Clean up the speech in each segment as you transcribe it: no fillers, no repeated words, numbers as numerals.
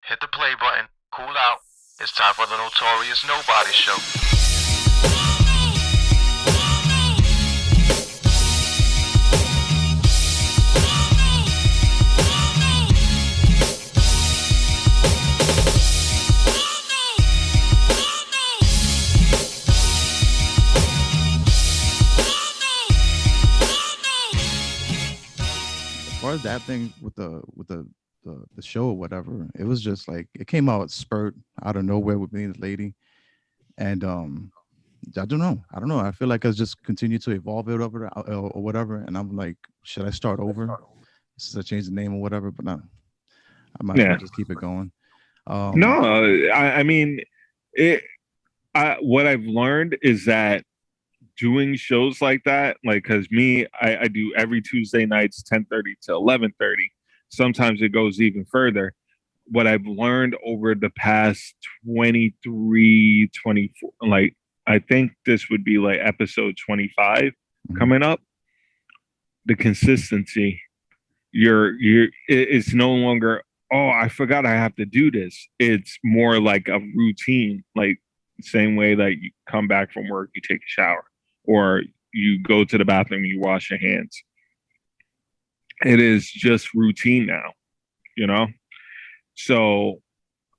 hit the play button, cool out. It's time for the Notorious Nobodies show. As far as that thing with the show or whatever, it was just like it came out spurt out of nowhere with me and the lady, and I don't know. I feel like I just continue to evolve it over or whatever, and I'm like, should I start over? Should I change the name or whatever? But no, I might as well just keep it going. No, I mean, it. What I've learned is that doing shows like that, like, because I do every Tuesday nights 10:30 to 11:30. Sometimes it goes even further. What I've learned over the past 23, 24, like, I think this would be like episode 25 coming up. The consistency, it's no longer, oh, I forgot I have to do this. It's more like a routine, like same way that you come back from work, you take a shower, or you go to the bathroom, you wash your hands. It is just routine now, you know? So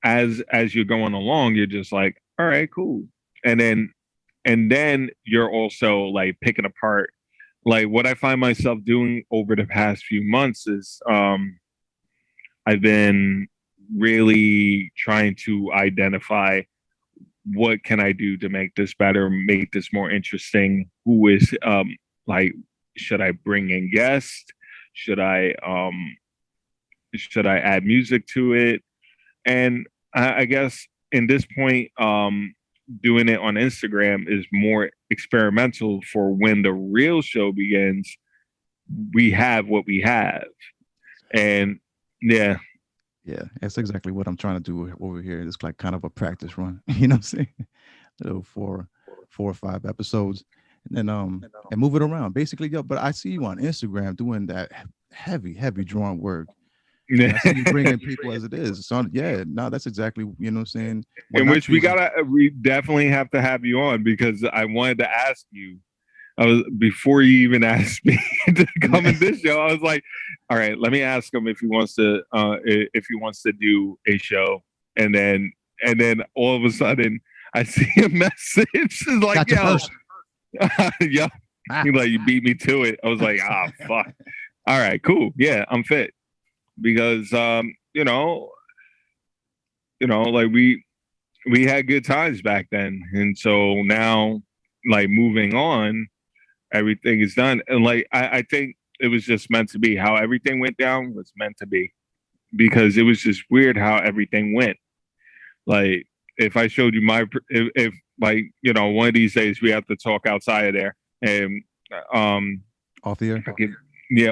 as you're going along, you're just like, all right, cool. And then you're also like picking apart. Like what I find myself doing over the past few months is I've been really trying to identify what can I do to make this better, make this more interesting. Who is like, should I bring in guests? Should I add music to it? And I guess in this point, doing it on Instagram is more experimental. For when the real show begins, we have what we have. And yeah, that's exactly what I'm trying to do over here. It's like kind of a practice run, you know what I'm saying? Little four or five episodes, and then and move it around. Basically, but I see you on Instagram doing that heavy drawing work. I see you bringing people as it is. So that's exactly, you know what I'm saying? In which we definitely have to have you on, because I wanted to ask you. Before you even asked me to come in this show, I was like, all right, let me ask him if he wants to do a show. And then all of a sudden I see a message. It's like, yo, yeah. He's like, you beat me to it. I was like, fuck. All right, cool. Yeah, I'm fit. Because like we had good times back then. And so now, like, moving on, everything is done. And like I think it was just meant to be. How everything went down was meant to be, because it was just weird how everything went. Like, if I showed you if like, one of these days we have to talk outside of there, and off the air.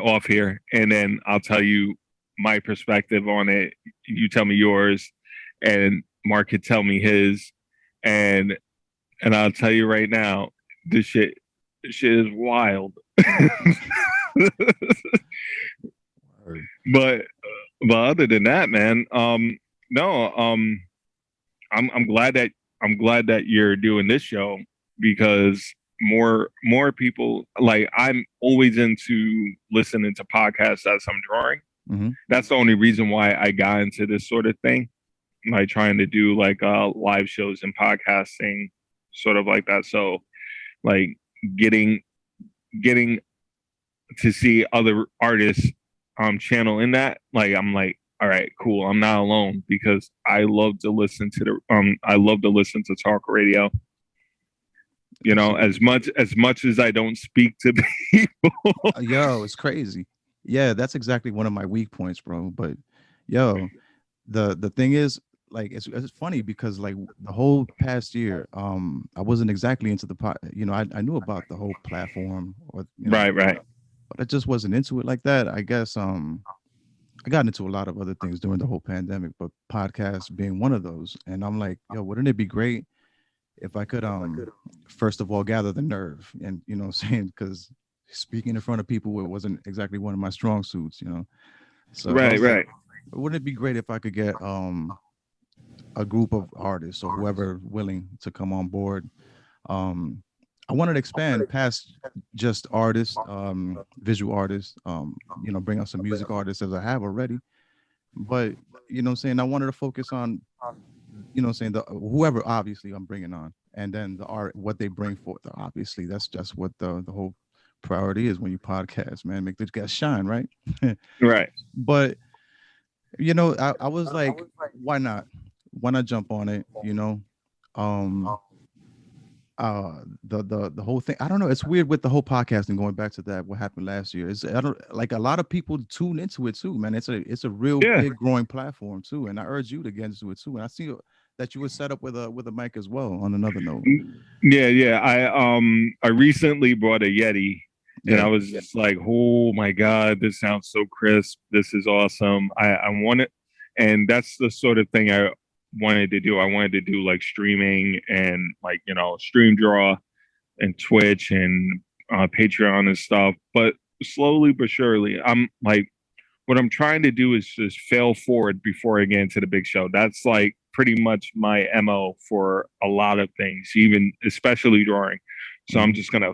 Off here, and then I'll tell you my perspective on it. You tell me yours, and Mark could tell me his, and I'll tell you right now, this shit is wild. but other than that, man, I'm glad that you're doing this show, because more people, like, I'm always into listening to podcasts as I'm drawing. That's the only reason why I got into this sort of thing, like trying to do like live shows and podcasting, sort of like that. So like getting to see other artists channel in that, like, I'm like, all right, cool, I'm not alone, because I love to listen to talk radio, as much as I don't speak to people. It's crazy. Yeah, that's exactly one of my weak points, bro. But the thing is, like, it's funny because, like, the whole past year, I wasn't exactly into the I knew about the whole platform, or right, but I just wasn't into it like that. I guess I got into a lot of other things during the whole pandemic, but podcasts being one of those. And I'm like, wouldn't it be great if I could first of all gather the nerve, and what I'm saying, because speaking in front of people wasn't exactly one of my strong suits, so right. wouldn't it be great if I could get a group of artists or whoever willing to come on board. Um, I wanted to expand past just artists, visual artists, bring out some music artists as I have already. But what I'm saying, I wanted to focus on, what I'm saying, the whoever obviously I'm bringing on, and then the art, what they bring forth. Obviously, that's just what the whole priority is when you podcast, man. Make the guys shine, right? Right. But I was like, why not? Why not jump on it? Um, the whole thing. I don't know. It's weird with the whole podcasting. Going back to that, what happened last year is I don't like a lot of people tune into it too, man. It's a real Yeah. big growing platform too, and I urge you to get into it too. And I see that you were set up with a mic as well. On another note, Yeah. I recently bought a Yeti, and yeah, I was just like, oh my god, this sounds so crisp. This is awesome. I want it, and that's the sort of thing I wanted to do. I wanted to do like streaming and like stream draw and Twitch and Patreon and stuff. But slowly but surely, I'm like, what I'm trying to do is just fail forward before I get into the big show. That's like pretty much my MO for a lot of things, even especially drawing. So I'm just gonna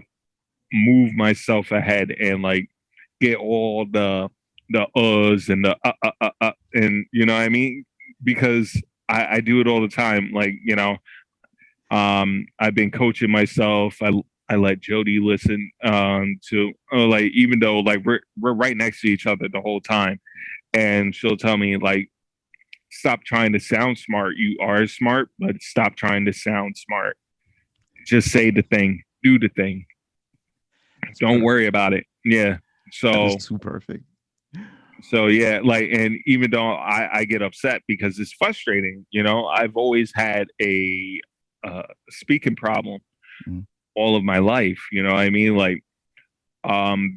move myself ahead and like get all the uhs and the and you know what I mean? Because I do it all the time. Like, I've been coaching myself. I let Jodi listen to like, even though like we're right next to each other the whole time, and she'll tell me like, stop trying to sound smart. You are smart, but stop trying to sound smart. Just say the thing, do the thing. that's Don't perfect. worry about it. Yeah. That is So too perfect. yeah, like, and even though I get upset because it's frustrating, I've always had a speaking problem Mhm. all of my life. You know what I mean? Like,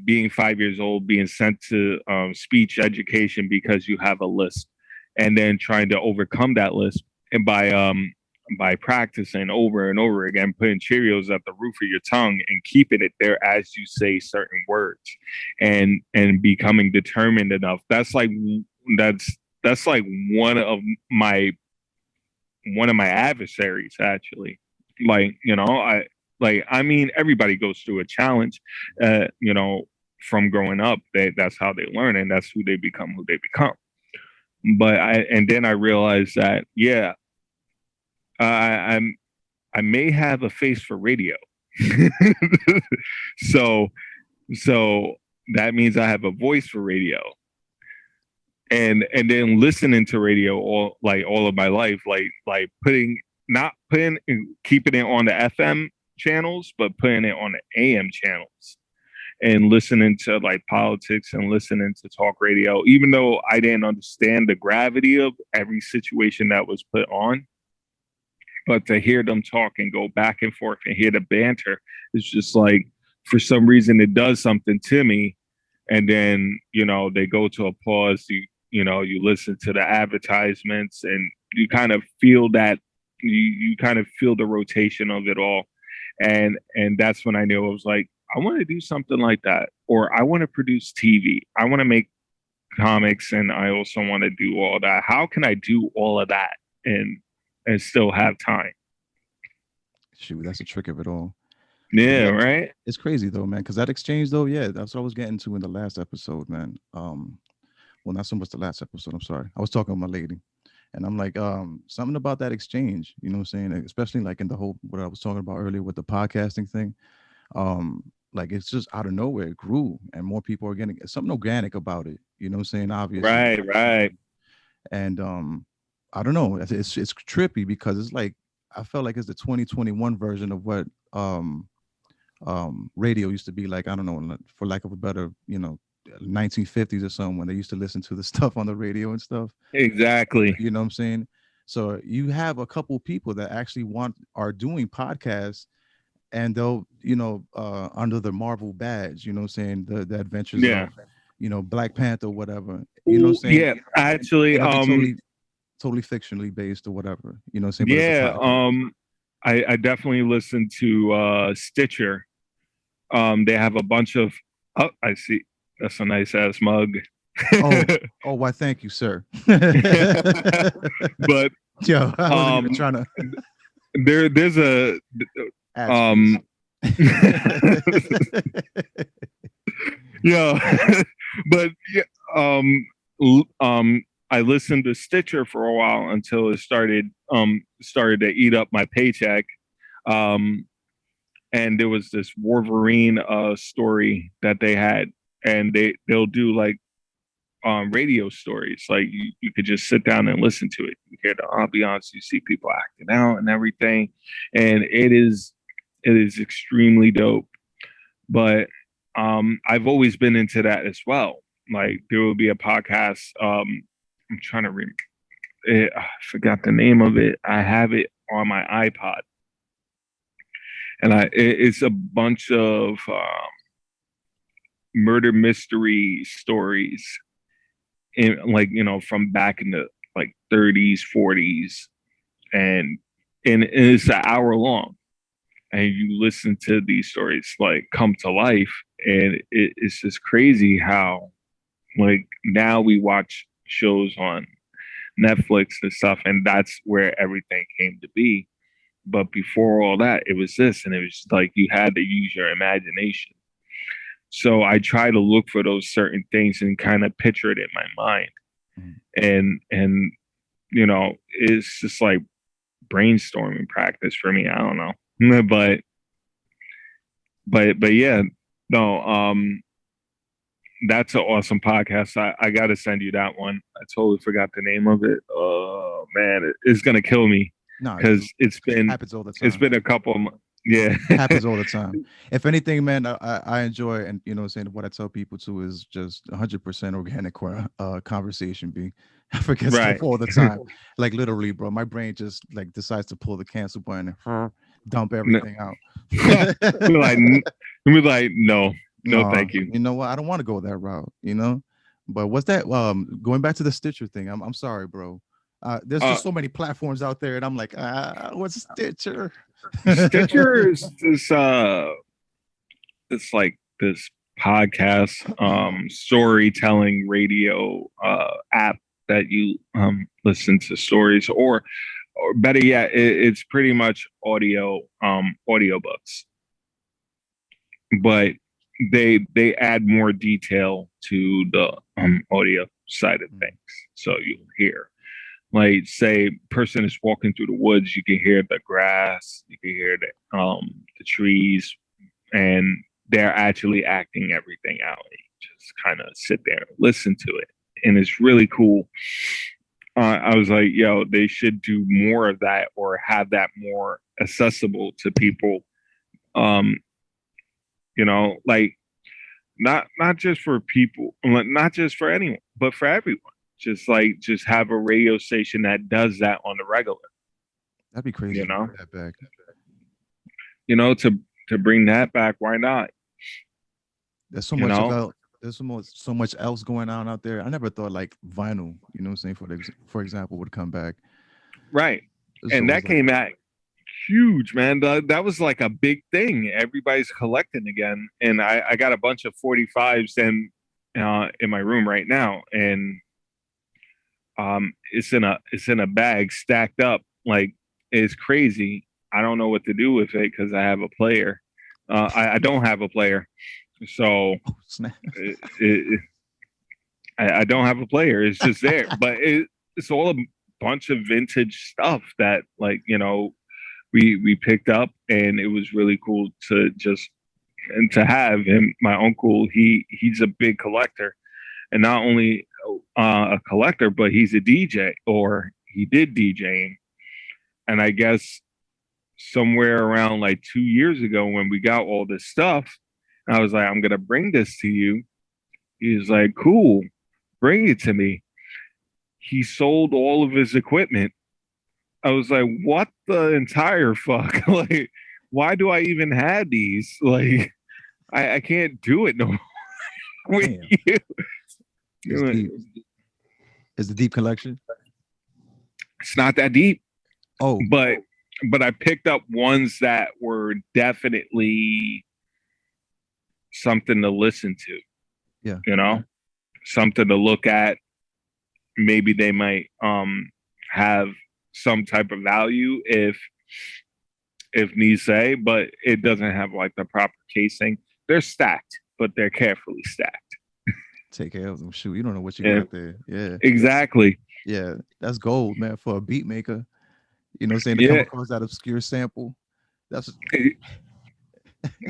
being 5 years old, being sent to speech education because you have a list, and then trying to overcome that list, and by practicing over and over again, putting Cheerios at the roof of your tongue and keeping it there as you say certain words, and becoming determined enough. That's like one of my adversaries, actually. Like, I mean, everybody goes through a challenge, from growing up. That's how they learn, and that's who they become, but then I realized that, yeah, I may have a face for radio. so so that means I have a voice for radio. And then listening to radio all of my life, like not putting keeping it on the FM channels, but putting it on the AM channels, and listening to like politics and listening to talk radio, even though I didn't understand the gravity of every situation that was put on. But to hear them talk and go back and forth and hear the banter, it's just like, for some reason, it does something to me. And then, they go to a pause. You listen to the advertisements, and you kind of feel that you kind of feel the rotation of it all. And that's when I knew. I was like, I want to do something like that, or I want to produce TV. I want to make comics, and I also want to do all that. How can I do all of that and still have time? Shoot, that's the trick of it all. Yeah, Yeah, right. it's crazy though, man. Because that exchange though, yeah, that's what I was getting to in the last episode, man. Well, not so much the last episode. I'm sorry. I was talking with my lady, and I'm like, something about that exchange. You know what I'm saying? Especially like in the whole what I was talking about earlier with the podcasting thing. Like it's just out of nowhere it grew, and more people are getting something organic about it. You know what I'm saying? Obviously, Right. and I don't know. It's trippy because it's like I felt like it's the 2021 version of what radio used to be like. I don't know, for lack of a better, 1950s or something, when they used to listen to the stuff on the radio and stuff. Exactly. You know what I'm saying? So you have a couple people that actually are doing podcasts, and they'll, under the Marvel badge, you know what I'm saying, the adventures Yeah. of, Black Panther, whatever. You know what I'm saying? Yeah. Actually, It could be totally fictionally based or whatever. You know what I'm saying? But it's a yeah. podcast. I definitely listen to Stitcher. They have a bunch of. Oh, I see. That's a nice ass mug. Oh, why? Thank you, sir. But Yo, I wasn't even Um, trying to there's a ask. um yeah, but yeah, um I listened to Stitcher for a while until it started to eat up my paycheck. Um, and there was this Wolverine story that they had, and they'll do like radio stories. Like you could just sit down and listen to it. You hear the ambiance, you see people acting out and everything, and it is extremely dope. But I've always been into that as well. Like there will be a podcast. I'm trying to remember. I forgot the name of it. I have it on my iPod, and it's a bunch of murder mystery stories in, like, from back in the like 30s, 40s, and it's an hour long, and you listen to these stories like come to life, and it's just crazy how like now we watch shows on Netflix and stuff, and that's where everything came to be. But before all that, it was this, and it was like you had to use your imagination. So I try to look for those certain things and kind of picture it in my mind. And it's just like brainstorming practice for me. I don't know. But yeah, no, that's an awesome podcast. I gotta send you that one. I totally forgot the name of it. Oh man, it's gonna kill me No, because it's been happens all the time. it's been a couple of months. Yeah. Happens all the time. If anything, man, I enjoy, and saying what I tell people too is just 100% organic conversation. I forget Right. stuff all the time. Like literally, bro, my brain just like decides to pull the cancel button and dump everything out. We're like, no, thank you. You know what? I don't want to go that route. But what's that? Going back to the Stitcher thing. I'm sorry, bro. There's just so many platforms out there, and I'm like, what's Stitcher? Stitcher is this it's like this podcast storytelling radio app that you listen to stories, or better yet, it's pretty much audiobooks, but they add more detail to the audio side of things, so you'll hear, like, say person is walking through the woods, you can hear the grass, you can hear the trees, and they're actually acting everything out. You just kind of sit there and listen to it, and it's really cool. I was like, yo, they should do more of that, or have that more accessible to people. Like not just for people, not just for anyone, but for everyone. Just have a radio station that does that on the regular. That'd be crazy. That back. To bring that back, why not? There's so much about. There's so much else going on out there. I never thought like vinyl, what I'm saying, for example, would come back. Right. And that came back huge, man. That was like a big thing. Everybody's collecting again. And I got a bunch of 45s in my room right now. And it's in a bag stacked up. Like, it's crazy. I don't know what to do with it because I have a player. I don't have a player. So I don't have a player. It's just there, but it's all a bunch of vintage stuff that, like, we picked up, and it was really cool to have him. My uncle, he's a big collector, and not only a collector, but he's a DJ, or he did DJing. And I guess somewhere around like 2 years ago, when we got all this stuff, I was like, I'm going to bring this to you. He was like, cool, bring it to me. He sold all of his equipment. I was like, what the entire fuck? Like, why do I even have these? Like, I can't do it no more with you. It's deep. It's the deep collection. It's not that deep. Oh, but I picked up ones that were definitely something to listen to. Yeah. Something to look at. Maybe they might have some type of value if needs say, but it doesn't have like the proper casing. They're stacked, but they're carefully stacked. Take care of them. Shoot, you don't know what you Yeah. got there. Yeah. Exactly. Yeah. That's gold, man, for a beat maker. You know what I'm saying? To Yeah. come across that obscure sample. That's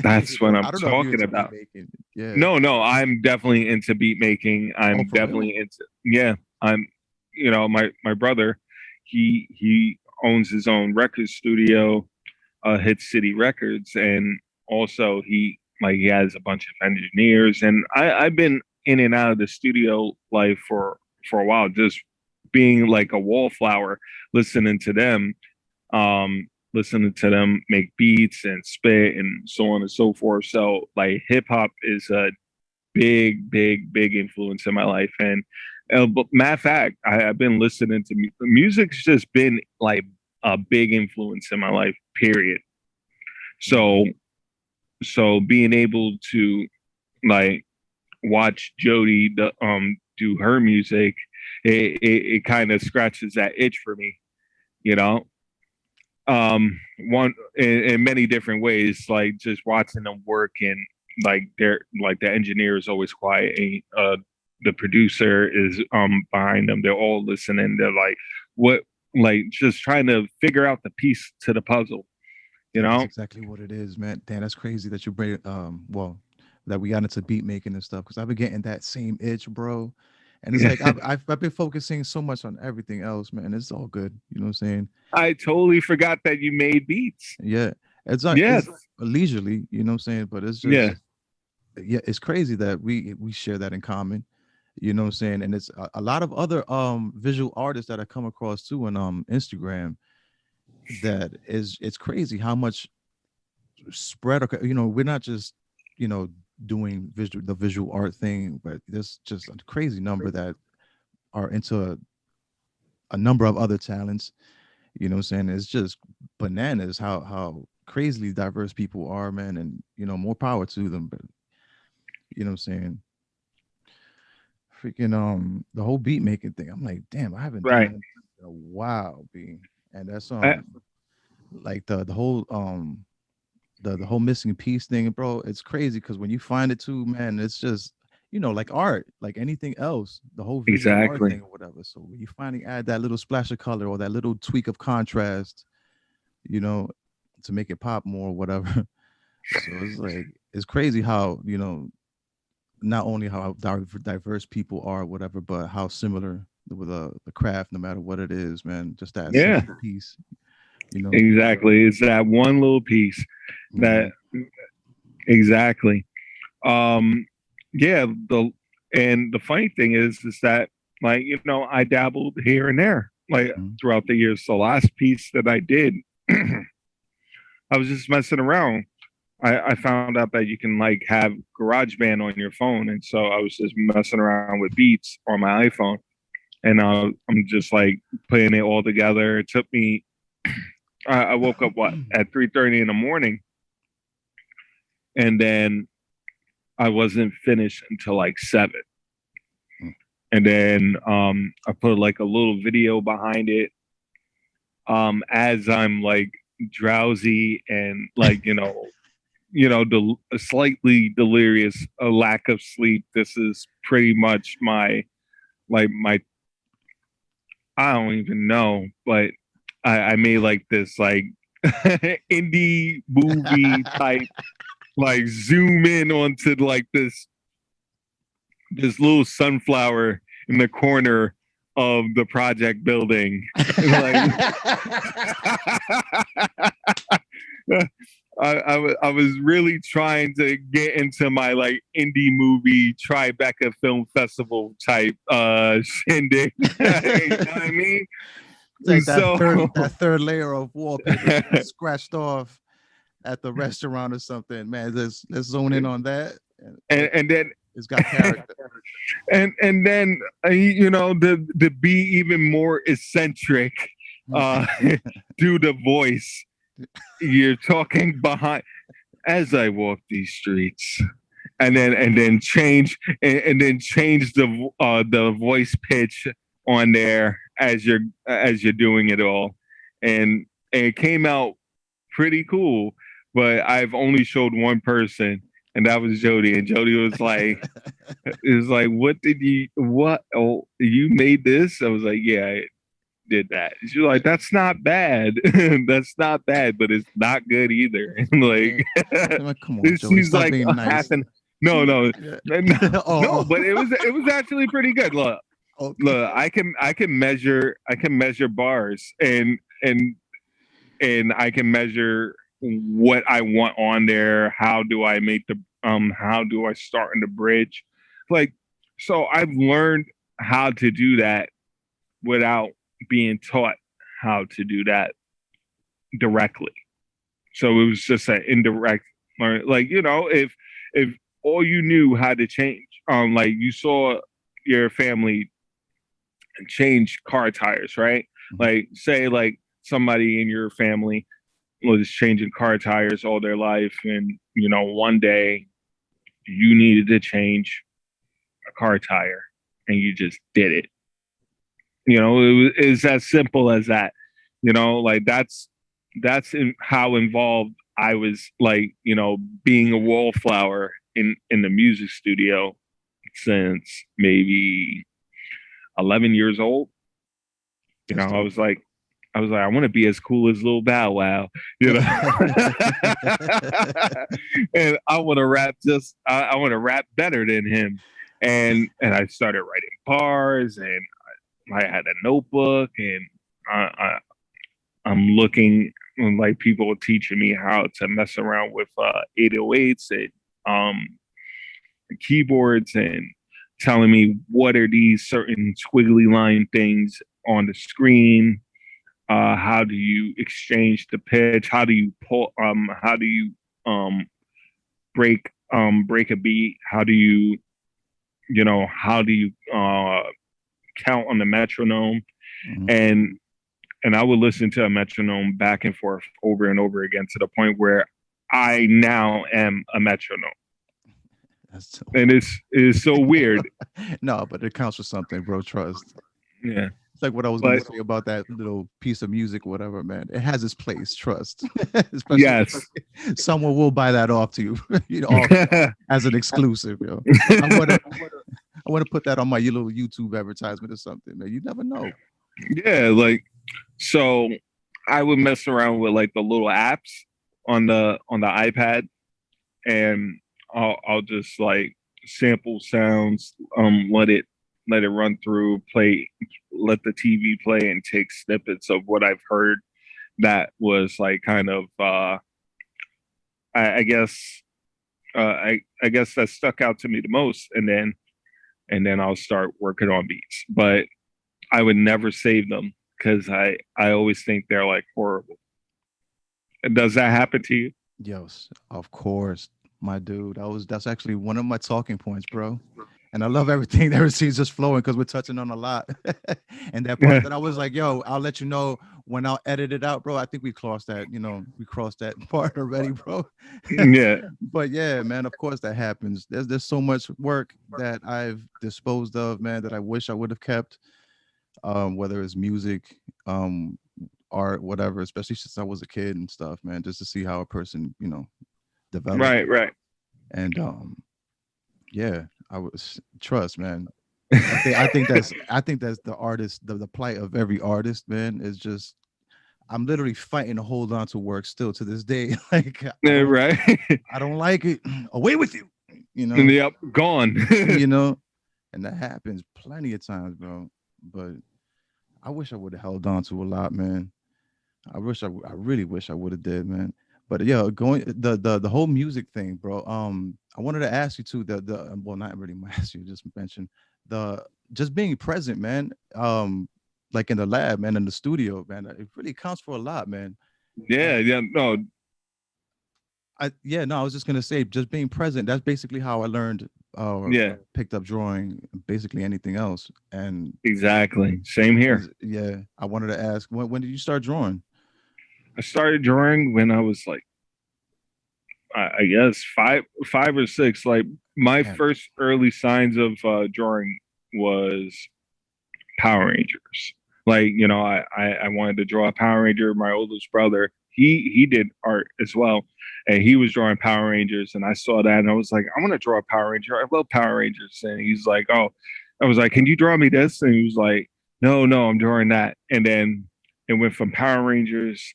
That's what I'm I don't know if you're talking into about. beat making. Yeah. No, I'm definitely into beat making. I'm for real? definitely into, yeah. I'm, my brother, he owns his own record studio, Hit City Records, and also he has a bunch of engineers, and I've been in and out of the studio life for a while, just being like a wallflower, listening to them, make beats and spit and so on and so forth. So like hip hop is a big influence in my life. And but matter of fact, I've been listening to music's just been like a big influence in my life, period. So being able to like watch Jodi do her music, it kind of scratches that itch for me, one in many different ways, like just watching them work, and like they're like the engineer is always quiet, and the producer is behind them, they're all listening, they're like what, like just trying to figure out the piece to the puzzle. That's exactly what it is, man. Damn, that's crazy that you bring that we got into beat making and stuff, because I've been getting that same itch, bro. And it's like I've been focusing so much on everything else, man. It's all good, you know what I'm saying? I totally forgot that you made beats. Yeah, it's like it's leisurely, you know what I'm saying? But it's just it's crazy that we share that in common, you know what I'm saying? And it's a lot of other visual artists that I come across too on Instagram. That it's crazy how much spread, we're not just doing the visual art thing, but there's just a crazy number that are into a number of other talents, you know what I'm saying? It's just bananas how crazily diverse people are, man. And more power to them, but you know what I'm saying, freaking the whole beat making thing, I'm like, damn, I haven't done that in a while, and that's like the whole the whole missing piece thing, bro. It's crazy because when you find it too, man, it's just like art, like anything else, the whole visual art thing or whatever. So when you finally add that little splash of color or that little tweak of contrast, to make it pop more or whatever. So it's like it's crazy how not only how diverse people are, whatever, but how similar with the craft, no matter what it is, man. Just that simple piece. Exactly. It's that one little piece that exactly. The funny thing is that like, I dabbled here and there like throughout the years. The last piece that I did, I was just messing around. I found out that you can like have GarageBand on your phone. And so I was just messing around with beats on my iPhone, and I'm just like putting it all together. It took me, I woke up at 3:30 in the morning, and then I wasn't finished until like 7. And then I put like a little video behind it as I'm like drowsy and like slightly delirious, a lack of sleep. This is pretty much my I don't even know, but I made like this like indie movie type, like zoom in onto like this little sunflower in the corner of the project building. I was really trying to get into my like indie movie Tribeca Film Festival type shindig. You know what I mean? Like that third layer of wallpaper scratched off at the restaurant or something. Man, let's zone in on that. And then it's got character. and then to be even more eccentric, do the voice. You're talking behind as I walk these streets, and then change the voice pitch on there as you're doing it all. and it came out pretty cool. But I've only showed one person, and that was Jodi. And Jodi was like, what? Oh, you made this? I was like, yeah, I did that. She's like, that's not bad. That's not bad, but it's not good either. And like, I'm like, come on, Jodi, she's stop like being nice. no, no, Yeah. no, but it was actually pretty good. Okay. Look, I can measure bars, and I can measure what I want on there. How do I make how do I start in the bridge? Like, so I've learned how to do that without being taught how to do that directly. So it was just an indirect learn. Like, if all you knew how to change, like you saw your family change car tires, right? Mm-hmm. Like, say like somebody in your family was changing car tires all their life, and one day you needed to change a car tire, and you just did it. It's as simple as that. Like that's how involved I was, like, being a wallflower in the music studio since maybe 11 years old. I was like, I want to be as cool as Lil Bow Wow, and I want to rap I want to rap better than him. And I started writing bars, and I had a notebook, and I'm looking, like, people teaching me how to mess around with 808s and keyboards, and telling me what are these certain squiggly line things on the screen. How do you exchange the pitch? How do you pull? How do you break a beat? How do you count on the metronome? Mm-hmm. And I would listen to a metronome back and forth over and over again, to the point where I now am a metronome. And it's so weird. No, but it counts for something, bro. Trust. Yeah. It's like what I was going to say about that little piece of music, or whatever, man. It has its place. Trust. Especially, yes. Someone will buy that off to you, as an exclusive, yo. I want to put that on my little YouTube advertisement or something, man. You never know. Yeah, like, so I would mess around with like the little apps on the iPad, and I'll just like sample sounds, let it run through, let the TV play, and take snippets of what I've heard that was like kind of I guess that stuck out to me the most, and then I'll start working on beats. But I would never save them, because I always think they're like horrible. Does that happen to you? Yes, of course, my dude. That's actually one of my talking points, bro. And I love everything that receives just flowing, because we're touching on a lot. And that part that I was like, yo, I'll let you know when I'll edit it out, bro. I think we crossed that, we crossed that part already, bro. Yeah. But yeah, man, of course that happens. There's so much work that I've disposed of, man, that I wish I would have kept. Whether it's music, art, whatever, especially since I was a kid and stuff, man, just to see how a person, develops. Right. And yeah, I was, trust, man. I think that's the artist, the plight of every artist, man, is just, I'm literally fighting to hold on to work still to this day. Like, right. I don't like it. Away with you. Yep, gone. And that happens plenty of times, bro. But I wish I would have held on to a lot, man. I really wish I would have did, man. But yeah, going the whole music thing, bro. I wanted to ask you too. Well, not really ask you, just mention just being present, man. Like in the lab, man, in the studio, man. It really counts for a lot, man. Yeah, no. I was just gonna say, just being present. That's basically how I learned. Picked up drawing, basically anything else. And exactly, same here. Yeah, I wanted to ask, when did you start drawing? I started drawing when I was like, I guess five or six. Like, my first early signs of drawing was Power Rangers. Like, you know, I wanted to draw a Power Ranger. My oldest brother, he did art as well, and he was drawing Power Rangers, and I saw that, and I was like, I want to draw a Power Ranger. I love Power Rangers. And he's like, oh, I was like, can you draw me this? And he was like, no, I'm drawing that. And then it went from Power Rangers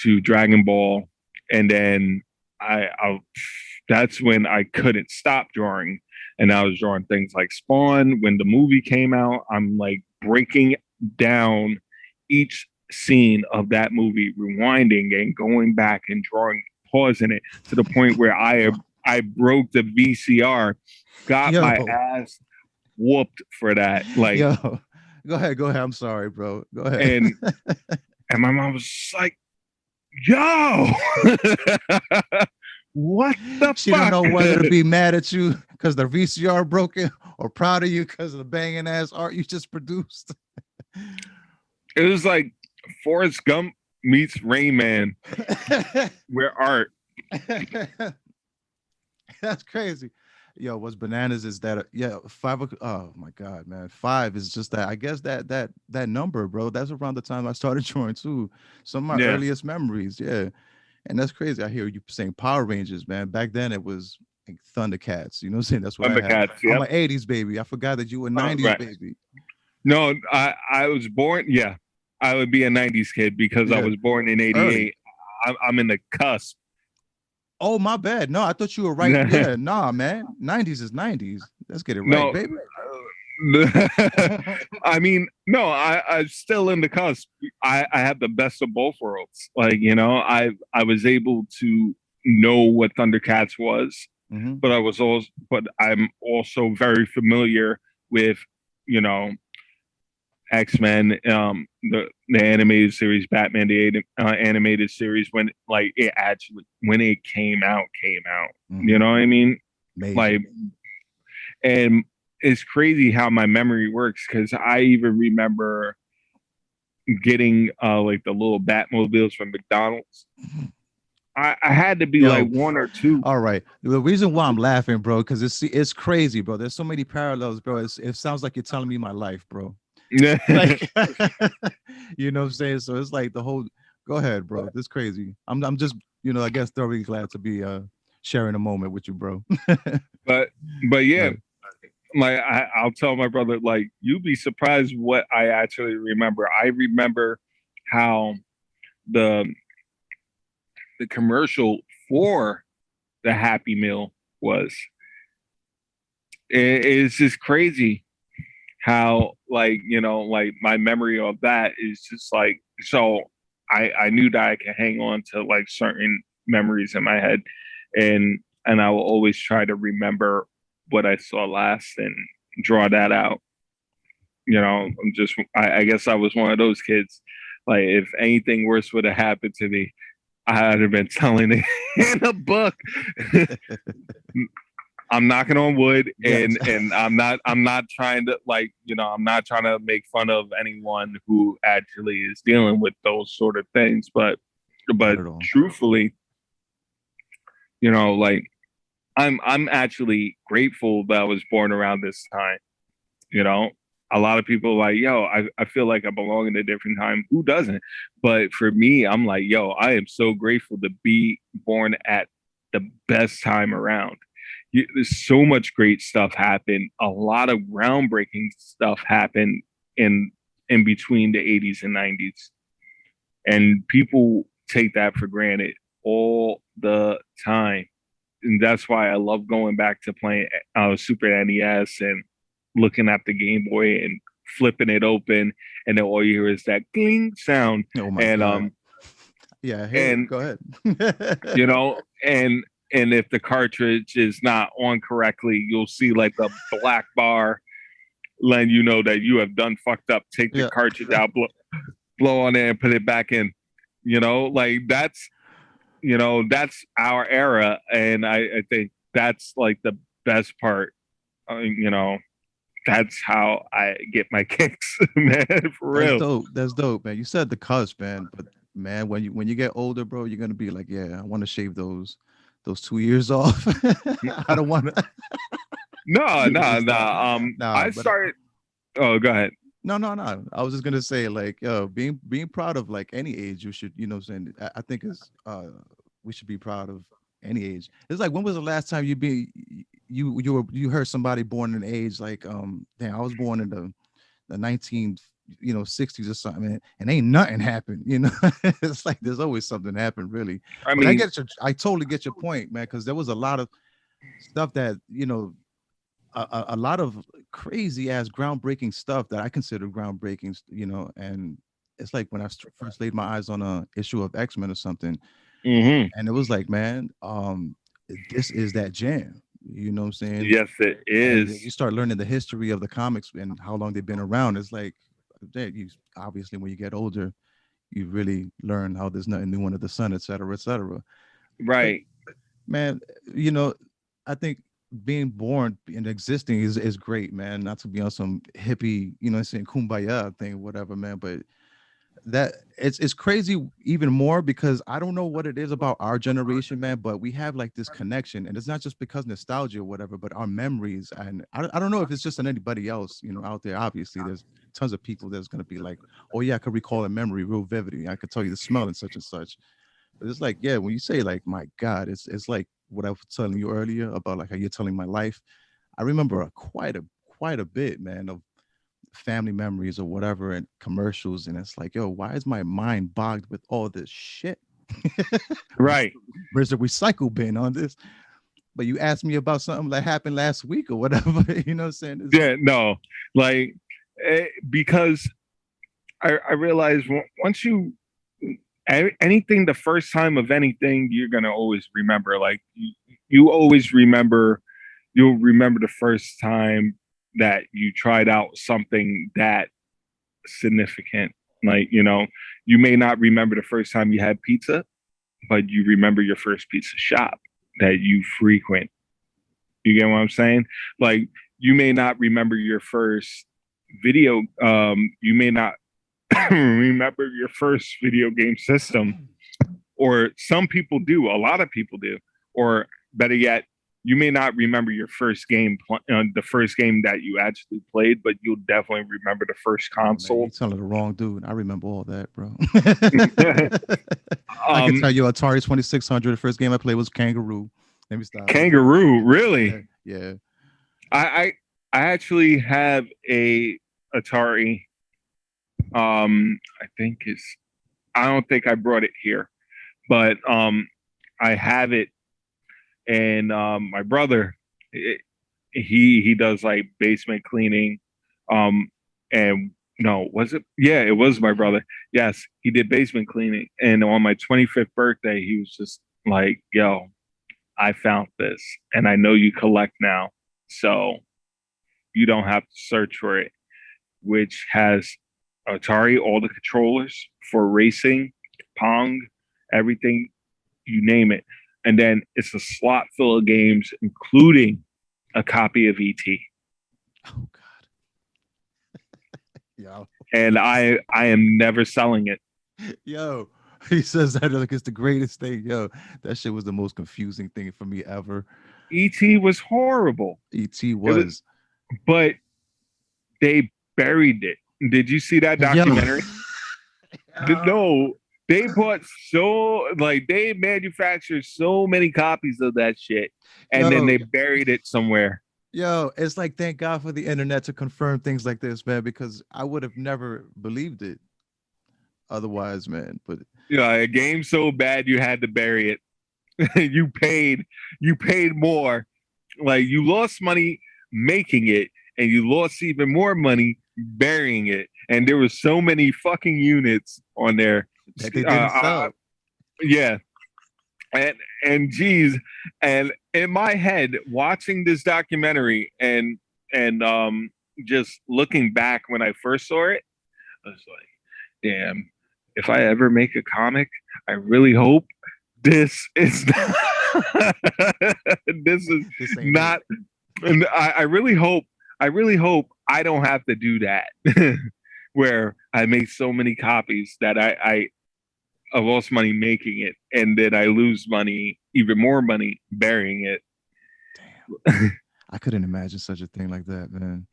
to Dragon Ball, and then I that's when I couldn't stop drawing, and I was drawing things like Spawn. When the movie came out, I'm like breaking down each scene of that movie, rewinding and going back and drawing, pausing it to the point where I broke the VCR, got my ass whooped for that. Like, yo, go ahead. I'm sorry, bro. Go ahead. And my mom was like, yo, what the she fuck? don't know whether to be mad at you because the VCR broken or proud of you because of the banging ass art you just produced. It was like Forrest Gump meets Rain Man, where art. That's crazy. Yo, what's bananas is that oh my god, man, 5 is just that. I guess that number, bro. That's around the time I started drawing too. Some of my earliest memories, yeah. And that's crazy. I hear you saying Power Rangers, man. Back then it was like Thundercats. You know what I'm saying? That's what I had. Yep. I'm an 80s baby. I forgot that you were 90s baby. No, I was born. Yeah, I would be a 90s kid because I was born in 88. I'm in the cusp. Oh, my bad. No, I thought you were right. Yeah, nah, man. 90s is 90s. Let's get it right, baby. I mean, no, I'm still in the cusp. I have the best of both worlds. Like, you know, I was able to know what Thundercats was, but I'm also very familiar with, you know, X-Men, the animated series, Batman, the animated series, when it came out, you know what I mean? Amazing. Like, and it's crazy how my memory works, because I even remember getting like the little Batmobiles from McDonald's. I had to be like 1 or 2. All right. The reason why I'm laughing, bro, because it's crazy, bro. There's so many parallels, bro. It sounds like you're telling me my life, bro. Like, you know what I'm saying? So it's like the whole. Go ahead, bro. This is crazy. I'm just, you know, I guess thoroughly glad to be sharing a moment with you, bro. but yeah. Like, I'll tell my brother, like, you'd be surprised what I actually remember. I remember how the commercial for the Happy Meal was. It's just crazy how, like, you know, like, my memory of that is just like, so I knew that I could hang on to like certain memories in my head, and I will always try to remember what I saw last and draw that out. You know, I guess I was one of those kids. Like, if anything worse would have happened to me, I'd have been telling it in a book. I'm knocking on wood, and I'm not trying to, like, you know, I'm not trying to make fun of anyone who actually is dealing with those sort of things, but truthfully, you know, like, I'm actually grateful that I was born around this time. You know, a lot of people are like, yo, I feel like I belong in a different time. Who doesn't? But for me, I'm like, yo, I am so grateful to be born at the best time around. There's so much great stuff happened. A lot of groundbreaking stuff happened in between the 80s and 90s. And people take that for granted all the time. And that's why I love going back to playing Super NES and looking at the Game Boy and flipping it open, and then all you hear is that cling sound. Oh my God. Yeah, go ahead. You know, and if the cartridge is not on correctly, you'll see like a black bar letting you know that you have done fucked up. Take the cartridge out, blow on it, and put it back in. You know, like, that's, you know, that's our era, and I think that's like the best part. You know, that's how I get my kicks, man. For real. That's dope, man. You said the cusp, man. But man, when you get older, bro, you're gonna be like, yeah, I want to shave those 2 years off. I don't want to. No. I started. Oh, go ahead. No, no, no. I was just gonna say, like, being proud of like any age, you should, what I'm saying. I think is we should be proud of any age. It's like, when was the last time you heard somebody born in an age like, damn, I was born in the 60s or something, and ain't nothing happened, It's like there's always something happened, really. I But mean, I totally get your point, man, because there was a lot of stuff that, a lot of crazy ass groundbreaking stuff that I consider groundbreaking, and it's like when I first laid my eyes on a issue of X-Men or something, mhm. and it was like, man, this is that jam, you know what I'm saying? Yes, it And is. you start learning the history of the comics and how long they've been around. It's like, you obviously, when you get older, you really learn how there's nothing new under the sun, et cetera, et cetera. But Right. man, you know, I think being born and existing is great, man. Not to be on some hippie, saying kumbaya thing, whatever, man. But that it's crazy even more because I don't know what it is about our generation, man, but we have like this connection, and it's not just because nostalgia or whatever, but our memories. And I don't know if it's just on anybody else, out there. Obviously, there's tons of people that's gonna be like, oh yeah, I could recall a memory real vividly. I could tell you the smell and such and such. But it's like, yeah, when you say like, my God, it's like what I was telling you earlier about like how you're telling my life. I remember quite a bit, man, of family memories or whatever and commercials, and it's like, yo, why is my mind bogged with all this shit? Right. Where's the recycle bin on this? But you asked me about something that happened last week or whatever. You know what I'm saying? It's Yeah. No. Like, because I realize once you anything the first time of anything, you're gonna always remember. Like you always remember. You'll remember the first time that you tried out something that significant. Like, you may not remember the first time you had pizza, but you remember your first pizza shop that you frequent. You get what I'm saying? Like, you may not remember your first video. You may not remember your first video game system, or some people do. A lot of people do. Or better yet, you may not remember your first game, the first game that you actually played, but you'll definitely remember the first oh man, console. you're telling the wrong dude. I remember all that, bro. I can um, tell you Atari 2600. The first game I played was Kangaroo. Let me stop. Kangaroo, Yeah, really? yeah. I, I I actually have a Atari. I think it's. I don't think I brought it here, but I have it, and my brother, he does like basement cleaning, and no, was it? Yeah, it was my brother. Yes, he did basement cleaning, and on my 25th birthday, he was just like, "Yo, I found this, and I know you collect now, so you don't have to search for it." Which has Atari, all the controllers for racing, Pong, everything, you name it. And then it's a slot full of games, including a copy of ET. Oh God. Yo. And I am never selling it. Yo. He says that like it's the greatest thing. Yo, that shit was the most confusing thing for me ever. ET was horrible. ET It was, was. but they buried it. Did you see that Yo. documentary? No, they bought they manufactured so many copies of that shit, and then Yo, they buried it somewhere. yo, it's like, thank God for the internet to confirm things like this, man, because I would have never believed it otherwise, man. But A game so bad you had to bury it. You paid more. Like, you lost money making it, and you lost even more money burying it. And there was so many fucking units on there. that they didn't sell. Yeah, and geez, and in my head, watching this documentary and just looking back when I first saw it, I was like, damn, if I ever make a comic, I really hope this is not, this is This ain't not. And I really hope I don't have to do that, where I make so many copies that I lost money making it, and then I lose money, even more money, burying it. Damn. I couldn't imagine such a thing like that, man.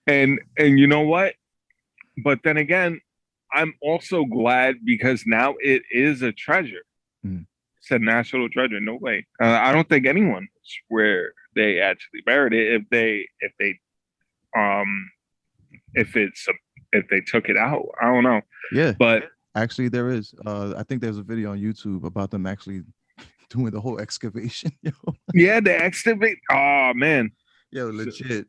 And you know what? but then again, I'm also glad because now it is a treasure. Mm. It's a national treasure. No way. I don't think anyone knows where they actually buried it. Um if it's if they took it out, I don't know. Yeah, But actually, there is. I think there's a video on YouTube about them actually doing the whole excavation. Yo, yeah, the excavate. Oh man. yo, legit.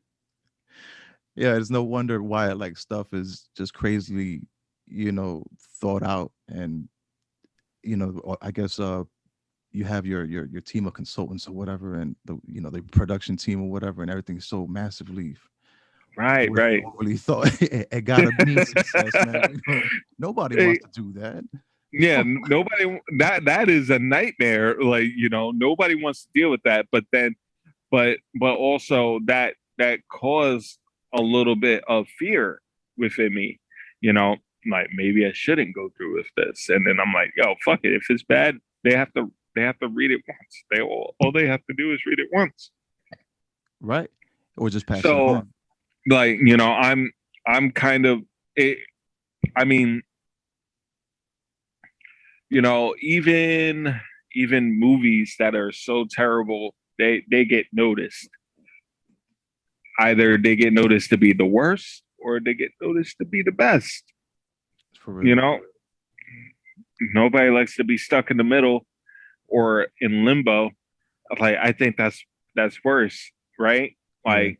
Yeah, it's no wonder why like stuff is just crazily, thought out, and I guess you have your team of consultants or whatever, and the production team or whatever, and everything's so massively Right, right. overly thought. It gotta be success, man. Nobody Hey, wants to do that. yeah, nobody that is a nightmare. Like, nobody wants to deal with that. But then but also that caused a little bit of fear within me, like maybe I shouldn't go through with this. And then I'm like, yo, fuck it. If it's bad, they have to read it once. All they have to do is read it once. Right. Or just pass it So on. like, I'm kind of it. I mean, even movies that are so terrible, they get noticed. Either they get noticed to be the worst or they get noticed to be the best. For You real. know, nobody likes to be stuck in the middle or in limbo. Like, I think that's worse, right? Yeah. Like,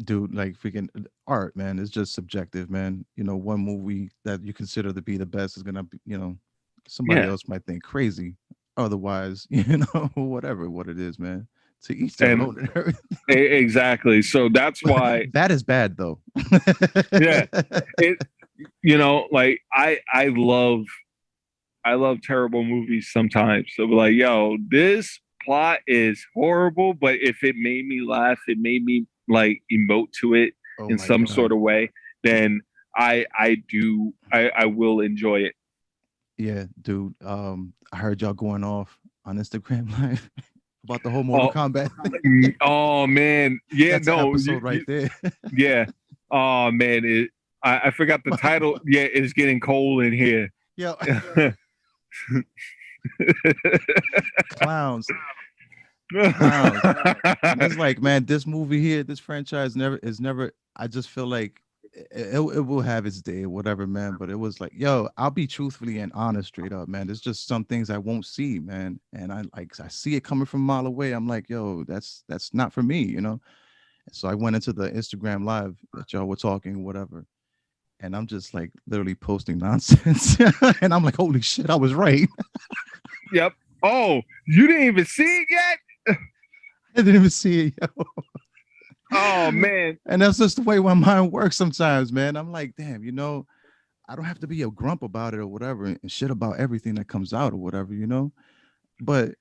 Dude, like freaking art, man, it's just subjective, man. One movie that you consider to be the best is gonna be, somebody yeah, else might think crazy. Otherwise, whatever what it is, man. To each their and own and everything. exactly. So that's why, That is bad though. yeah, it. Like I love terrible movies sometimes. So like, yo, this plot is horrible, but if it made me laugh, it made me like emote to it Oh in my some sort god. of way, then I will enjoy it. Yeah, dude. I heard y'all going off on Instagram Live about the whole Mortal Oh, Kombat thing. oh man, yeah, That's an no, episode right there. yeah, oh man, I forgot the title. Yeah, it's getting cold in here. Yo, clowns. Clowns. And it's like, man, this movie here, this franchise never. I just feel like it will have its day, whatever, man. But it was like, yo, I'll be truthfully and honest, straight up, man. There's just some things I won't see, man. And I see it coming from a mile away. I'm like, yo, that's not for me. So I went into the Instagram live that y'all were talking, whatever. And I'm just like literally posting nonsense. And I'm like, holy shit, I was right. Yep. Oh, you didn't even see it yet? I didn't even see it, yo. Oh man. And that's just the way my mind works sometimes, man. I'm like, damn, I don't have to be a grump about it or whatever and shit about everything that comes out or whatever. But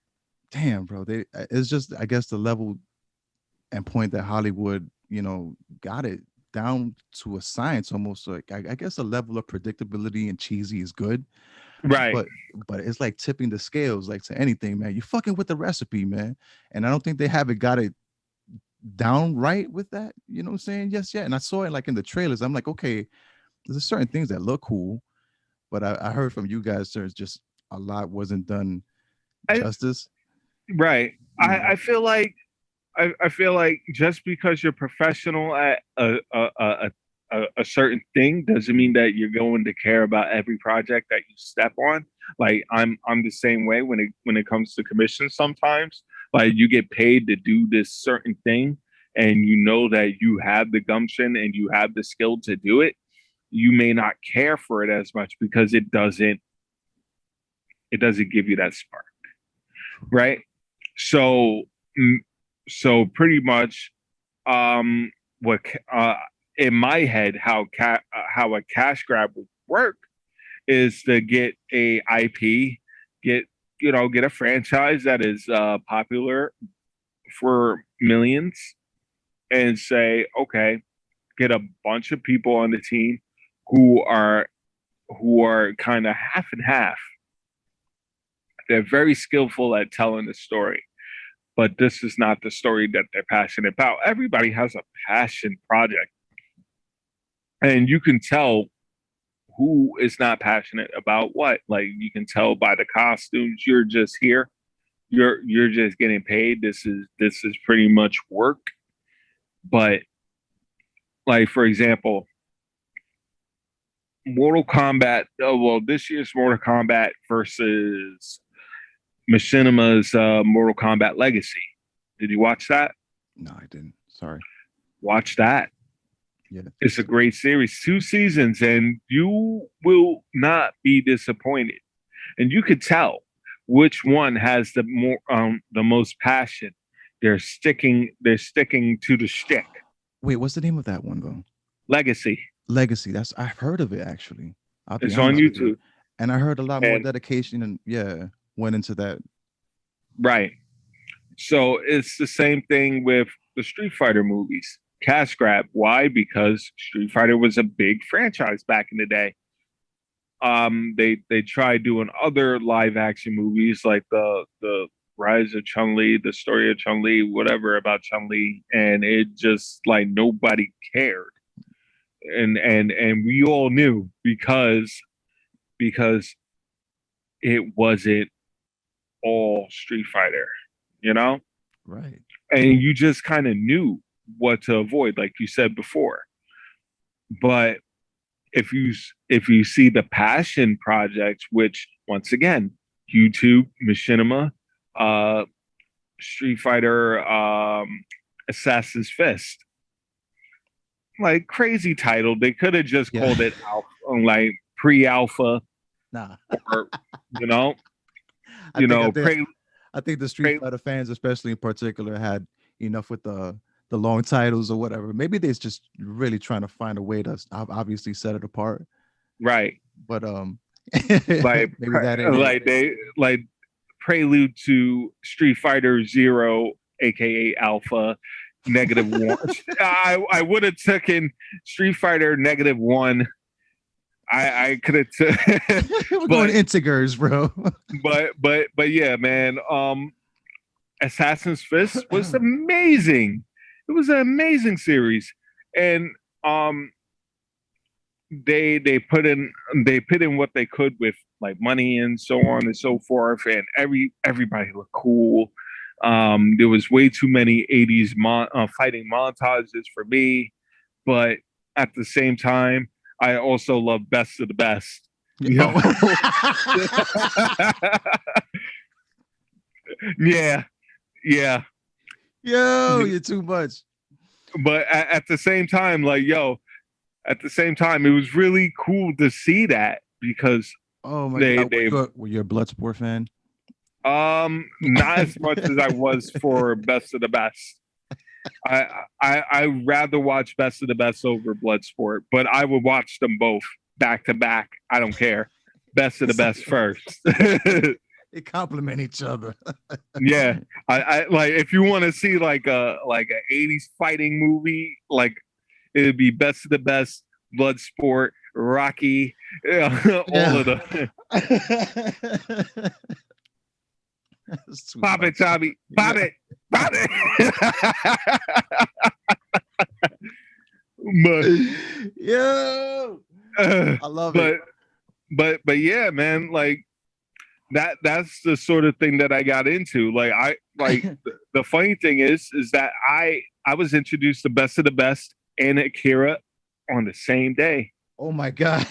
damn, bro, it's just I guess the level and point that Hollywood, got it down to a science almost. Like I guess a level of predictability and cheesy is good, Right. but it's like tipping the scales like to anything, man. You fucking with the recipe, man. And I don't think they haven't got it down right with that. You know what I'm saying? Yes, yeah. And I saw it like in the trailers. I'm like, okay, there's certain things that look cool, but I heard from you guys there's just a lot wasn't done I, justice. right. You I, know? I feel like I feel like just because you're professional at a certain thing doesn't mean that you're going to care about every project that you step on. Like, I'm the same way when it comes to commissions sometimes. Like, you get paid to do this certain thing and you know that you have the gumption and you have the skill to do it. You may not care for it as much because it doesn't give you that spark, right? So so pretty much, what in my head, how a cash grab would work is to get a IP, get get a franchise that is popular for millions, and say, okay, get a bunch of people on the team who are kind of half and half. They're very skillful at telling the story, but this is not the story that they're passionate about. Everybody has a passion project. and you can tell who is not passionate about what. Like you can tell by the costumes. You're just here. You're just getting paid. This is pretty much work. But like for example, Mortal Kombat. Oh well, this year's Mortal Kombat versus Machinima's Mortal Kombat Legacy. Did you watch that? No, I didn't. Sorry. Watch that. Yeah. It's a great series, 2 seasons, and you will not be disappointed. And you could tell which one has the most passion. They're sticking to the stick. Wait, what's the name of that one though? Legacy. Legacy. I've heard of it actually. It's on YouTube. And I heard a lot more dedication and went into that. Right. So it's the same thing with the Street Fighter movies. Cash grab. Why? Because Street Fighter was a big franchise back in the day. They tried doing other live action movies like the Rise of Chun-Li, the story of Chun-Li, whatever about Chun-Li, and it just like nobody cared. And we all knew because it wasn't all Street Fighter, you know? Right. And you just kind of knew what to avoid, like you said before. But if you see the passion projects, which once again, YouTube, Machinima, Street Fighter, Assassin's Fist, like crazy title. They could have just called it alpha, like pre-alpha. Nah. Or, you know, I think the Street Fighter fans, especially in particular, had enough with the long titles or whatever. Maybe they're just really trying to find a way to obviously set it apart. Right. But like maybe that ain't like they like prelude to Street Fighter Zero, aka Alpha, -1. I would have taken Street Fighter -1. I could have we're going integers, bro. but yeah, man. Assassin's Fist was amazing. It was an amazing series, and they put in what they could with like money and so on and so forth, and everybody looked cool. There was way too many 80s fighting montages for me, but at the same time, I also love Best of the Best. You know? Yeah. Yo, you're too much. But at the same time, like, it was really cool to see that because oh my God, were you a Bloodsport fan? Not as much as I was for Best of the Best. I rather watch Best of the Best over Bloodsport, but I would watch them both back to back. I don't care. Best of the Best first. They complement each other. Yeah, I like if you want to see like a 80s fighting movie, like it'd be Best of the Best, Bloodsport, Rocky, all of them. Pop it, Tommy. Pop it. But, yo, I love it. But yeah, man, like that's the sort of thing that I got into. Like the funny thing is that I was introduced to Best of the Best and Akira on the same day. Oh my God.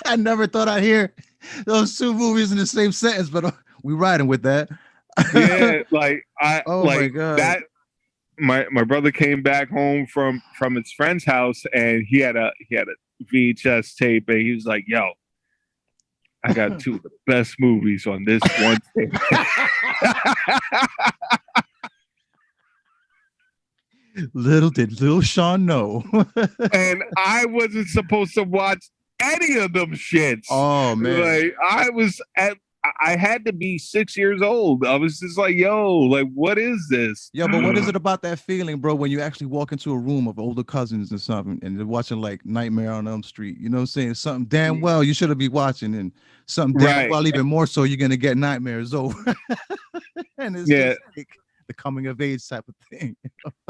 I never thought I'd hear those two movies in the same sentence, but we riding with that. Yeah, like my God. That my brother came back home from his friend's house and he had a VHS tape and he was like, yo, I got two of the best movies on this one tape. Little did Shawn know. And I wasn't supposed to watch any of them shits. Oh man. Like I had to be 6 years old. I was just like, yo, like, what is this? Yeah, but what is it about that feeling, bro, when you actually walk into a room of older cousins or something and they're watching like Nightmare on Elm Street? You know what I'm saying? Something damn well you should be watching, and something damn well even more so you're gonna get nightmares over. And it's just like the coming of age type of thing.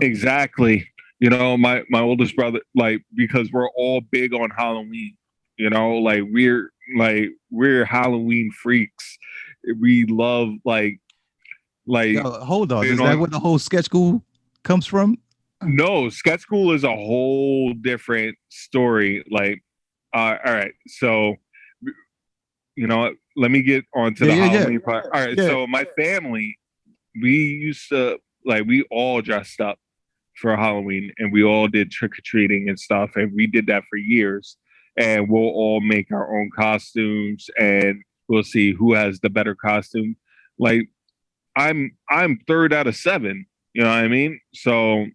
Exactly. You know, my oldest brother, like, because we're all big on Halloween. You know, we're Halloween freaks. We love Yo, hold on. Is that where the whole sketch school comes from? No, sketch school is a whole different story. Like, all right, so you know what? Let me get on to the Halloween part. All right, so my family, we used to we all dressed up for Halloween, and we all did trick or treating and stuff, and we did that for years. And we'll all make our own costumes, and we'll see who has the better costume. Like, I'm third out of seven. You know what I mean? So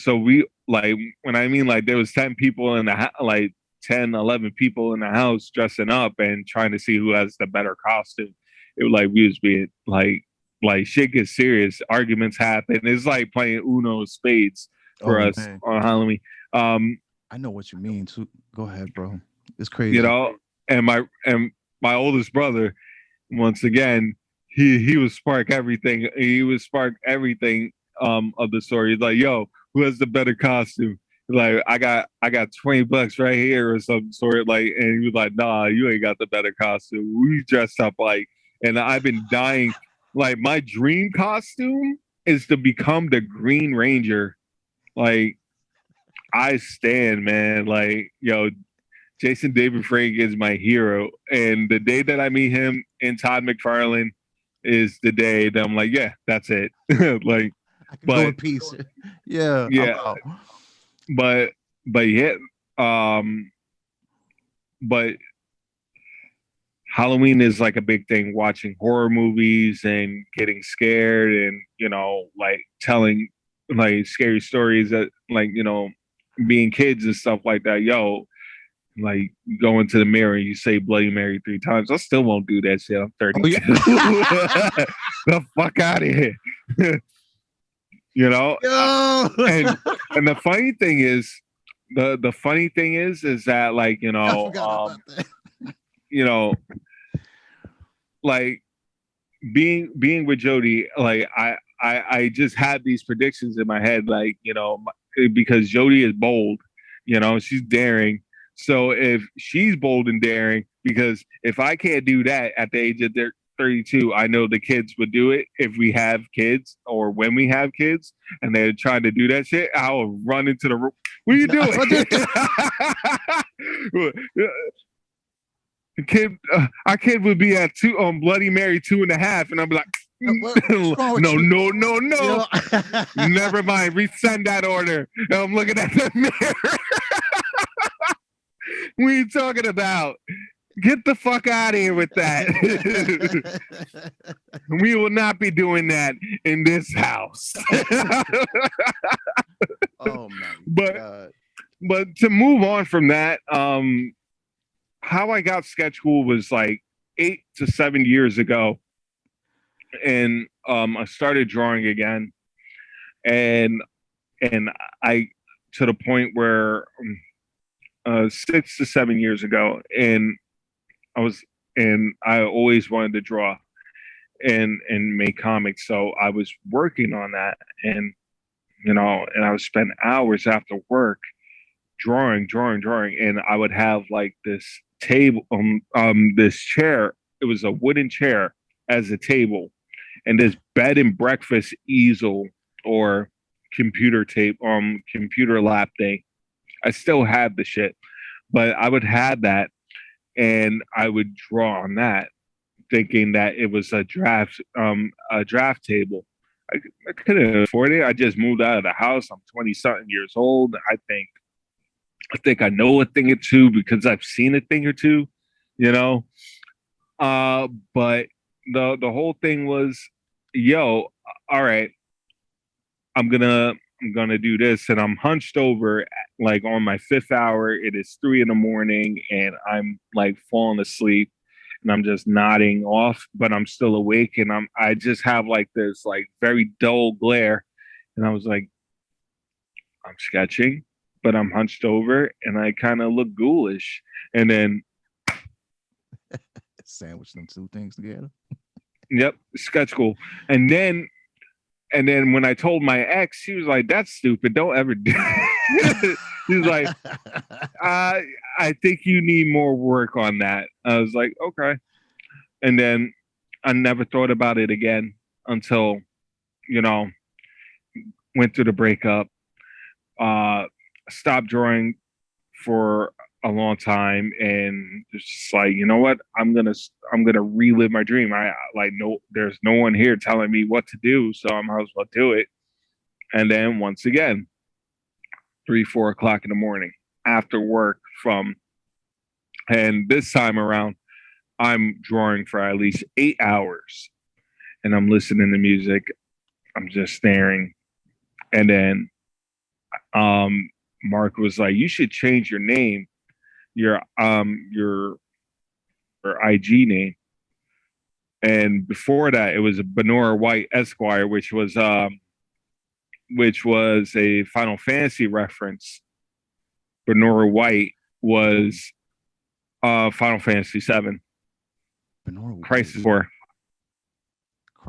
we, like, when I mean, like, there was 10 people in the 10, 11 people in the house dressing up and trying to see who has the better costume. It was like we was being like shit gets serious. Arguments happen. It's like playing Uno spades for us on Halloween. I know what you mean. So go ahead, bro. It's crazy. You know, and my oldest brother, once again, he would spark everything. He would spark everything of the story. He's like, yo, who has the better costume? Like, I got $20 right here or some sort. Like, and he was like, nah, you ain't got the better costume. We dressed up and I've been dying. Like, my dream costume is to become the Green Ranger. Like, I stand, man. Like, yo, Jason David Frank is my hero. And the day that I meet him in Todd McFarlane is the day that I'm like, yeah, that's it. Like, I can go in peace. Yeah. But yeah, but Halloween is like a big thing, watching horror movies and getting scared, and, you know, like, telling like scary stories that, like, you know, being kids and stuff like that. Yo, like, go into the mirror and you say Bloody Mary 3 times. I still won't do that shit. I'm 32. Oh, yeah. The fuck out of here. You know? And the funny thing is, the funny thing is that, like, you know, you know, like, being with Jodi, like, I just had these predictions in my head, like, you know, because Jodi is bold, you know, she's daring. So if she's bold and daring, because if I can't do that at the age of 32, I know the kids would do it if we have kids, or when we have kids and they're trying to do that shit, I'll run into the room. What are you doing? Our kid would be at Bloody Mary 2.5, and I'm like, no. Never mind. Resend that order. And I'm looking at the mirror. What are you talking about? Get the fuck out of here with that. We will not be doing that in this house. Oh my God. But to move on from that, how I got sketch school was like 8 to 7 years ago. And I started drawing again. And I, to the point where 6 to 7 years ago, and I always wanted to draw and make comics. So I was working on that, and, you know, and I would spend hours after work drawing, and I would have like this table, this chair. It was a wooden chair as a table, and this bed and breakfast easel or computer lap thing. I still have the shit, but I would have that, and I would draw on that, thinking that it was a draft table. I couldn't afford it. I just moved out of the house. I'm 20-something years old. I think I know a thing or two because I've seen a thing or two, you know. But the whole thing was, yo, all right, I'm gonna do this, and I'm hunched over, like, on my 5th hour. It is 3 a.m, and I'm like falling asleep, and I'm just nodding off, but I'm still awake, and I just have like this like very dull glare, and I was like, I'm sketching, but I'm hunched over, and I kind of look ghoulish, and then sandwich them two things together. Yep, sketch school, and then And then when I told my ex, she was like, "That's stupid. Don't ever do it." She was like, I think you need more work on that. I was like, okay. And then I never thought about it again until, you know, went through the breakup, stopped drawing for a long time, and just like, you know what, I'm gonna relive my dream. I like, no, there's no one here telling me what to do, so I might as well do it. And then once again, 3-4 o'clock in the morning after work and this time around, I'm drawing for at least 8 hours, and I'm listening to music. I'm just staring, and then Mark was like, "You should change your name, your IG name." And before that, it was Benora White Esquire, which was a Final Fantasy reference. Benora White was Final Fantasy VII. Benora Crisis Core.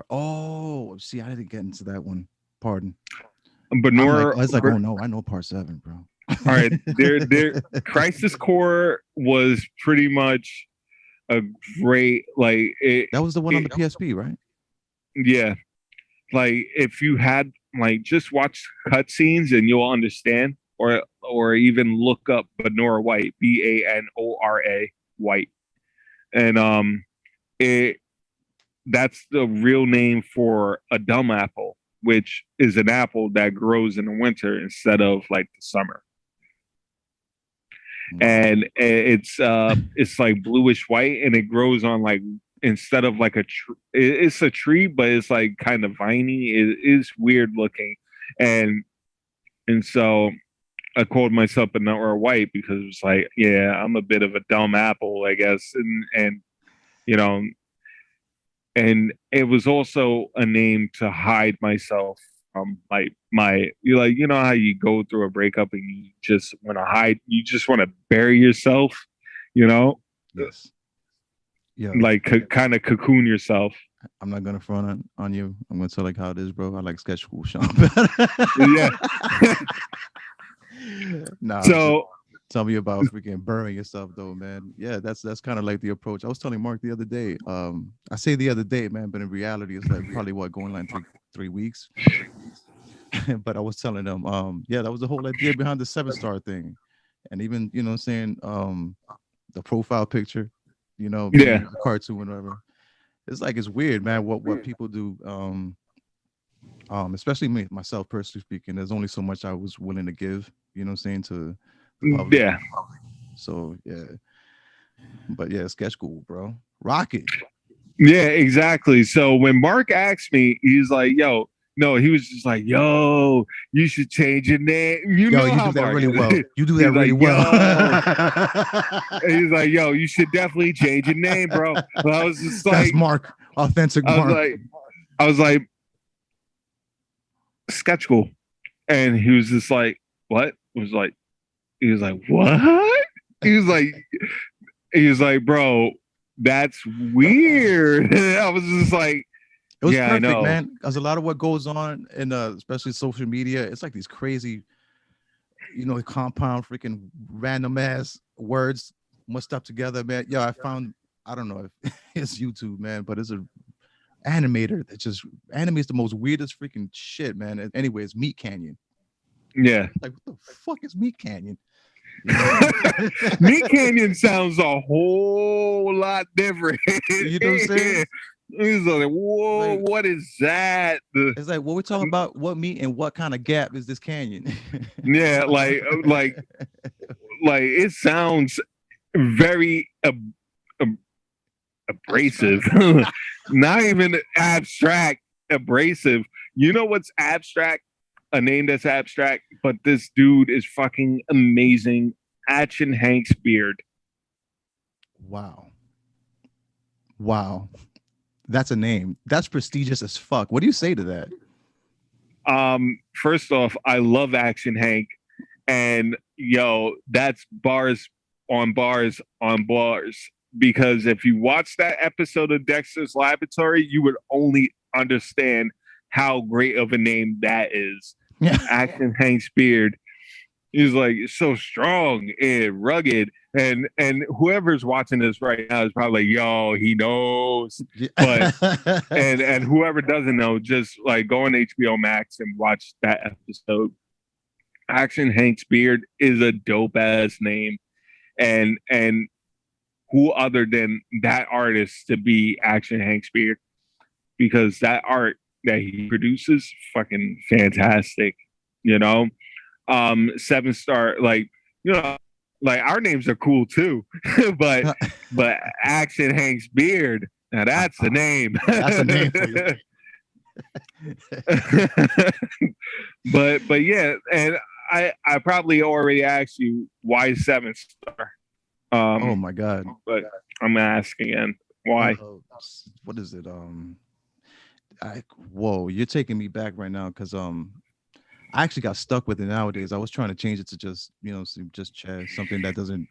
Oh, see, I didn't get into that one. Pardon. Benora. I was like, oh no, I know part 7, bro. All right, there. Crisis Core was pretty much a great, like, that was the one on the PSP, right? Yeah, like if you had, like, just watch cutscenes and you'll understand, or even look up Benora White, Banora White, and that's the real name for a dumb apple, which is an apple that grows in the winter instead of like the summer. And it's like bluish white, and it grows on, like, instead of like it's a tree, but it's like kind of viney. It is weird looking, and so I called myself Benora White because it was like, yeah, I'm a bit of a dumb apple, I guess, and you know, and it was also a name to hide myself from, like, you know how you go through a breakup and you just want to hide, you just want to bury yourself, you know? Yes. Yeah. Like kind of cocoon yourself. I'm not gonna front on you. I'm gonna tell like how it is, bro. I like sketch school, Shawn. Yeah. Nah. So tell me about freaking burying yourself, though, man. Yeah, that's kind of like the approach. I was telling Mark the other day. I say the other day, man, but in reality, it's like probably going like three weeks. But I was telling them, yeah, that was the whole idea behind the 7-star thing, and even, you know what I'm saying, the profile picture, you know, yeah, the cartoon, whatever. It's like, it's weird, man. What people do, especially me, myself, personally speaking. There's only so much I was willing to give, you know what I'm saying, to the public. Yeah. So yeah, but yeah, sketch school, bro, rocket. Yeah, exactly. So when Mark asked me, he's like, "Yo." No, he was just like, "Yo, you should change your name." You know you how do that Mark really is. well. You do that really like, well. He's like, "Yo, you should definitely change your name, bro." And I was just like, "That's Mark, authentic Mark." I was like, "Sketch school," and he was just like, "What?" He was like, "What?" He was like, "Bro, that's weird." I was just like, it was yeah, perfect, I know, man. Because a lot of what goes on in especially social media, it's like these crazy, you know, compound freaking random ass words mushed up together, man. Yo, I found, I don't know if it's YouTube, man, but it's a animator that just animates the most weirdest freaking shit, man. And anyway, it's Meat Canyon. Yeah. Like, what the fuck is Meat Canyon? Meat Canyon sounds a whole lot different. You know what I'm saying? He's like, whoa, like, what is that? It's like, well, we're talking about what meat and what kind of gap is this canyon? Yeah, like it sounds very abrasive. Not even abstract, abrasive. You know what's abstract? A name that's abstract, but this dude is fucking amazing. Action Hank's beard. Wow. That's a name. That's prestigious as fuck. What do you say to that? First off, I love Action Hank, and yo, that's bars on bars on bars. Because if you watch that episode of Dexter's Laboratory, you would only understand how great of a name that is. Yeah. Action Hank Speared is like so strong and rugged, and whoever's watching this right now is probably like, yo, he knows. But and whoever doesn't know, just like go on HBO Max and watch that episode. Action Hank Speared is a dope ass name, and who other than that artist to be Action Hank Speared, because that art that he produces fucking fantastic, you know. 7-star, like, you know, like our names are cool too, but Action Hank's Beard, now that's the name. That's a name for you. but yeah, and I probably already asked you why 7-star. Oh my God! But I'm gonna ask again, why? What is it? Whoa, you're taking me back right now, because I actually got stuck with it nowadays. I was trying to change it to just, just Chaz, something that doesn't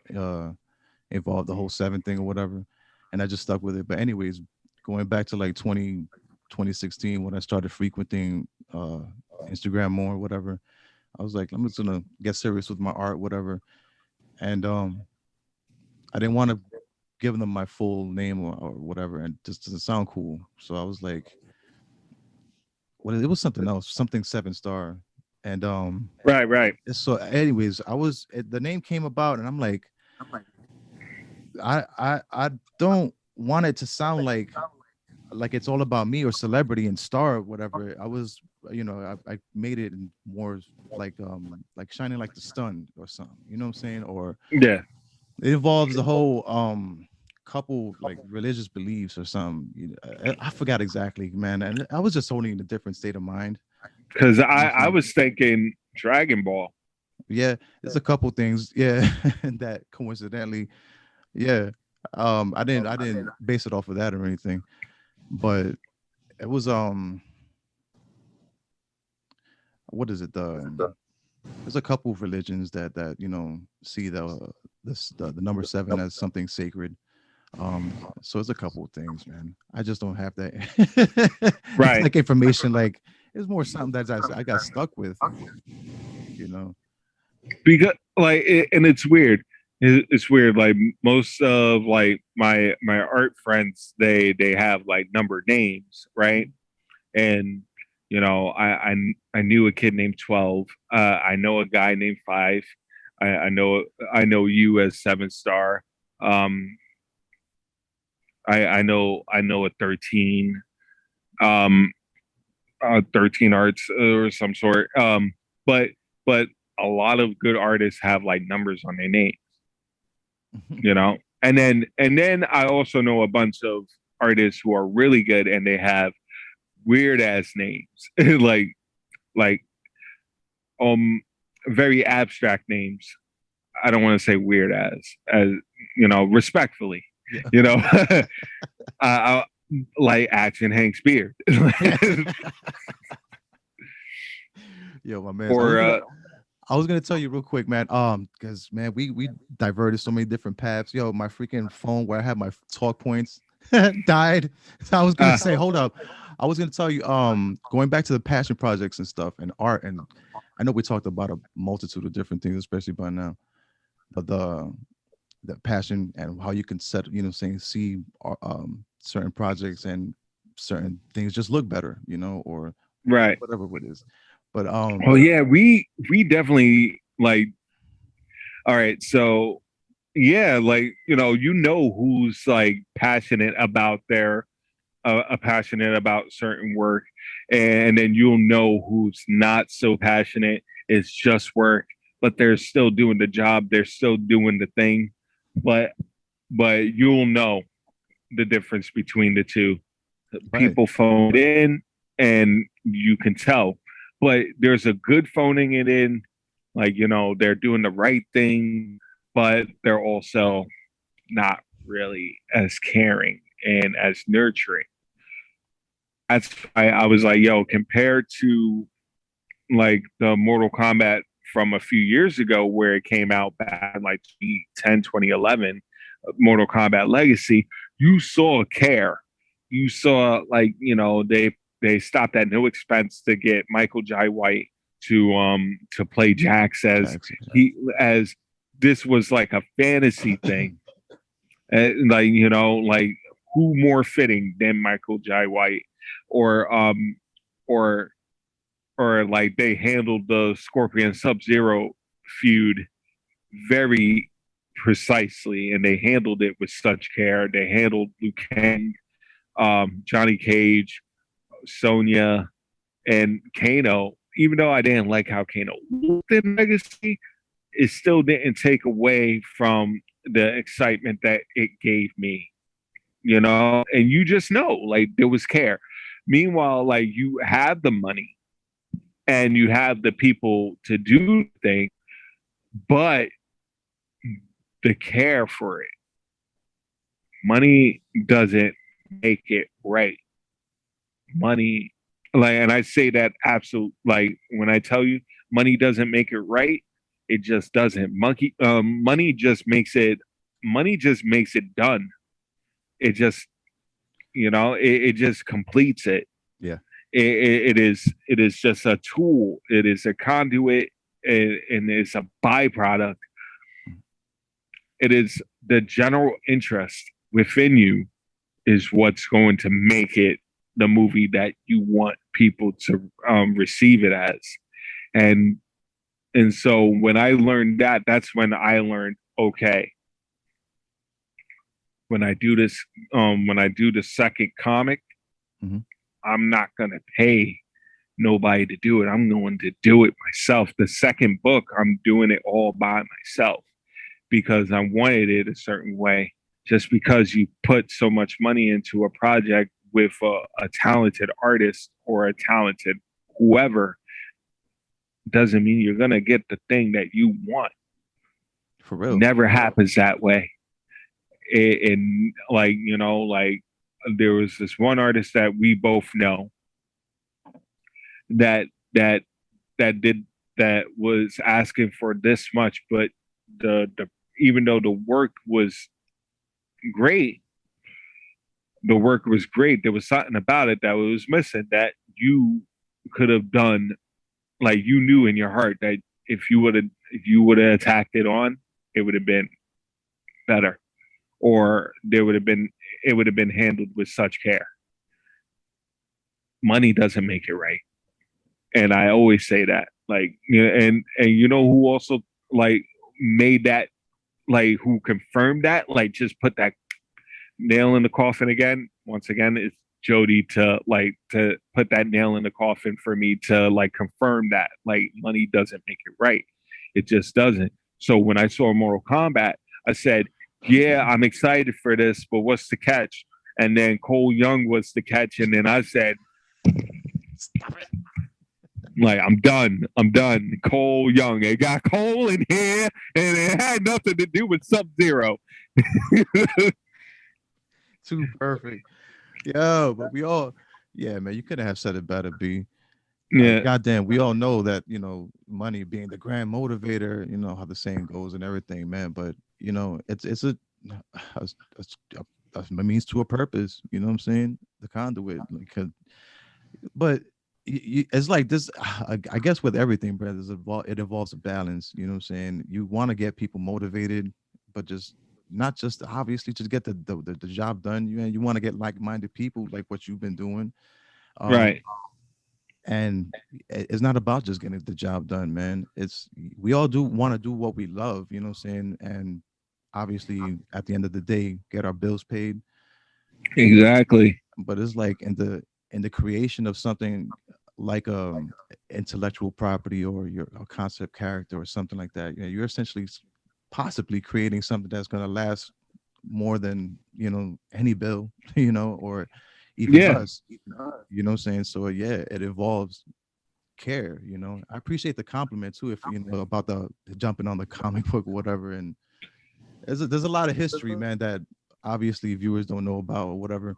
involve the whole 7 thing or whatever, and I just stuck with it. But anyways, going back to like 2016 when I started frequenting Instagram more or whatever, I was like, I'm just gonna get serious with my art, whatever. And I didn't want to give them my full name or whatever, and just doesn't sound cool. So I was like, it was something else, something 7-star. And Right. so anyways, the name came about, and I'm like, I don't want it to sound like it's all about me or celebrity and star or whatever. I was, I made it more like shining like the sun or something, you know what I'm saying? Or Yeah. it involves the whole couple like religious beliefs or something. I forgot exactly, man. And I was just holding in a different state of mind. Because I was thinking Dragon Ball. Yeah, there's a couple things, yeah, that coincidentally, yeah. I didn't base it off of that or anything, but it was what is it? There's a couple of religions that see the number 7 as something sacred. So it's a couple of things, man. I just don't have that Right. like information. Like, it's more something that I got stuck with, because and it's weird. It's weird. Like most of like my art friends, they have like numbered names, right? And I knew a kid named 12. I know a guy named 5. I know you as 7-star. I know a 13. 13 arts or some sort. But a lot of good artists have like numbers on their names, and then I also know a bunch of artists who are really good and they have weird ass names, like very abstract names. I don't want to say weird as respectfully, Yeah. like Action Hank Speared. Yo, my man. Or I was gonna tell you real quick, man. Because man, we diverted so many different paths. Yo, my freaking phone where I had my talk points died. So I was gonna say, hold up. I was gonna tell you, going back to the passion projects and stuff and art, and I know we talked about a multitude of different things, especially by now. But the passion and how you can set, see certain projects and certain things just look better, or right. whatever it is. But oh yeah, we definitely like. All right, so yeah, like who's like passionate about their passionate about certain work, and then you'll know who's not so passionate. It's just work, but they're still doing the job. They're still doing the thing, but you'll know the difference between the two. Right. People phone in, and you can tell. But there's a good phoning it in, like they're doing the right thing, but they're also not really as caring and as nurturing. That's why I was like, yo, compared to like the Mortal Kombat from a few years ago where it came out back in like 2010, 2011, Mortal Kombat Legacy, you saw care. You saw like, they they stopped at no expense to get Michael Jai White to play Jax as this was like a fantasy thing. And like, you know, like who more fitting than Michael Jai White, or or or like they handled the Scorpion Sub-Zero feud very precisely, and they handled it with such care. They handled Liu Kang, Johnny Cage, Sonya, and Kano. Even though I didn't like how Kano looked in Legacy, it still didn't take away from the excitement that it gave me, you know. And you just know, like, there was care. Meanwhile, like, you have the money and you have the people to do things, but the care for it, money doesn't make it right. Money, like, and I say that absolute, like, when I tell you money doesn't make it right, it just doesn't. Money just makes it. Money just makes it done. It just, you know, it just completes it. Yeah. It is just a tool. It is a conduit, and it's a byproduct. It is the general interest within you is what's going to make it the movie that you want people to receive it as. And so when I learned that, that's when I learned, okay, when I do this, when I do the second comic, I'm not gonna pay nobody to do it. I'm going to do it myself. The second book, I'm doing it all by myself because I wanted it a certain way. Just because you put so much money into a project with a talented artist or a talented whoever doesn't mean you're gonna get the thing that you want. For real. Never happens that way. And like, you know, like there was this one artist that we both know that was asking for this much, but the even though the work was great, there was something about it that was missing that you could have done. Like, you knew in your heart that if you would have attacked it on, it would have been better, or it would have been handled with such care. Money doesn't make it right, and I always say that. Like, you know, and you know who also like made that, like, who confirmed that, like, just put that nail in the coffin again. Once again, it's Jodi to put that nail in the coffin for me to like confirm that, like, money doesn't make it right. It just doesn't. So when I saw Mortal Kombat, I said, yeah, I'm excited for this, but what's the catch? And then Cole Young was the catch, and then I said, stop it. Like, I'm done. Cole Young. It got Cole in here, and it had nothing to do with Sub-Zero. Too perfect. Yo, but we all, yeah, man, you couldn't have said it better, B. Yeah. Goddamn, we all know that, you know, money being the grand motivator, you know how the saying goes and everything, man. But, you know, it's a means to a purpose, you know what I'm saying? The conduit. But it's like this, I guess with everything, brothers, it involves a balance, you know what I'm saying? You want to get people motivated, but just not just obviously just get the job done. You want to get like-minded people, like what you've been doing, Right. And it's not about just getting the job done, man. It's, we all do want to do what we love, you know what I'm saying? And obviously at the end of the day, get our bills paid. Exactly. But it's like in the creation of something like intellectual property or your a concept character or something like that, you know, you're essentially possibly creating something that's going to last more than, you know, any bill, you know, or even us, you know what I'm saying? So yeah, it involves care, you know. I appreciate the compliment too, if you know about the jumping on the comic book or whatever. And there's a lot of history, man, that obviously viewers don't know about or whatever,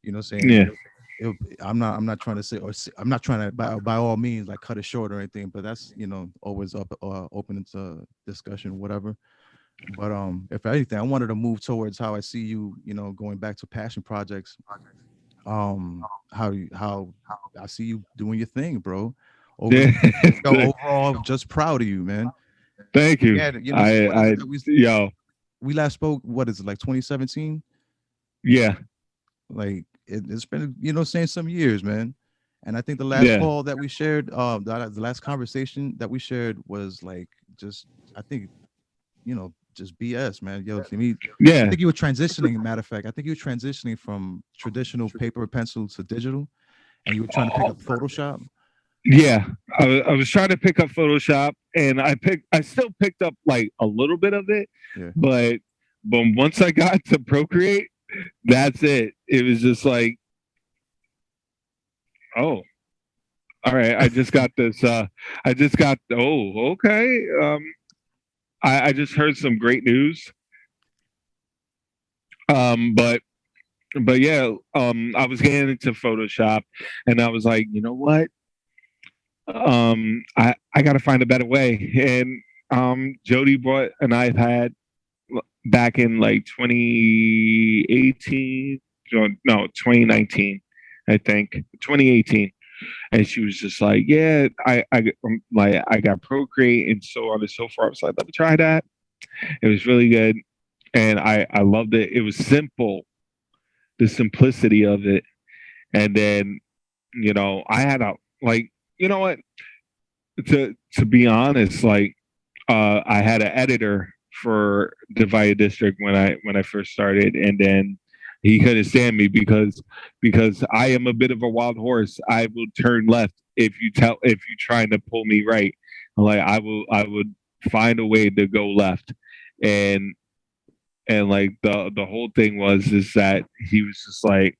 you know what I'm saying? Yeah. I'm not trying to say, or I'm not trying to by all means like cut it short or anything, but that's, you know, always open to discussion, whatever. But if anything, I wanted to move towards how I see you, you know, going back to passion projects. how I see you doing your thing, bro. Yeah. Overall, just proud of you, man. Thank you. Yeah, you know, so what is I it that yo, we last spoke? What is it, like 2017? yeah, Like it's been, saying some years, man. And I think the last yeah, call that we shared, the last conversation that we shared was like just, I think, just BS, man. Yo, to me, I yeah, think you were transitioning. Matter of fact, I think you were transitioning from traditional paper pencil to digital, and you were trying to pick up Photoshop. yeah. I was trying to pick up Photoshop, and I still picked up like a little bit of it, Yeah. but once I got to Procreate, that's it. It was just like, oh, all right. I just got this. I just got. Oh, okay. I just heard some great news. But yeah, I was getting into Photoshop, and I was like, you know what? I got to find a better way. And Jodi brought an iPad back in like 2018, no, 2019, I think 2018. And she was just like, yeah, like I got Procreate and so on and so forth. I was like, let me try that. It was really good, and I loved it. It was simple, the simplicity of it. And then, I had a like, you know what? To be honest, like, I had an editor for Divided District when I first started, and then he couldn't stand me because I am a bit of a wild horse. I will turn left if you trying to pull me right. Like I would find a way to go left, and like the whole thing was is that he was just like,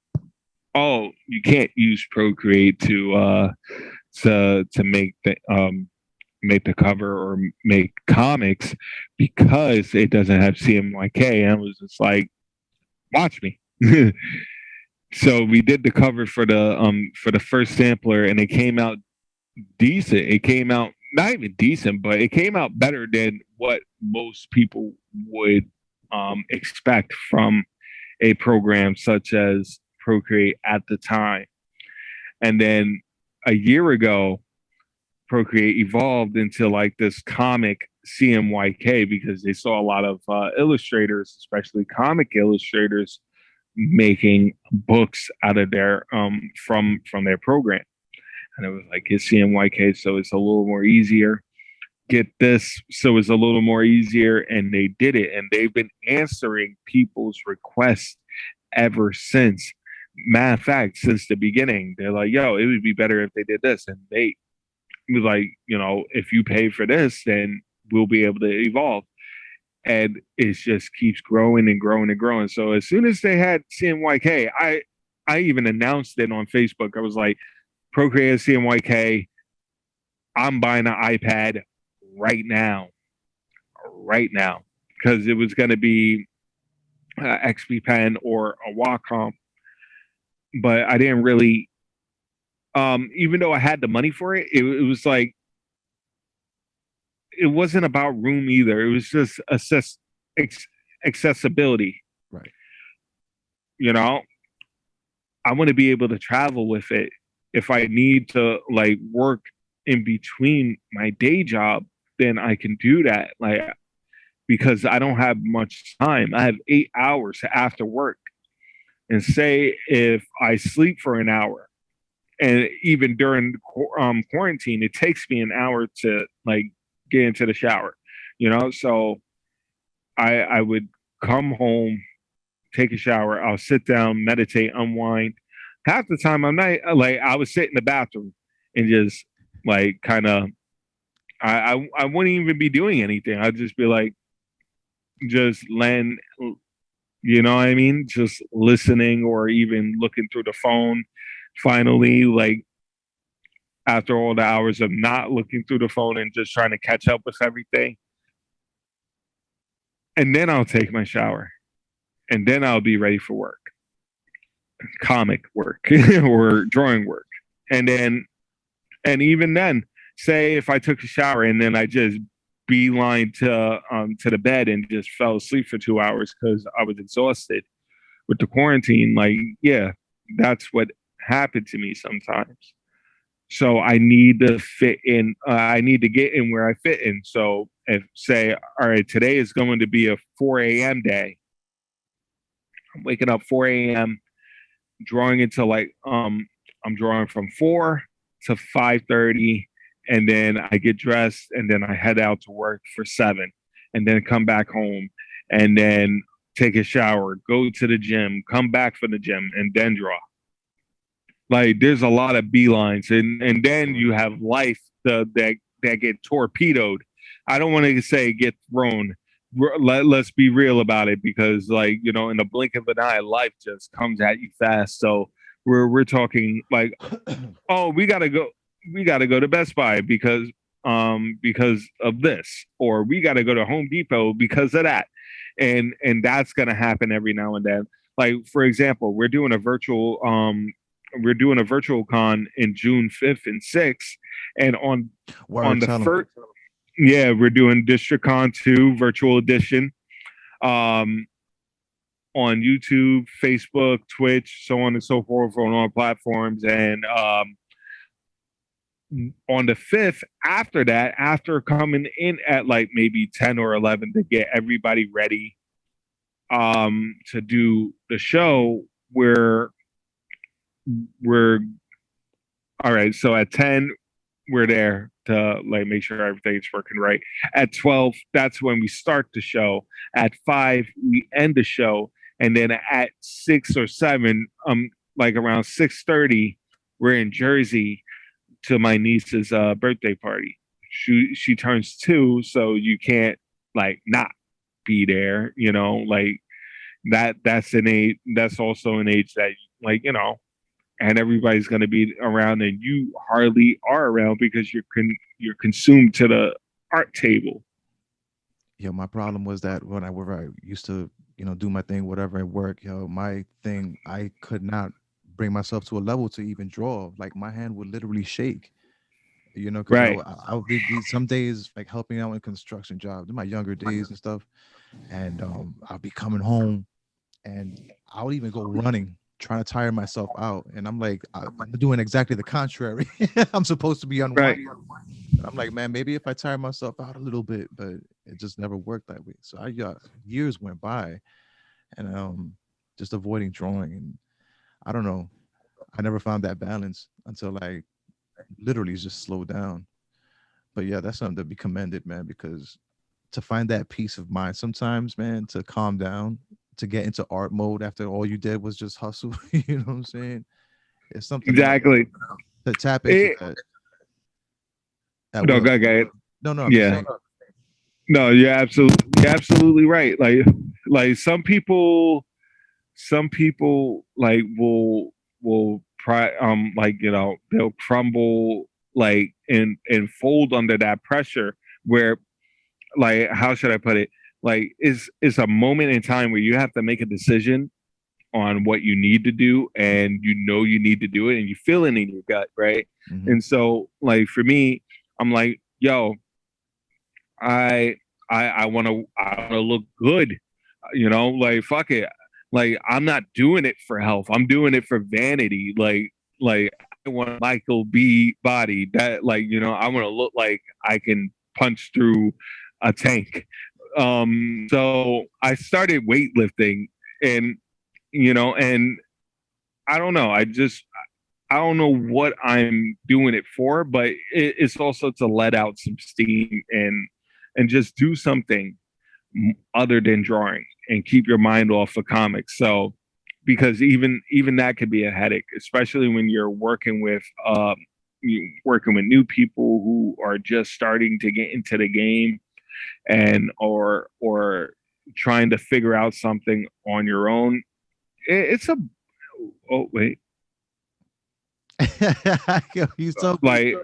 oh, you can't use Procreate to make the cover or make comics because it doesn't have CMYK. And I was just like, watch me. So we did the cover for the first sampler, and it came out decent. It came out not even decent, but it came out better than what most people would expect from a program such as Procreate at the time. And then a year ago, Procreate evolved into like this comic CMYK because they saw a lot of illustrators, especially comic illustrators, making books out of their from their program. And it was like, it's CMYK, so it's a little more easier. Get this, so it's a little more easier, and they did it, and they've been answering people's requests ever since. Matter of fact, since the beginning, they're like, "Yo, it would be better if they did this," and they was like, if you pay for this, then we'll be able to evolve. And it just keeps growing and growing and growing. So as soon as they had CMYK, I even announced it on Facebook. I was like, Procreate CMYK, I'm buying an iPad right now, because it was going to be XP Pen or a Wacom. But I didn't really, even though I had the money for it, it was like, it wasn't about room either. It was just accessibility. Right. I want to be able to travel with it. If I need to like work in between my day job, then I can do that. Like, because I don't have much time. I have 8 hours after work. And say if I sleep for an hour, and even during quarantine, it takes me an hour to like get into the shower, so I would come home, take a shower, I'll sit down, meditate, unwind. Half the time I'm not like, I would sit in the bathroom and just like kind of, I wouldn't even be doing anything. I'd just be like, just letting, you know what I mean? Just listening or even looking through the phone. Finally, like, after all the hours of not looking through the phone and just trying to catch up with everything. And then I'll take my shower. And then I'll be ready for work. Comic work or drawing work. And even then, say if I took a shower and then I just beeline to the bed and just fell asleep for 2 hours because I was exhausted with the quarantine, like, yeah, That's what happened to me sometimes. So I need to fit in. I need to get in where I fit in. So if say, all right, today is going to be a 4 a.m. day. I'm waking up 4 a.m. drawing until like I'm drawing from 4 to 5:30, and then I get dressed and then I head out to work for 7, and then come back home and then take a shower, go to the gym, come back from the gym, and then draw. Like there's a lot of beelines, and then you have life that get torpedoed. I don't want to say get thrown. Let's be real about it, because like, you know, in the blink of an eye, life just comes at you fast. So we're talking like, oh, we gotta go to Best Buy because of this, or we gotta go to Home Depot because of that, and that's gonna happen every now and then. Like for example, we're doing a virtual con in June 5th and 6th, and on the first, yeah, we're doing District Con 2 virtual edition, on YouTube, Facebook, Twitch, so on and so forth, on all platforms. And on the 5th, after that, after coming in at like maybe 10 or 11 to get everybody ready to do the show, we're all right. So at 10, we're there to like make sure everything's working right. At 12, that's when we start the show. At 5, we end the show, and then at 6 or 7, like around 6:30, we're in Jersey to my niece's birthday party. She turns 2, so you can't like not be there. You know, like that's an age. That's also an age that, like, you know, and everybody's going to be around, and you hardly are around because you're consumed to the art table. Yo, my problem was that when I used to, you know, do my thing, whatever at work, yo, my thing, I could not bring myself to a level to even draw. Like my hand would literally shake, you know, because Right. I would be some days like helping out in construction jobs in my younger days and stuff. And I'll be coming home and I would even go running, trying to tire myself out. And I'm like, I'm doing exactly the contrary. I'm supposed to be unwinding. Right. I'm like, man, maybe if I tire myself out a little bit, but it just never worked that way. So I got years went by, and just avoiding drawing, and I don't know. I never found that balance until I literally just slowed down. But yeah, that's something to be commended, man, because to find that peace of mind sometimes, man, to calm down, to get into art mode after all you did was just hustle, you know what I'm saying? It's something Exactly. to tap into that. No, go ahead. No, yeah. No, you're absolutely right. Like some people like will like, you know, they'll crumble like and fold under that pressure, where like, how should I put it? Like it's a moment in time where you have to make a decision on what you need to do, and you know you need to do it, and you feel it in your gut, right? Mm-hmm. And so like for me, I'm like, yo, I want to look good, you know, like fuck it, like I'm not doing it for health, I'm doing it for vanity. Like I want a Michael B body that, like, you know, I want to look like I can punch through a tank. So I started weightlifting, and you know, and I don't know, I don't know what I'm doing it for, but it's also to let out some steam and just do something other than drawing and keep your mind off of comics. So because even that could be a headache, especially when you're working with new people who are just starting to get into the game, and or trying to figure out something on your own. It's a oh wait. He's so like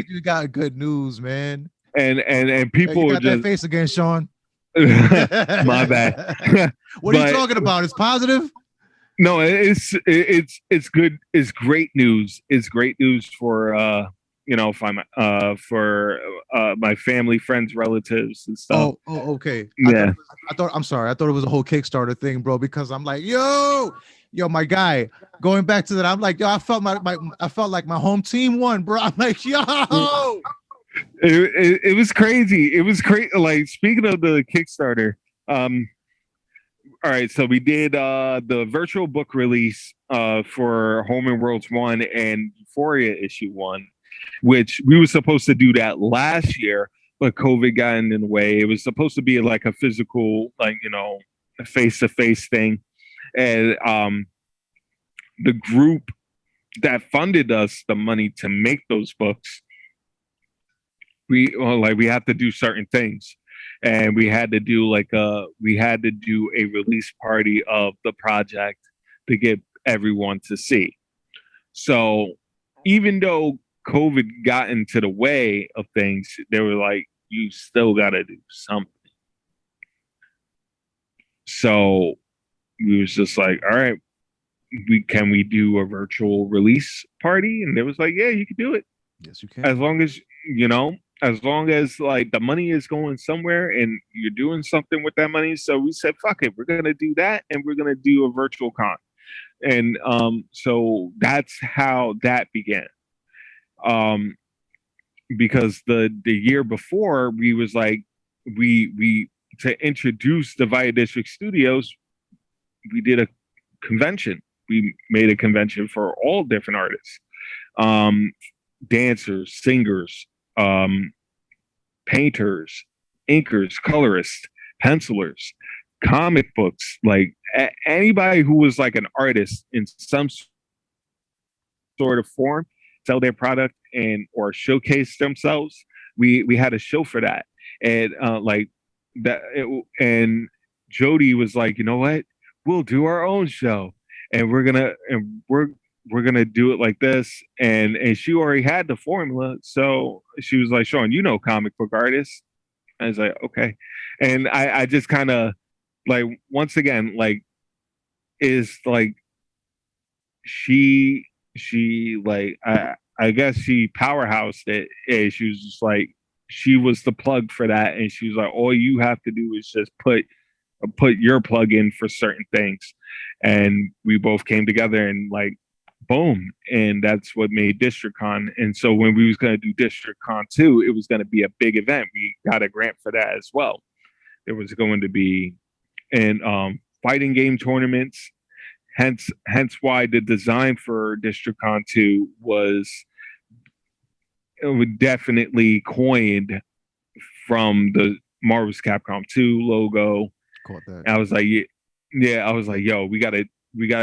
you got good news, man. And people you got just that face again, Shawn. My bad. What are you talking about? It's positive. No, it's good. It's great news. It's great news for you know, for my family, friends, relatives, and stuff. Oh, okay. Yeah. I'm sorry. I thought it was a whole Kickstarter thing, bro. Because I'm like, yo, Yo, my guy, going back to that, I'm like, yo, I felt I felt like my home team won, bro. I'm like, yo. It was crazy. It was crazy. Like, speaking of the Kickstarter, all right, so we did the virtual book release for Home and Worlds 1 and Uphoria issue 1, which we were supposed to do that last year, but COVID got in the way. It was supposed to be like a physical, like, you know, a face-to-face thing. And the group that funded us the money to make those books, we had to do certain things. And we had to do a release party of the project to get everyone to see. So even though COVID got into the way of things, they were like, you still got to do something. So we was just like, all right, can we do a virtual release party? And they was like, yeah, you can do it. Yes, you can. As long as, you know, as long as like the money is going somewhere and you're doing something with that money. So we said, fuck it, we're going to do that. And we're going to do a virtual con. And so that's how that began. Because the year before, we was like, we to introduce the Via District Studios, we did a convention. We made a convention for all different artists, dancers, singers, painters, inkers, colorists, pencilers, comic books, like anybody who was like an artist in some sort of form, sell their product and or showcase themselves. We had a show for that, and and Jodi was like, you know what, we'll do our own show, and we're gonna do it like this, and she already had the formula. So she was like, Shawn, you know, comic book artists. I was like, okay. And I just kind of like, once again, like, is like, she like, I guess she powerhoused it. And she was just like, she was the plug for that. And she was like, all you have to do is just put your plug in for certain things. And we both came together and like, boom. And that's what made DistrictCon. And so when we was going to do DistrictCon 2, it was going to be a big event. We got a grant for that as well. There was going to be fighting game tournaments. Hence why the design for DistrictCon 2 was definitely coined from the Marvel's Capcom 2 logo. Caught that. I was like, yeah, I was like, yo, we gotta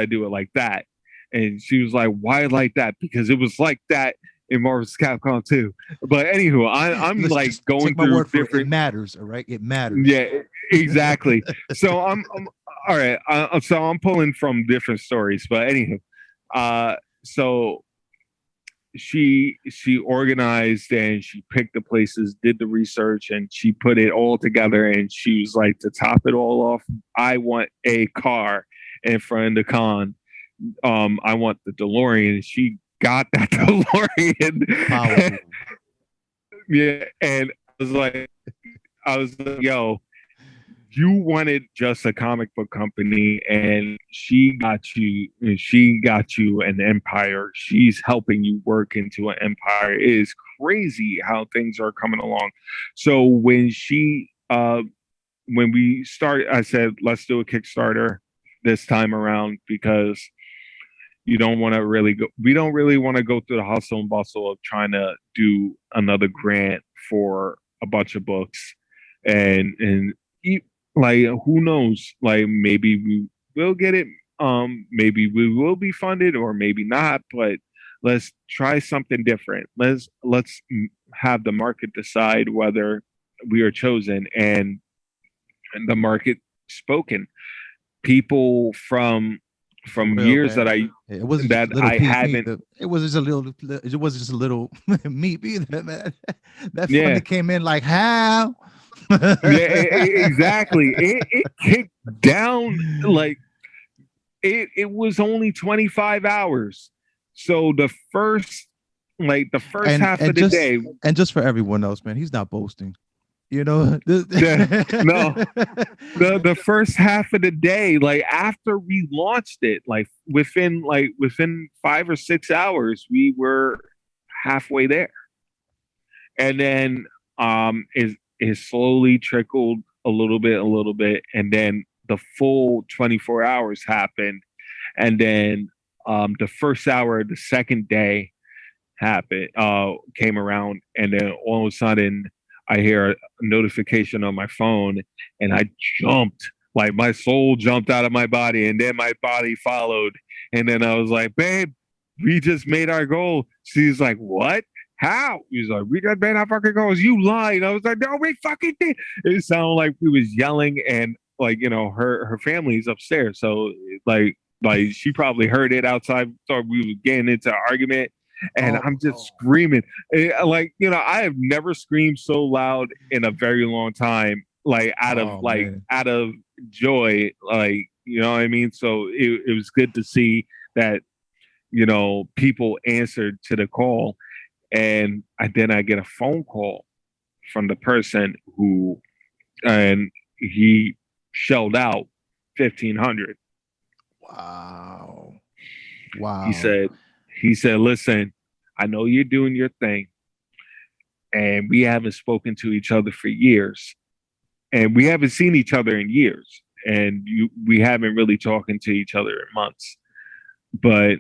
do it like that. And she was like, why like that? Because it was like that in Marvel's Capcom 2. But anywho, I'm Let's like going through different. It matters, all right? It matters. Yeah, exactly. So I'm all right. So I'm pulling from different stories, but anywho, so she organized and she picked the places, did the research, and she put it all together. And she was like, to top it all off, I want a car in front of the con. I want the DeLorean. And she got that DeLorean. Yeah, and I was like, yo, you wanted just a comic book company, and she got you an empire. She's helping you work into an empire. It is crazy how things are coming along. So when we started, I said, let's do a Kickstarter this time around, because we don't really want to go through the hustle and bustle of trying to do another grant for a bunch of books, and like, who knows, like, maybe we will get it, maybe we will be funded, or maybe not, but let's try something different. Let's have the market decide whether we are chosen. And the market spoken. People from years that I haven't. It was just a little meat either, man. That funding came in like, how? Yeah, exactly. It kicked down, like, it was only 25 hours. So the first half of the day. And just for everyone else, man, he's not boasting. You know, No. The first half of the day, like after we launched it, like within 5 or 6 hours, we were halfway there. And then it slowly trickled a little bit, and then the full 24 hours happened. And then the first hour of the second day happened, came around, and then all of a sudden I hear a notification on my phone, and I jumped, like my soul jumped out of my body, and then my body followed. And then I was like, babe, we just made our goal. She's like, what? How? He's like, we just made our fucking goals. You lied. I was like, no, we fucking did. It sounded like we was yelling, and like, you know, her family's upstairs. So like she probably heard it outside. So we were getting into an argument. And I'm just screaming. Like, you know, I have never screamed so loud in a very long time, like out of joy, like, you know what I mean? So it was good to see that, you know, people answered to the call. And then I get a phone call from the person and he shelled out $1,500. Wow. He said, listen, I know you're doing your thing, and we haven't spoken to each other for years, and we haven't seen each other in years, and we haven't really talking to each other in months. But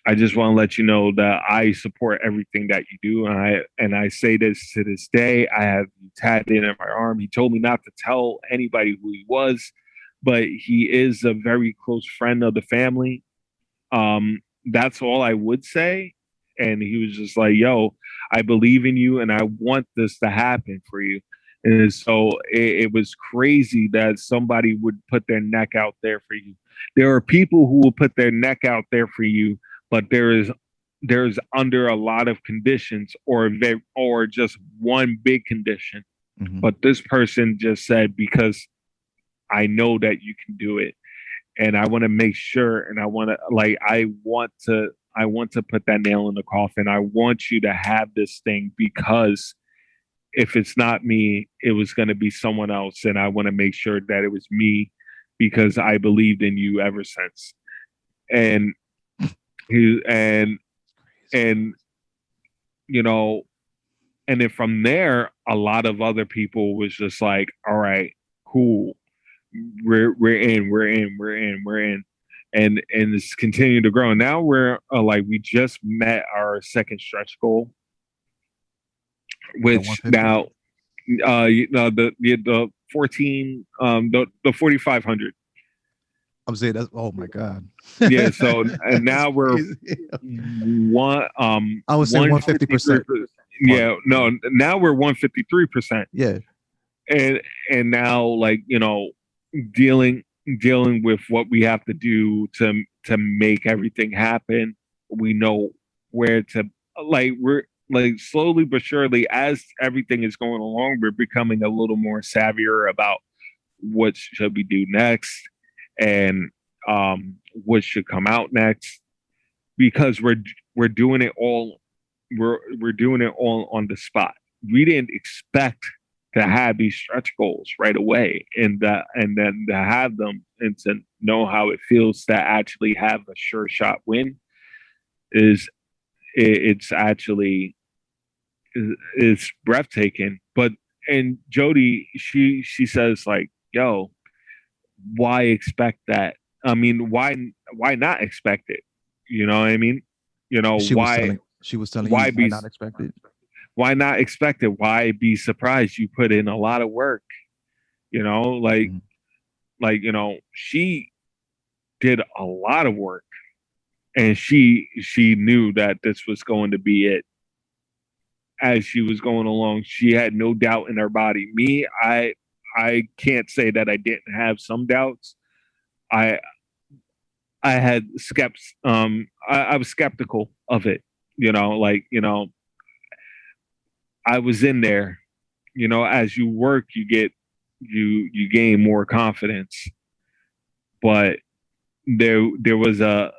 I just want to let you know that I support everything that you do, and I say this to this day. I have tatted in my arm. He told me not to tell anybody who he was, but he is a very close friend of the family. That's all I would say. And he was just like, yo, I believe in you, and I want this to happen for you. And so it was crazy that somebody would put their neck out there for you. There are people who will put their neck out there for you, but there's under a lot of conditions, or just one big condition. Mm-hmm. But this person just said, because I know that you can do it. And I want to make sure, and I want to put that nail in the coffin. I want you to have this thing, because if it's not me, it was going to be someone else. And I want to make sure that it was me, because I believed in you ever since. And you know, and then from there, a lot of other people was just like, all right, cool. We're in, and it's continuing to grow. And now we're we just met our second stretch goal, which now the 14 the 4,500. I'm saying that's, oh my god. Yeah. So and now we're one. I would say 150%. Yeah. No. Now we're 153%. Yeah. And now, like, you know, dealing with what we have to do to make everything happen. We know where to, we're like, slowly but surely, as everything is going along, we're becoming a little more savvier about what should we do next, and what should come out next, because we're doing it all we're doing it all on the spot. We didn't expect to have these stretch goals right away, and then to have them, and to know how it feels to actually have a sure shot win it's actually breathtaking. And Jodi, she says, like, yo, why expect that? I mean, why not expect it? You know what I mean? You know, she was telling why not expect it? Why not expect it? Why be surprised? You put in a lot of work, you know, like, you know, she did a lot of work, and she knew that this was going to be it. As she was going along, she had no doubt in her body. Me, I can't say that I didn't have some doubts. I had I was skeptical of it, you know, like, you know, I was in there, you know, as you work, you gain more confidence, but there was a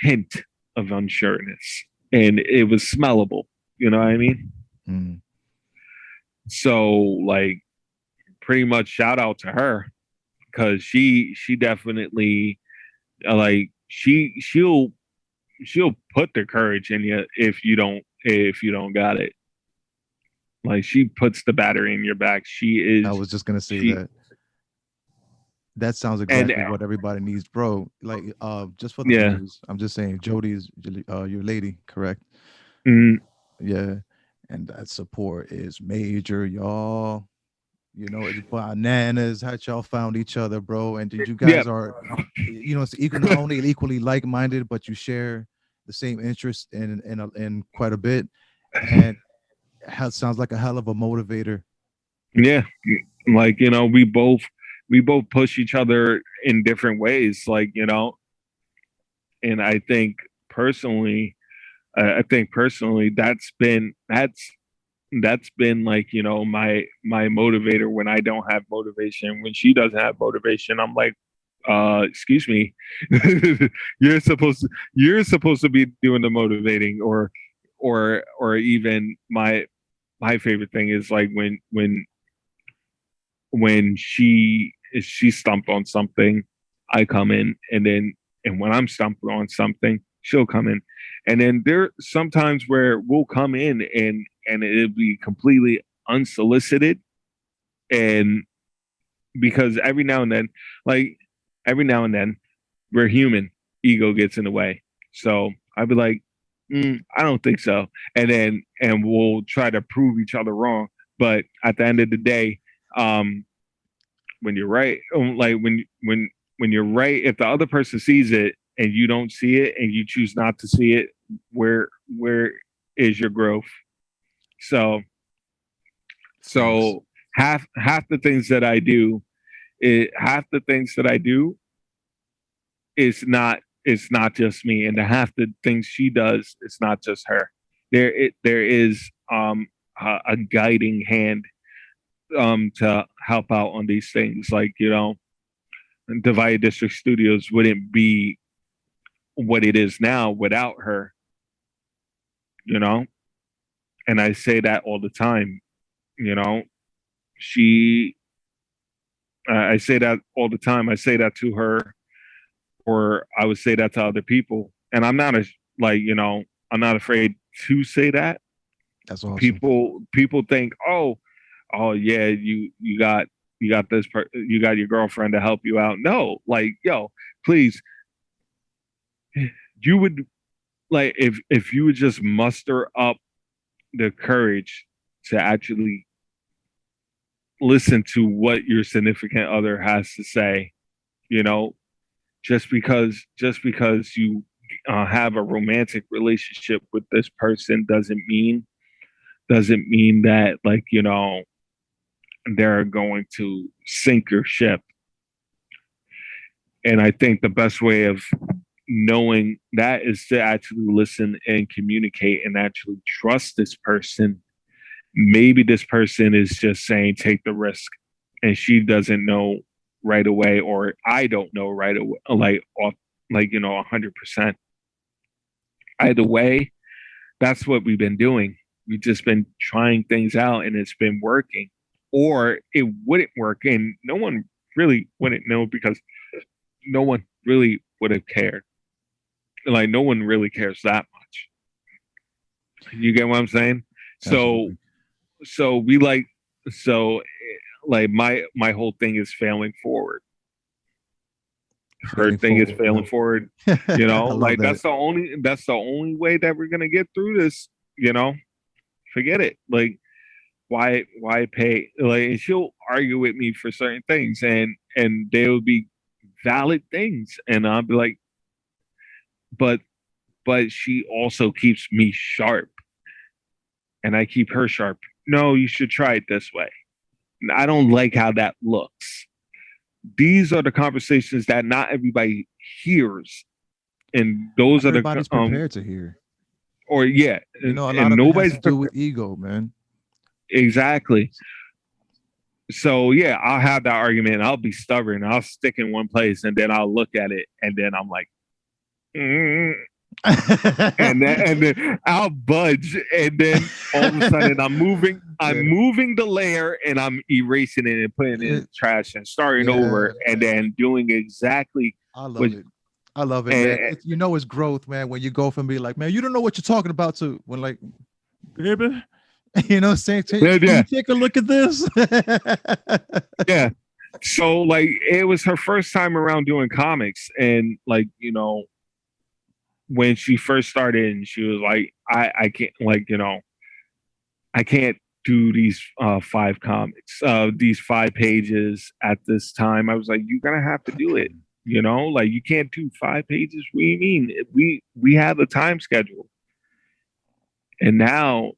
hint of unsureness, and it was smellable, you know what I mean? Mm. So, like, pretty much shout out to her, because she definitely like she'll put the courage in you if you don't got it. Like, she puts the battery in your back. I was just gonna say she, that. That sounds and exactly what everybody needs, bro. Like, just for the yeah, viewers, I'm just saying, Jodi is your lady, correct? mm, Yeah, and that support is major, y'all. You know, it's bananas how y'all found each other, bro. And you yeah, guys are, you know, it's equal, not only equally like-minded, but you share the same interest in quite a bit, and sounds like a hell of a motivator. yeah. Like, we both push each other in different ways. Like, and I think personally that's been like, my motivator when I don't have motivation. When she doesn't have motivation, I'm like, excuse me, you're supposed to be doing the motivating. Or even my favorite thing is like when she stumped on something, I come in, and when I'm stumped on something, she'll come in. And then there sometimes where we'll come in and it'll be completely unsolicited. And because every now and then we're human, ego gets in the way. So I'd be like, I don't think so. And we'll try to prove each other wrong. But at the end of the day, um, when you're right, like when you're right, if the other person sees it and you don't see it and you choose not to see it, where is your growth? So Facts. so half the things that I do, half the things that I do it's not just me, and the half the things she does, it's not just her. There is a guiding hand to help out on these things. Like, Divided District Studios wouldn't be what it is now without her, you know? And I say that all the time, you know? She, I say that all the time. I say that to her, or I would say that to other people. And I'm not like, I'm not afraid to say that. That's awesome. People think, oh yeah, you got your girlfriend to help you out. No, like, yo, please, you would, like, if you would just muster up the courage to actually listen to what your significant other has to say, you know, just because you have a romantic relationship with this person doesn't mean that, like, they're going to sink your ship. And I think the best way of knowing that is to actually listen and communicate and actually trust this person. Maybe this person is just saying take the risk, and she doesn't know right away, or I don't know right away, like off, like, 100%. Either way, that's what we've been doing. We've just been trying things out, and it's been working. Or it wouldn't work, and no one really wouldn't know, because no one really would have cared. Like, no one really cares that much. You get what I'm saying? So Absolutely. so we like so like my whole thing is failing forward. Her Failing thing is forward, failing man. forward. I love Like, that. that's the only way that we're gonna get through this. Forget it. Like, why pay? Like, and she'll argue with me for certain things, and they will be valid things, and I'll be like, but she also keeps me sharp, and I keep her sharp. No, you should try it this way. I don't like how that looks. These are the conversations that not everybody hears, and Not those are the everybody's prepared to hear. or yeah, You know, a lot and of it has nobody's to do with ego, man. exactly. So yeah, I'll have that argument. I'll be stubborn. I'll stick in one place, and then I'll look at it, and then I'm like, mm, and then I'll budge, and then all of a sudden I'm moving the layer, and I'm erasing it and putting it in the trash and starting over, and then doing exactly. I love it. I love it, man. It's, you know, it's growth, man. When you go from being like, man, you don't know what you're talking about, to when like, baby, you know, saying, can you take a look at this? Yeah. So like, it was her first time around doing comics, and like, you know, when she first started, and she was like, I can't, like, you know, I can't do these 5 comics, these 5 pages at this time. I was like, you're gonna have to do it. You know, like, you can't do 5 pages. What do you mean? We have a time schedule. And now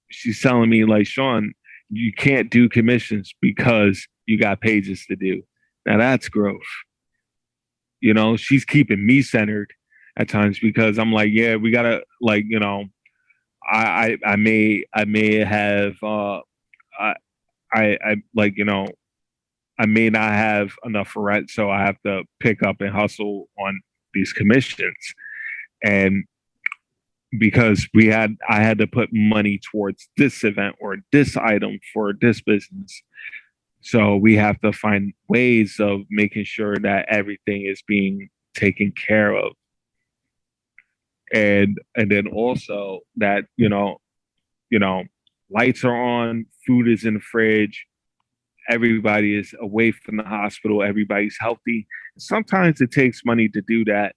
she's telling me, like, Shawn, you can't do commissions because you got pages to do. Now that's growth. You know, she's keeping me centered at times, because I'm like, yeah, we gotta, like, you know, I may have I like, you know, I may not have enough for rent, so I have to pick up and hustle on these commissions. And because I had to put money towards this event or this item for this business. So we have to find ways of making sure that everything is being taken care of. And then also that, you know, lights are on, food is in the fridge, everybody is away from the hospital, everybody's healthy. Sometimes it takes money to do that.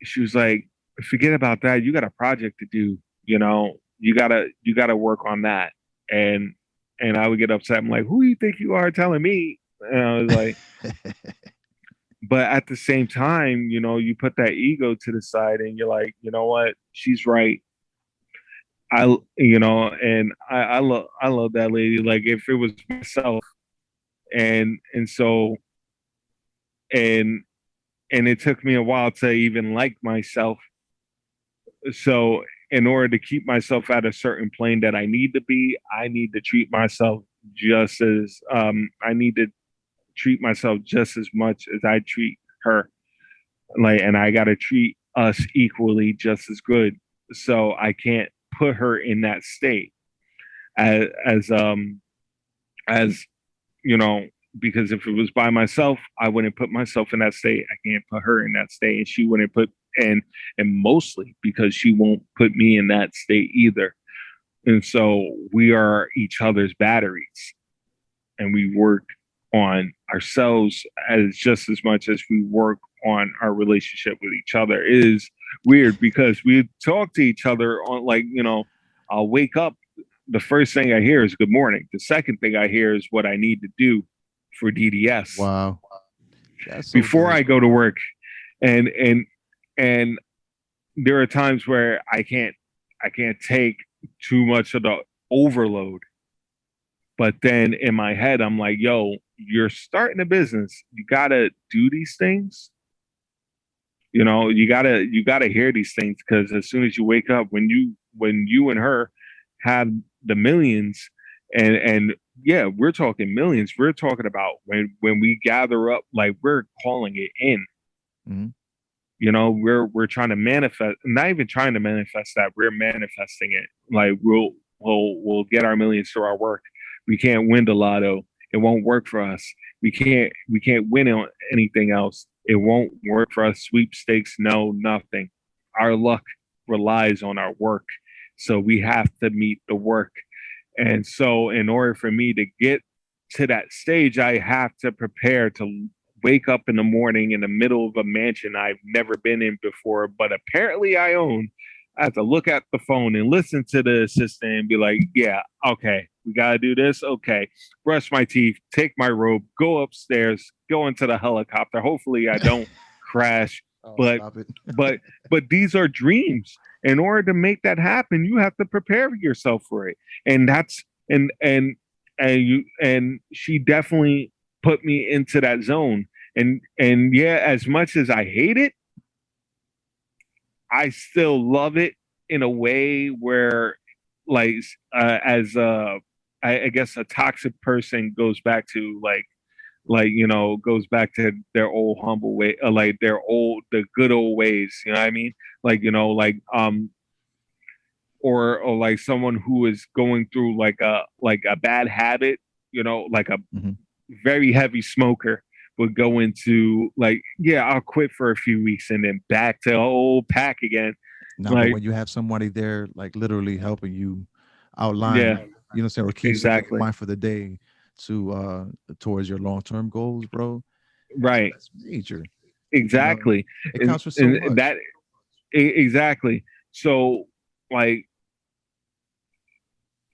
She was like, forget about that. You got a project to do, you know, you gotta work on that. And I would get upset. I'm like, who do you think you are telling me? And I was like, but at the same time, you know, you put that ego to the side, and you're like, you know what? She's right. You know, and I love that lady. Like, if it was myself, and so, and it took me a while to even like myself. So in order to keep myself at a certain plane that I need to be, I need to treat myself just as I need to treat myself just as much as I treat her. Like, and I got to treat us equally just as good. So I can't put her in that state as you know, because if it was by myself, I wouldn't put myself in that state. I can't put her in that state, and she wouldn't put, and mostly because she won't put me in that state either. And so we are each other's batteries, and we work on ourselves as just as much as we work on our relationship with each other. It is weird because we talk to each other on, like, you know, I'll wake up, the first thing I hear is good morning. The second thing I hear is what I need to do for DDS. Wow. That's so before good. I go to work. And there are times where I can't take too much of the overload. But then in my head, I'm like, yo, you're starting a business. You gotta do these things. You know, you gotta hear these things, because as soon as you wake up, when you and her have the millions, and yeah, we're talking millions. We're talking about when we gather up, like, we're calling it in. Mm-hmm. You know, we're trying to manifest, not even trying to manifest that, we're manifesting it. Like, we'll get our millions through our work. We can't win the lotto. It won't work for us. We can't win on anything else. It won't work for us. Sweepstakes, no, nothing. Our luck relies on our work. So we have to meet the work. And so in order for me to get to that stage, I have to prepare to wake up in the morning in the middle of a mansion I've never been in before, but apparently I own. I have to look at the phone and listen to the assistant and be like, yeah, okay, we got to do this. Okay. Brush my teeth, take my robe, go upstairs, go into the helicopter. Hopefully I don't crash. Oh, but these are dreams. In order to make that happen, you have to prepare yourself for it. And that's, and she definitely put me into that zone. And yeah, as much as I hate it, I still love it in a way where, like, I guess a toxic person goes back to, like, like, you know, goes back to their old humble way, like the good old ways, you know what I mean? Like, you know, like or like someone who is going through like a bad habit, you know, like a Mhm. very heavy smoker would go into like, yeah, I'll quit for a few weeks and then back to old pack again. Now, but Like, when you have somebody there, like literally helping you outline, yeah, you know what I'm saying, or keep something in exactly. mind for the day to towards your long-term goals, bro, Right. that's major. You know, Exactly. it counts for so And much. that exactly. So like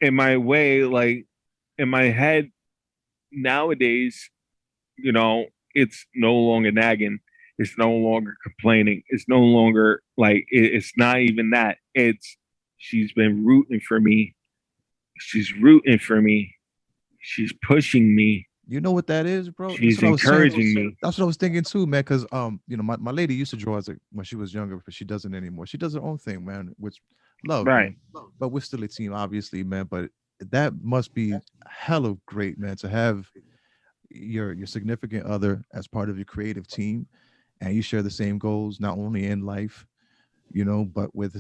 in my way, like in my head nowadays, you know, it's no longer nagging. It's no longer complaining. It's no longer like it's not even that. It's she's been rooting for me. She's rooting for me. She's pushing me. You know what that is, bro? That's She's what I was saying. encouraging me. That's what I was thinking too, man. Because you know, my lady used to draw as when she was younger, but she doesn't anymore. She does her own thing, man. Which love, Right. man. But we're still a team, obviously, man. But that must be hella great, man, to have your significant other as part of your creative team, and you share the same goals, not only in life, you know, but with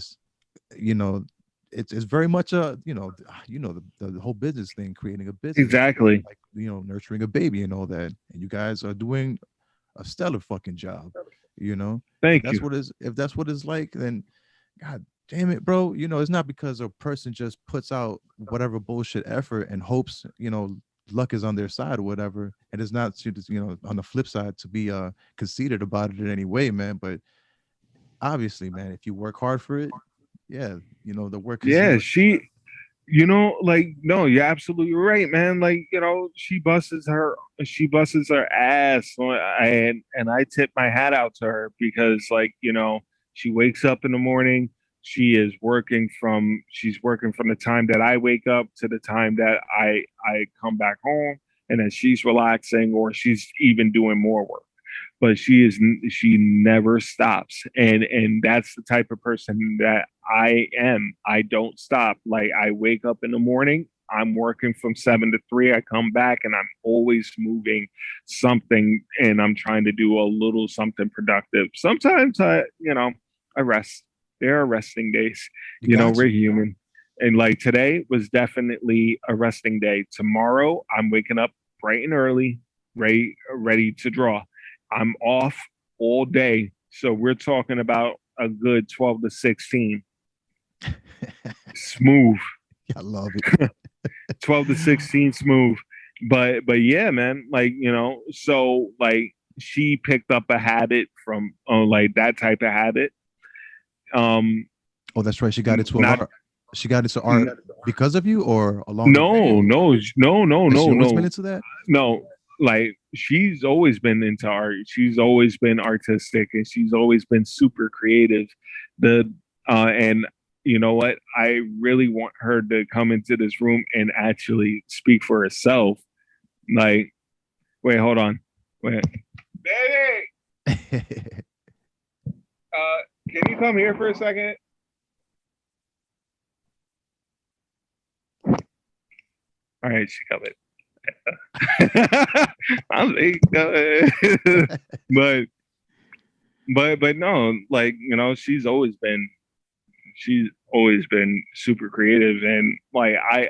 you know, it's very much a you know the whole business thing, creating a business, Exactly. like you know, nurturing a baby and all that, and you guys are doing a stellar fucking job, you know. If Thank that's you. what is if that's what it's like, then god damn it, bro, you know, it's not because a person just puts out whatever bullshit effort and hopes, you know, luck is on their side or whatever, and it's not to you know, on the flip side, to be conceited about it in any way, man. But obviously, man, if you work hard for it, yeah, you know, the work is Yeah, yours. she, you know, like, no, you're absolutely right, man. Like, you know, she busts her ass, and I tip my hat out to her because, like, you know, she wakes up in the morning. She's working from the time that I wake up to the time that I come back home, and then she's relaxing or she's even doing more work. But she never stops, and that's the type of person that I am. I don't stop. Like, I wake up in the morning, I'm working from 7 to 3, I come back and I'm always moving something, and I'm trying to do a little something productive. Sometimes I rest. There are resting days. You You know, got we're to. human. And like today was definitely a resting day. Tomorrow I'm waking up bright and early, ready to draw. I'm off all day. So we're talking about a good 12 to 16. Smooth. I love it. 12 to 16 smooth. But yeah, man, like, you know, so like she picked up a habit from like that type of habit. Oh, that's right. She got into Not art. She got into art because of you, or along the way, no, or has she always been no. into that? No, like she's always been into art. She's always been artistic, and she's always been super creative. The and you know what? I really want her to come into this room and actually speak for herself. Like, wait, hold on, wait, baby, can you come here for a second? All right, she coming. I'm like, but but no, like, you know, she's always been super creative, and like I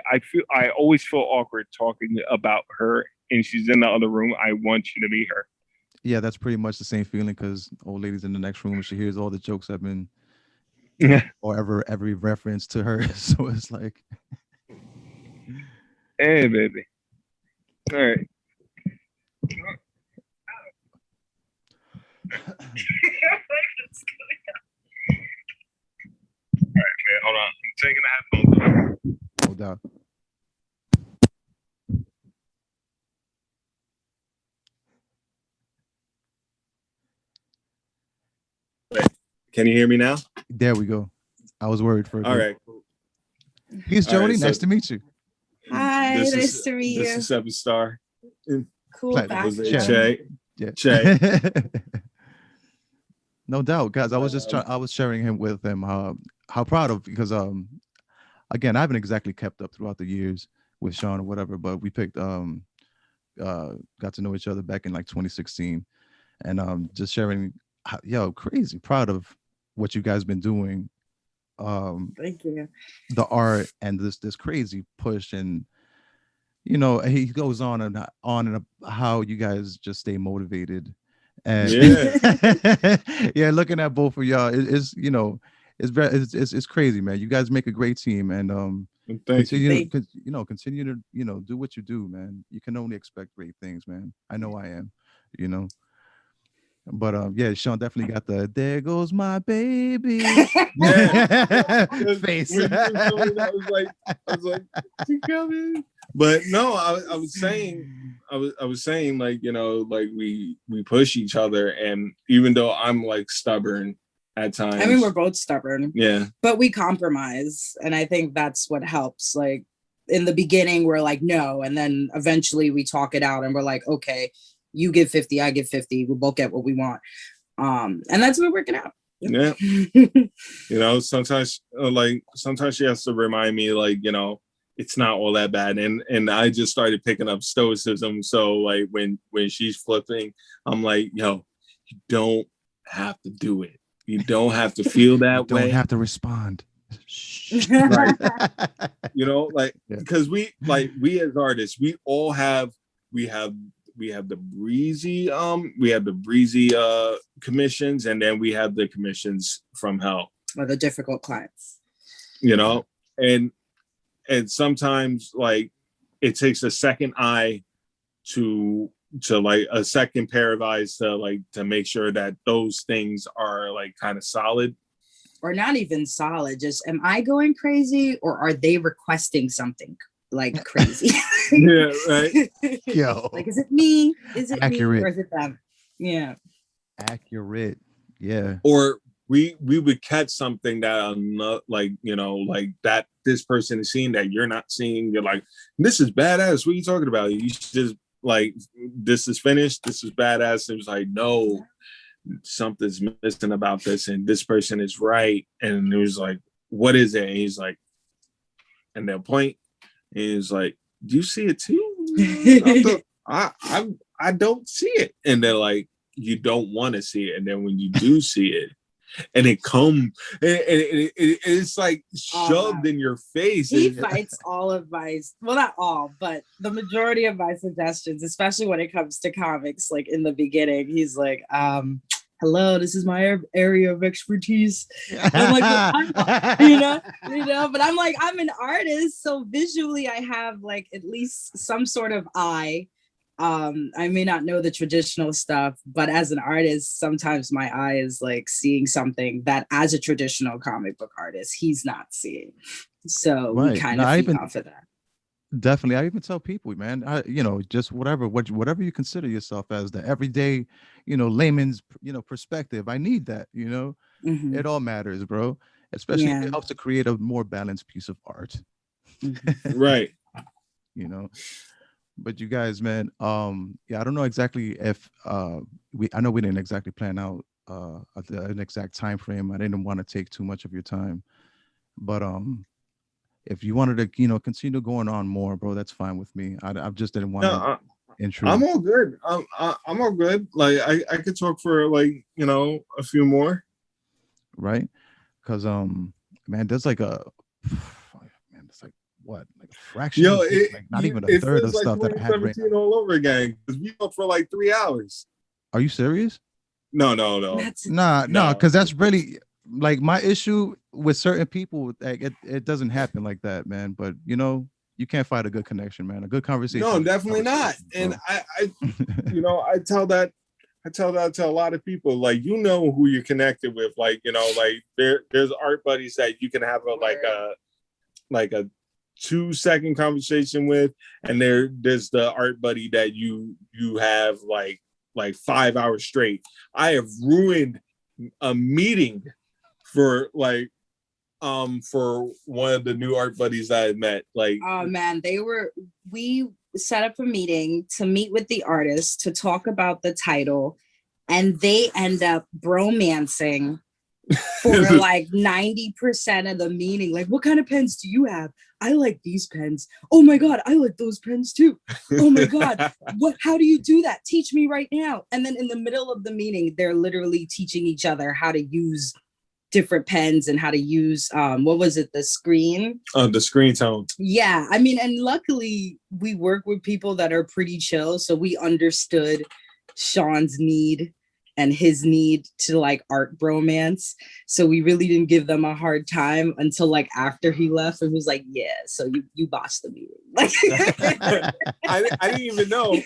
always feel awkward talking about her, and she's in the other room. I want you to meet her. Yeah, that's pretty much the same feeling, because old lady's in the next room. She hears all the jokes I've been, or every reference to her. So it's like, Hey, baby. All right. Man, hold on. I'm taking the headphones off. no doubt. Can you hear me now? There we go. I was worried for a All bit. right. He's All right, Jody. so Nice to meet you. Hi, nice to meet This you. is Seven Star. Cool Plat- background. Che. Yeah. Che. No doubt, guys. I was just I was sharing him with him how proud of, because again, I haven't exactly kept up throughout the years with Shawn or whatever, but we picked got to know each other back in like 2016, and just sharing. Crazy proud of what you guys been doing. Thank you. The art and this crazy push, and he goes on and how you guys just stay motivated. And yeah, looking at both of y'all is it's crazy, man. You guys make a great team, and continue to do what you do, man. You can only expect great things, man. I know I am, but yeah, Shawn definitely got the "there goes my baby" face. I was like, you coming? But no, I was saying like, like we push each other, and even though I'm like stubborn at times. I mean, we're both stubborn. Yeah. But we compromise, and I think that's what helps. Like in the beginning, we're like no, and then eventually we talk it out, and we're like, okay, you give 50, I give 50. We both get what we want. And that's what we're working out. Yeah. Sometimes she has to remind me, like, it's not all that bad. And I just started picking up stoicism. So like when she's flipping, I'm like, yo, you don't have to do it. You don't have to feel that way. You don't have to respond. Right. Because we as artists, we have the breezy commissions, and then we have the commissions from hell, or the difficult clients, and sometimes like it takes a second eye to like a second pair of eyes to make sure that those things are like kind of solid, or not even solid. Just, am I going crazy, or are they requesting something like crazy? Yeah, right. Yo, like, is it me? Is it accurate? Me, or is it them? Yeah, accurate. Yeah. Or we would catch something that like that this person is seeing that you're not seeing. You're like, this is badass. What are you talking about? You should just like, this is finished. This is badass. It was like, no, something's missing about this, and this person is right. And it was like, what is it? And he's like, and they'll point. And he's like, do you see it too? I don't see it. And they're like, you don't want to see it. And then when you do see it, and it it's like shoved in your face. He fights all of my, well, not all, but the majority of my suggestions, especially when it comes to comics. Like in the beginning, he's like, hello, this is my area of expertise. I'm like, but I'm like, I'm an artist, so visually I have like at least some sort of eye. I may not know the traditional stuff, but as an artist, sometimes my eye is like seeing something that as a traditional comic book artist, he's not seeing. So we kind of feed off of that. Definitely. I even tell people, man, just whatever you consider yourself as, the everyday, layman's, perspective. I need that, Mm-hmm. It all matters, bro. Especially if it helps to create a more balanced piece of art. Mm-hmm. Right. But you guys, man, I don't know exactly if I know we didn't exactly plan out an exact time frame. I didn't want to take too much of your time, but if you wanted to, continue going on more, bro, that's fine with me. I just didn't want to intrude. I'm all good. I'm all good. Like I could talk for like, a few more. Right. Cause man, there's like it's like what? Like a fraction. Yo, not even a third of like stuff that I had written all over again. Because we go for like 3 hours. Are you serious? No. Nah, because that's really like my issue with certain people. Like it doesn't happen like that, man. But you can't fight a good connection, man. A good conversation. No, definitely not. And I I tell that to a lot of people. Like, who you're connected with. Like, like there's art buddies that you can have a 2-second conversation with, and there's the art buddy that you have like 5 hours straight. I have ruined a meeting for one of the new art buddies that I met. Like, oh man, we set up a meeting to meet with the artist to talk about the title, and they end up bromancing for like 90% of the meeting. Like, what kind of pens do you have? I like these pens. Oh my God, I like those pens too. Oh my God, how do you do that? Teach me right now. And then in the middle of the meeting, they're literally teaching each other how to use different pens and how to use, what was it? The screen? Oh, the screen tone. Yeah. I mean, and luckily we work with people that are pretty chill. So we understood Shawn's need and his need to like art bromance. So we really didn't give them a hard time until like after he left, and he was like, yeah, so you bossed the meeting. Like I didn't even know.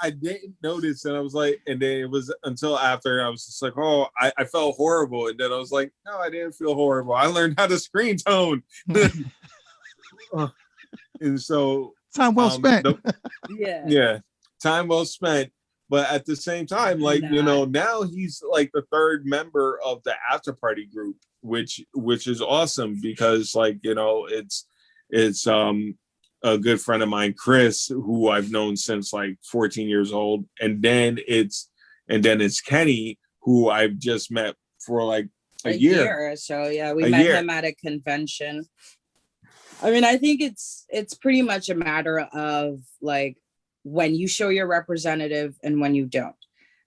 I didn't notice, and I was like, and then it was until after I was just like, oh, I felt horrible. And then I was like, no, I didn't feel horrible. I learned how to screen tone. And so time well spent. Yeah, time well spent. But at the same time, like, you know, now he's like the third member of the after party group, which is awesome because, like, you know, it's a good friend of mine, Chris, who I've known since like 14 years old. And then it's Kenny, who I've just met for like a year or so. Yeah, we met him at a convention. I mean, I think it's pretty much a matter of like, when you show your representative and when you don't.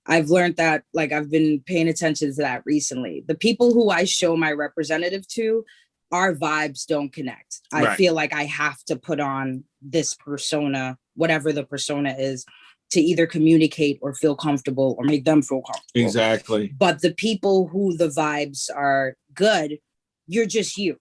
I've learned that, like, I've been paying attention to that recently. The people who I show my representative to, our vibes don't connect. I feel like I have to put on this persona, whatever the persona is, to either communicate or feel comfortable or make them feel comfortable. Exactly. But the people who the vibes are good, you're just you.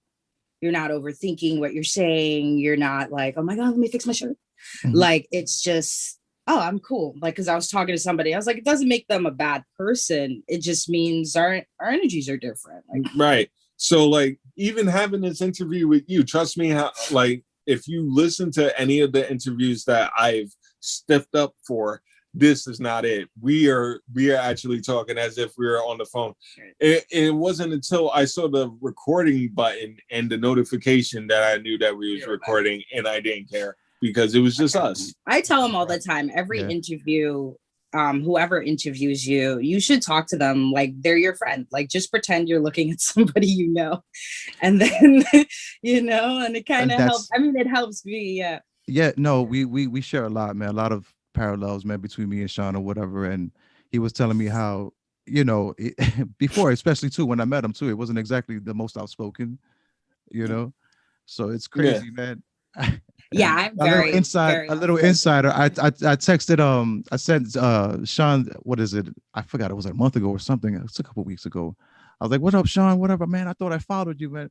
You're not overthinking what you're saying. You're not like, oh my God, let me fix my shirt. Mm-hmm. Like, it's just, oh, I'm cool. Like, because I was talking to somebody, I was like, it doesn't make them a bad person. It just means our energies are different. Like, right. So, like, even having this interview with you, trust me, how, like, if you listen to any of the interviews that I've stiffed up for, this is not it. We are actually talking as if we were on the phone. It wasn't until I saw the recording button and the notification that I knew that we was recording, and I didn't care because it was just us. I tell them all the time, every interview, whoever interviews you, you should talk to them like they're your friend. Like, just pretend you're looking at somebody you know, and then you know, and it kind of helps. I mean, it helps me. Yeah. Yeah. No, we share a lot, man. A lot of parallels, man, between me and Shawn or whatever. And he was telling me how, you know, before, especially too, when I met him too, it wasn't exactly the most outspoken, you know. So it's crazy, man. Yeah, I'm very a little insider. I texted I sent Shawn, what is it? I forgot, it was like a month ago or something. It's a couple weeks ago. I was like, what up, Shawn? Whatever, man. I thought I followed you, man.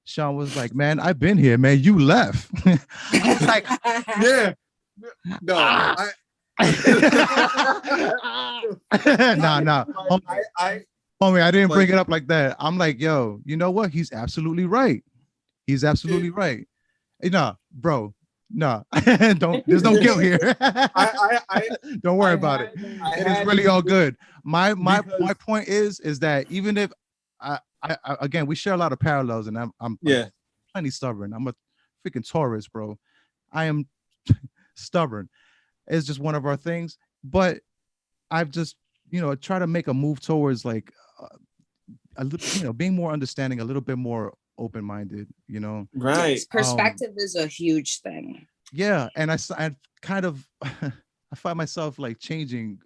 Shawn was like, man, I've been here, man. You left. I was like, yeah. No, nah. Homie, I didn't bring it up like that. I'm like, yo, you know what? He's absolutely right. He's absolutely right. Nah, bro. Nah, there's no guilt here. Don't worry about it. It is really all good. My point is that even if I again, we share a lot of parallels, and I'm plenty stubborn. I'm a freaking Taurus, bro. I am stubborn. It's just one of our things. But I've just, you know, try to make a move towards like a little, you know, being more understanding, a little bit more open-minded, you know. Right. Yes, perspective is a huge thing. Yeah, and I kind of I find myself like changing,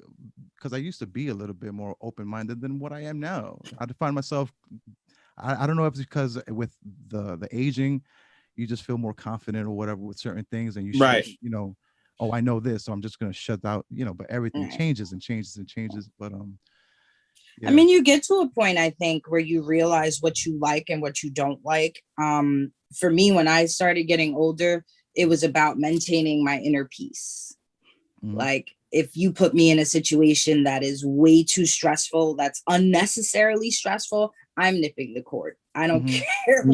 because I used to be a little bit more open-minded than what I am now. I find myself, I don't know if it's because with the aging, you just feel more confident or whatever with certain things, and you should, you know, oh, I know this, so I'm just gonna shut out, you know. But everything changes and changes and changes. But I mean, you get to a point, I think, where you realize what you like and what you don't like. For me, when I started getting older, it was about maintaining my inner peace. Mm-hmm. Like, if you put me in a situation that is way too stressful, that's unnecessarily stressful, I'm nipping the cord. I don't care.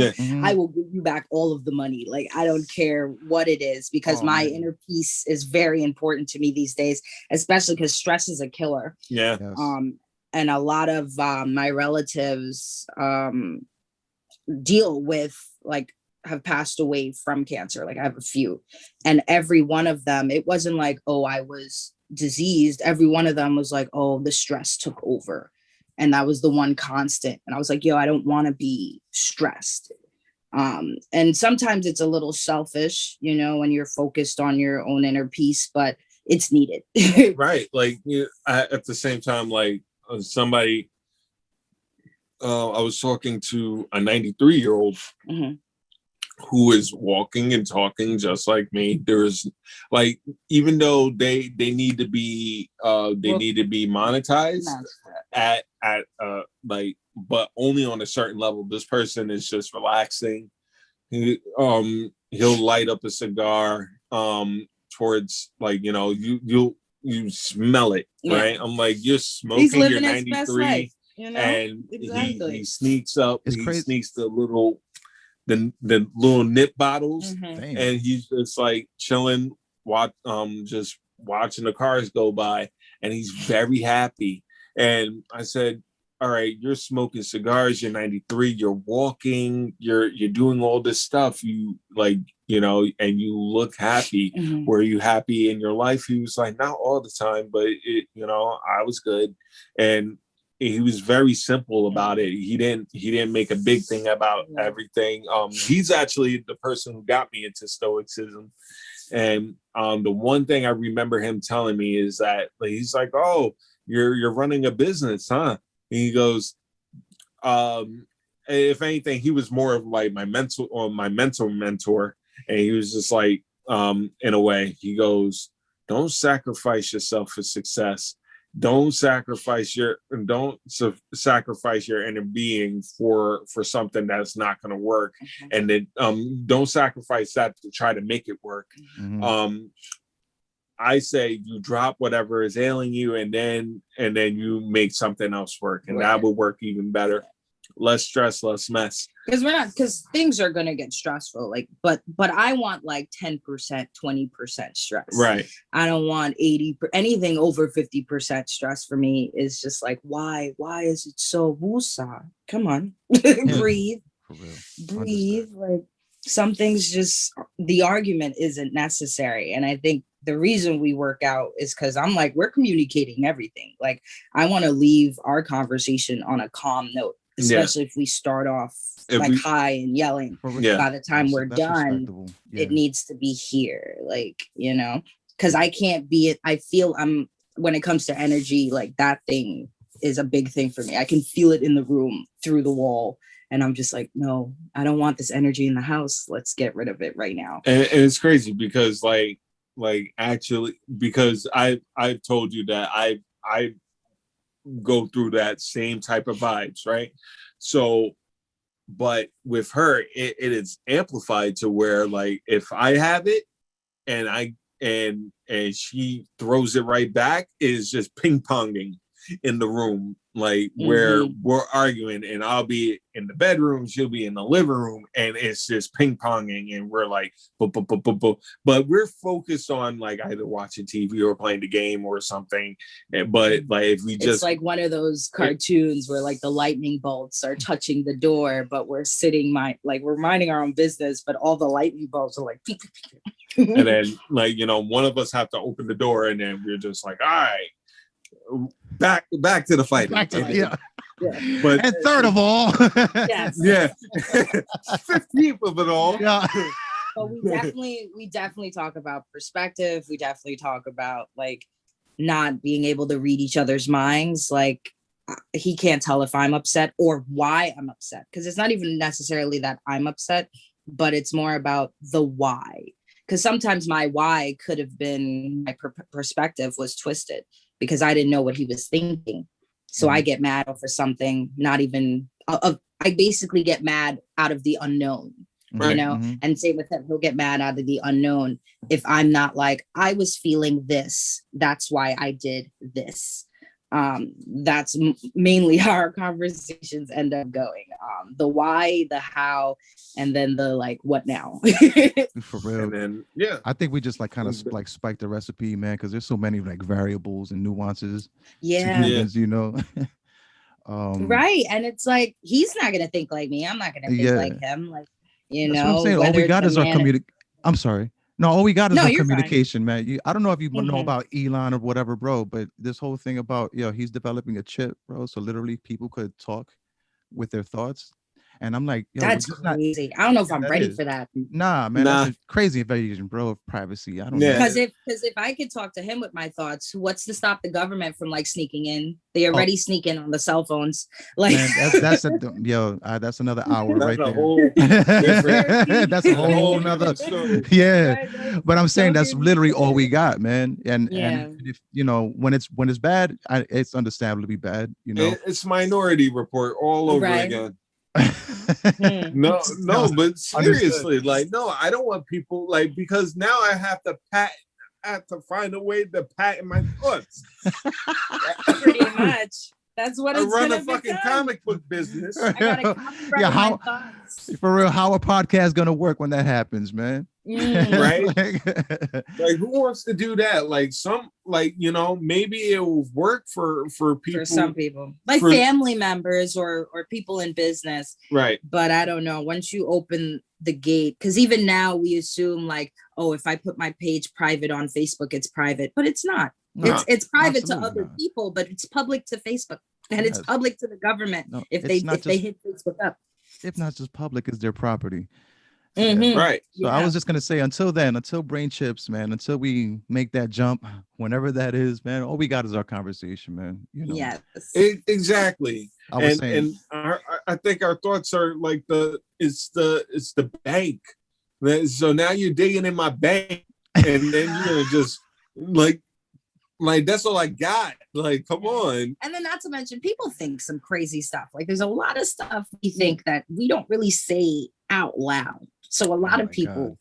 I will give you back all of the money. Like, I don't care what it is, because my inner peace is very important to me these days, especially because stress is a killer. Yeah. Yes. And a lot of my relatives deal with, like, have passed away from cancer. Like, I have a few, and every one of them, it wasn't like, oh, I was diseased. Every one of them was like, oh, the stress took over. And that was the one constant. And I was like, yo, I don't want to be stressed. And sometimes it's a little selfish, you know, when you're focused on your own inner peace, but it's needed. Right. Like, at the same time, like somebody, I was talking to a 93-year-old who is walking and talking just like me. There's like, even though they need to be need to be monetized at like, but only on a certain level. This person is just relaxing. He'll light up a cigar towards, like, you know, you smell it, right? I'm like, you're smoking, you're 93, you know? And he sneaks up, sneaks the little nip bottles, and he's just like chilling, just watching the cars go by, and he's very happy. And I said, all right, you're smoking cigars, you're 93, you're walking, you're doing all this stuff, you like, you know, and you look happy. Were you happy in your life? He was like, not all the time, but it, you know, I was good. And he was very simple about it. He didn't make a big thing about everything. He's actually the person who got me into Stoicism. And the one thing I remember him telling me is that, like, he's like, oh, you're running a business, huh? And he goes, if anything, he was more of like my mental mentor. And he was just like, in a way, he goes, don't sacrifice yourself for success. Don't sacrifice your inner being for something that's not going to work. And then don't sacrifice that to try to make it work. I say you drop whatever is ailing you, and then you make something else work, and that will work even better. Less stress, less mess. Because things are gonna get stressful. Like, but I want like 10%, 20% stress. Right. I don't want 80. Anything over 50% stress for me is just like, why? Why is it so woosah? Come on, breathe, breathe. Like, some things just, the argument isn't necessary, and I think the reason we work out is because I'm like, we're communicating everything. Like, I want to leave our conversation on a calm note, especially if we start off high and yelling. By the time we're done, it needs to be here. Like, you know, because I can't be it. I feel when it comes to energy, like, that thing is a big thing for me. I can feel it in the room through the wall. And I'm just like, no, I don't want this energy in the house. Let's get rid of it right now. And it's crazy because like actually, because I've told you that I go through that same type of vibes, right? So, but with her, it is amplified to where, like, if I have it and she throws it right back, it's just ping ponging in the room, like, where we're arguing, and I'll be in the bedroom, she'll be in the living room, and it's just ping ponging, and we're like, but we're focused on, like, either watching TV or playing the game or something. But like, if we just, it's like one of those cartoons where, like, the lightning bolts are touching the door, but we're sitting we're minding our own business, but all the lightning bolts are like pew, pew, pew. And then, like, you know, one of us have to open the door, and then we're just like, all right, back to the fight. But and third of all, 15th of it all. But we definitely talk about perspective. We definitely talk about, like, not being able to read each other's minds. Like, he can't tell if I'm upset or why I'm upset, because it's not even necessarily that I'm upset, but it's more about the why. Because sometimes my why could have been, my perspective was twisted because I didn't know what he was thinking. So I get mad over something, not even, I basically get mad out of the unknown, you know, and same with him, he'll get mad out of the unknown. If I'm not like, I was feeling this, that's why I did this. That's mainly how our conversations end up going. The why, the how, and then the, like, what now? For real. And then, I think we just, like, kind of like spike the recipe, man, because there's so many, like, variables and nuances. You know. Right. And it's like, he's not gonna think like me. I'm not gonna think like him. Like, you That's know, what I'm saying. All we got is our community. I'm sorry. No, all we got is No, no you're communication, man. I don't know if you know Mhm. about Elon or whatever, bro, but this whole thing about, he's developing a chip, bro. So literally people could talk with their thoughts. And I'm like, yo, we're That's just not, crazy. I don't know if yeah, I'm that ready is. for that. Nah, man, that's Nah. a crazy invasion, bro, of privacy. I don't Yeah. know. Because if I could talk to him with my thoughts, what's to stop the government from like sneaking in? They already sneak in on the cell phones. Like, Man, that's that's another hour That's right a there. whole different. That's a whole nother. different story. Yeah, Right, right. but I'm saying So that's good. literally all we got, man. And Yeah. if when it's bad, it's understandably bad, It's Minority Report all over Right. again. Hmm. No, but Understood. seriously, like, no, I don't want people like, because now I have to find a way to patent my thoughts. Pretty much. That's what I it's run gonna a fucking become. comic book business. I gotta copyright Yeah, my thoughts. For real, how a podcast gonna work when that happens, man? Right? Like, Like, who wants to do that? Like, maybe it will work for people. For some people, like family members or people in business. Right. But I don't know. Once you open the gate, because even now we assume like, oh, if I put my page private on Facebook, it's private, but it's not. No, it's private to absolutely other not. people, but it's public to Facebook, and it's Yes. public to the government No, if it's they hit Facebook up. If not just public, is their property. Mhm. Right. So I was just gonna say, until then, until brain chips, man, until we make that jump, whenever that is, man, all we got is our conversation, man. Yes. Exactly. I was saying, I think our thoughts are like it's the bank. So now you're digging in my bank, and then you're gonna just like that's all I got. Like, come on. And then not to mention, people think some crazy stuff. Like there's a lot of stuff we think that we don't really say out loud. So a lot of people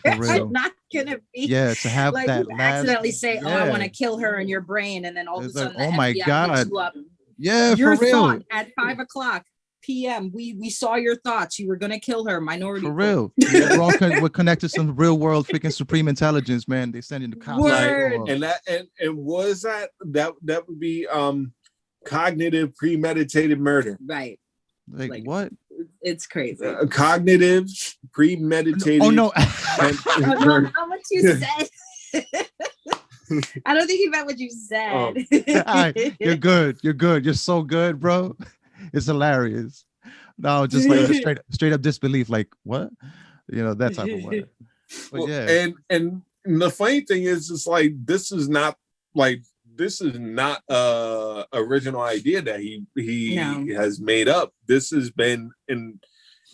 are not gonna be to have like that you accidentally say, "Oh, I want to kill her," in your brain, and then all of a sudden, oh my God, picks you up. Yeah, your for real. Thought at 5:00 p.m. We saw your thoughts. You were gonna kill her. Minority. For real. Yeah, we're connected to some real world freaking supreme intelligence, man. They send in the cops. Word. And was that would be cognitive premeditated murder. Right. Like what? It's crazy. Cognitive premeditated. Oh no. How much you said? I don't think he meant what you said. You're good. You're good. You're so good, bro. It's hilarious. No, just like straight up disbelief. Like what? That type of word. But yeah. And the funny thing is, it's like this is not original idea that he has made up. This has been in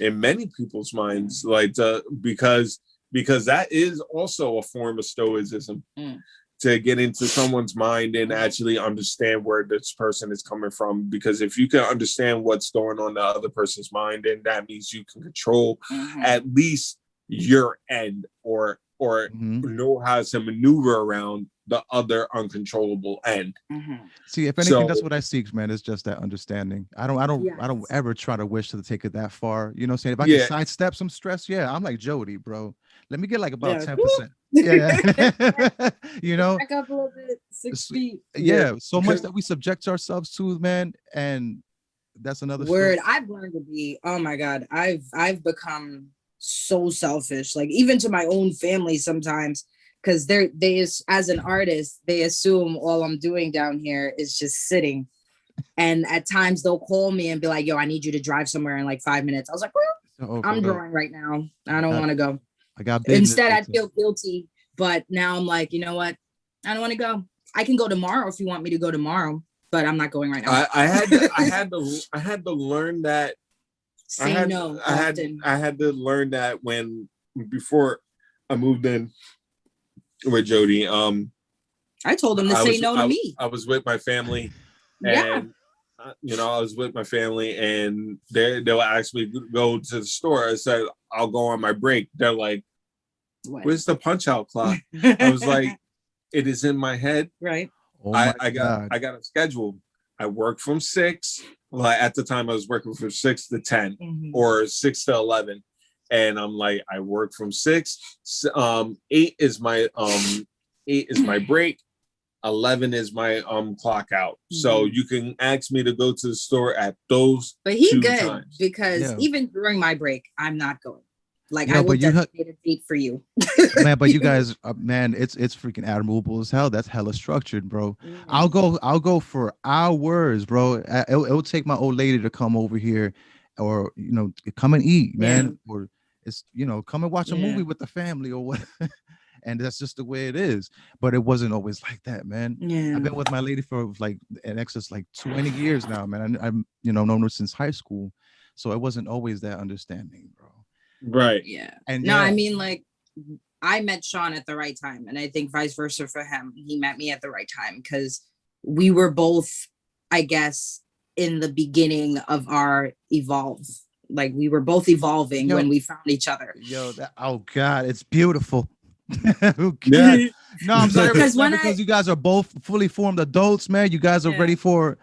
many people's minds, like because that is also a form of stoicism. To get into someone's mind and actually understand where this person is coming from. Because if you can understand what's going on in the other person's mind, then that means you can control at least your end or know how to maneuver around the other uncontrollable end. See, if anything, that's what I seek, man. It's just that understanding. I don't ever try to wish to take it that far. You know what I'm saying? If I can sidestep some stress, I'm like Jodi, bro. Let me get like about 10%. Yeah. Back up a little bit, 6 feet. Yeah, so much that we subject ourselves to, man, and that's another word. story. I've learned to be, oh my God, I've become so selfish, like even to my own family sometimes, because they as an artist, they assume all I'm doing down here is just sitting. And at times they'll call me and be like, yo, I need you to drive somewhere in like 5 minutes. I was like, well, I'm drawing right now. I don't want to go. I got business. Instead, I feel guilty. But now I'm like, you know what? I don't want to go. I can go tomorrow if you want me to go tomorrow, but I'm not going right now. I had to learn that. I had to learn that before I moved in with Jodi. I told him to say no to me. I was with my family, and I was with my family, and they'll actually go to the store. I said, I'll go on my break. They're like, where's the punch out clock? I was like, it is in my head. Right. Oh I got a schedule. I work from 6. Well, at the time I was working from 6 to 10 or 6 to 11. And I'm like, I work from 6. 8 is my break. 11 is my clock out. So you can ask me to go to the store at those. But he two good times. because even during my break, I'm not going. Like, I will dedicate a date for you. Man, but you guys, man, it's freaking admirable as hell. That's hella structured, bro. Mm-hmm. I'll go for hours, bro. It'll take my old lady to come over here, or come and eat, man, or it's come and watch a movie with the family or what. And that's just the way it is. But it wasn't always like that, man. Yeah, I've been with my lady for like in excess like 20 years now, man. I'm known her since high school, so it wasn't always that understanding, bro. Right. Yeah. And no, I mean, like, I met Shawn at the right time, and I think vice versa for him. He met me at the right time because we were both, I guess, in the beginning of our evolve. Like, we were both evolving when we found each other. Oh God, it's beautiful. Yeah. No, I'm sorry because you guys are both fully formed adults, man. You guys are ready for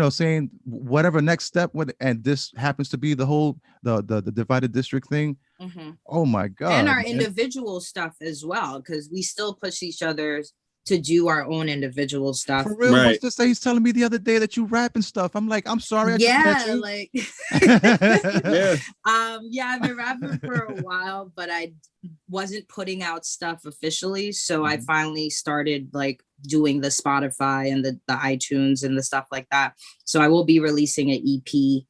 saying whatever next step and this happens to be the whole the divided district thing. Mm-hmm. Oh my God. And our individual stuff as well, because we still push each other to do our own individual stuff. For real, what's to say? He's telling me the other day that you rap and stuff. I'm like, I'm sorry. Like I've been rapping for a while, but I wasn't putting out stuff officially. So I finally started like doing the Spotify and the iTunes and the stuff like that. So I will be releasing an EP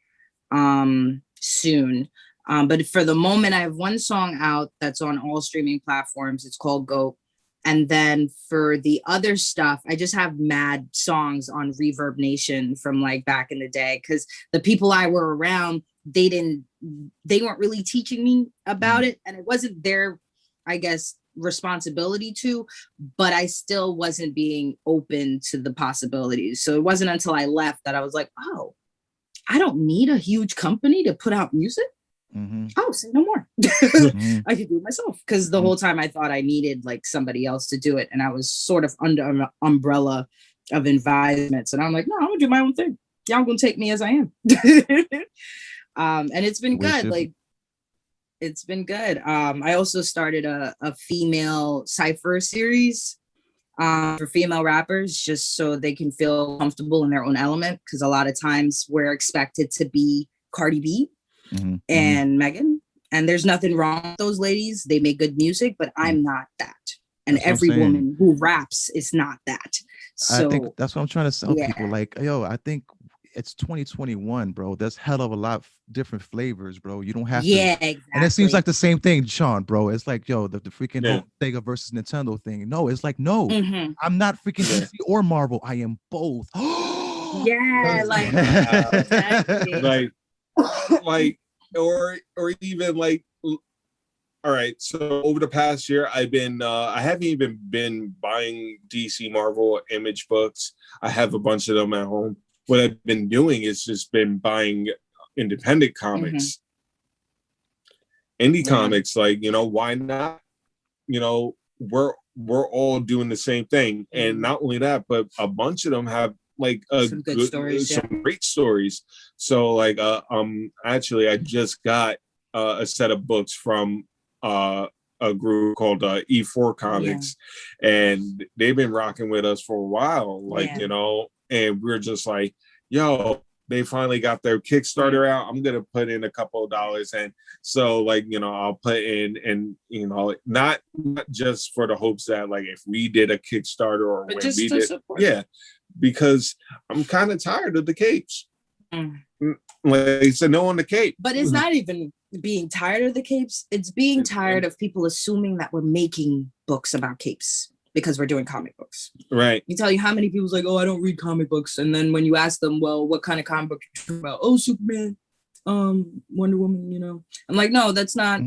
soon. But for the moment, I have one song out that's on all streaming platforms. It's called Goat. And then for the other stuff, I just have mad songs on Reverb Nation from like back in the day, because the people I were around, they weren't really teaching me about it. And it wasn't their, I guess, responsibility to, but I still wasn't being open to the possibilities. So it wasn't until I left that I was like, oh, I don't need a huge company to put out music. Mm-hmm. Oh, say no more. I could do it myself, because the whole time I thought I needed like somebody else to do it, and I was sort of under an umbrella of advisements, and I'm like, no, I'm gonna do my own thing. Y'all gonna take me as I am. And it's been good. Like, it's been good. I also started a female cipher series for female rappers, just so they can feel comfortable in their own element, because a lot of times we're expected to be Cardi B and Megan, and there's nothing wrong with those ladies. They make good music, but I'm not that, and every woman who raps is not that. So I think that's what I'm trying to tell people. Like, I think it's 2021, bro. There's hell of a lot of different flavors, bro. You don't have to. Exactly. And it seems like the same thing, Shawn, bro. It's like, the freaking Sega versus Nintendo thing. No, it's like, no, I'm not freaking DC or Marvel. I am both. Exactly. like or even like, all right, so over the past year I haven't even been buying DC, Marvel, Image books. I have a bunch of them at home. What I've been doing is just been buying independent comics, indie comics. Like, why not? We're all doing the same thing, and not only that, but a bunch of them have like some good stories, some great stories. So like actually I just got a set of books from a group called E4 Comics, and they've been rocking with us for a while, like and we're just like, they finally got their Kickstarter out. I'm gonna put in a couple of dollars, and so like I'll put in, and not just for the hopes that like if we did a Kickstarter or but when we did support. Because I'm kind of tired of the capes. Like, so no on the cape. But it's not even being tired of the capes. It's being tired of people assuming that we're making books about capes because we're doing comic books. Right. You tell you how many people's like, oh, I don't read comic books. And then when you ask them, well, what kind of comic book you talking about? Oh, Superman, Wonder Woman, I'm like, no, that's not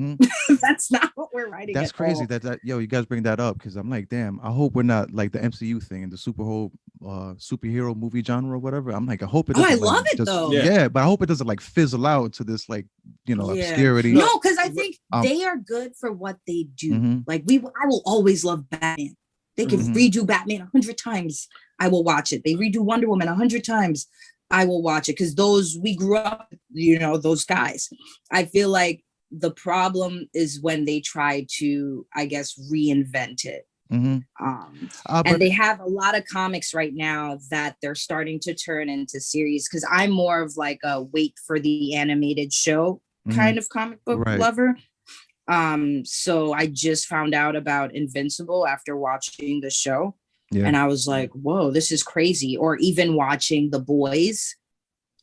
that's not what we're writing. That's crazy all. that you guys bring that up, because I'm like, damn, I hope we're not like the MCU thing and the superhero movie genre or whatever. I'm like, I hope it I love it though. But I hope it doesn't like fizzle out to this like obscurity. No, because I think they are good for what they do. Like I will always love Batman. They can redo Batman 100 times. I will watch it. They redo Wonder Woman 100 times. I will watch it, because we grew up, those guys. I feel like the problem is when they try to, I guess, reinvent it. And they have a lot of comics right now that they're starting to turn into series, because I'm more of like a wait for the animated show kind of comic book lover. So I just found out about Invincible after watching the show. Yeah. And I was like, whoa, this is crazy. Or even watching The Boys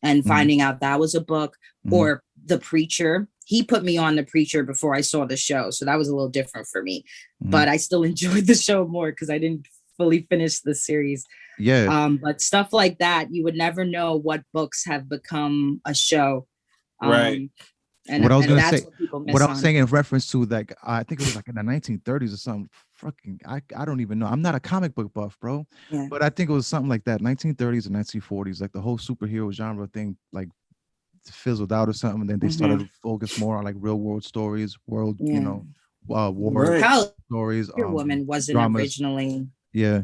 and finding out that was a book, or The Preacher. He put me on The Preacher before I saw the show. So that was a little different for me. But I still enjoyed the show more because I didn't fully finish the series. Yeah. But stuff like that, you would never know what books have become a show. Right. And what I was going to say, what I was saying in reference to, like, I think it was like in the 1930s or something. Fucking, I don't even know. I'm not a comic book buff, bro. Yeah. But I think it was something like that, 1930s and 1940s, like the whole superhero genre thing, like fizzled out or something. And then they started to focus more on like real world stories, war Right. stories. Your Woman wasn't dramas. Originally. Yeah.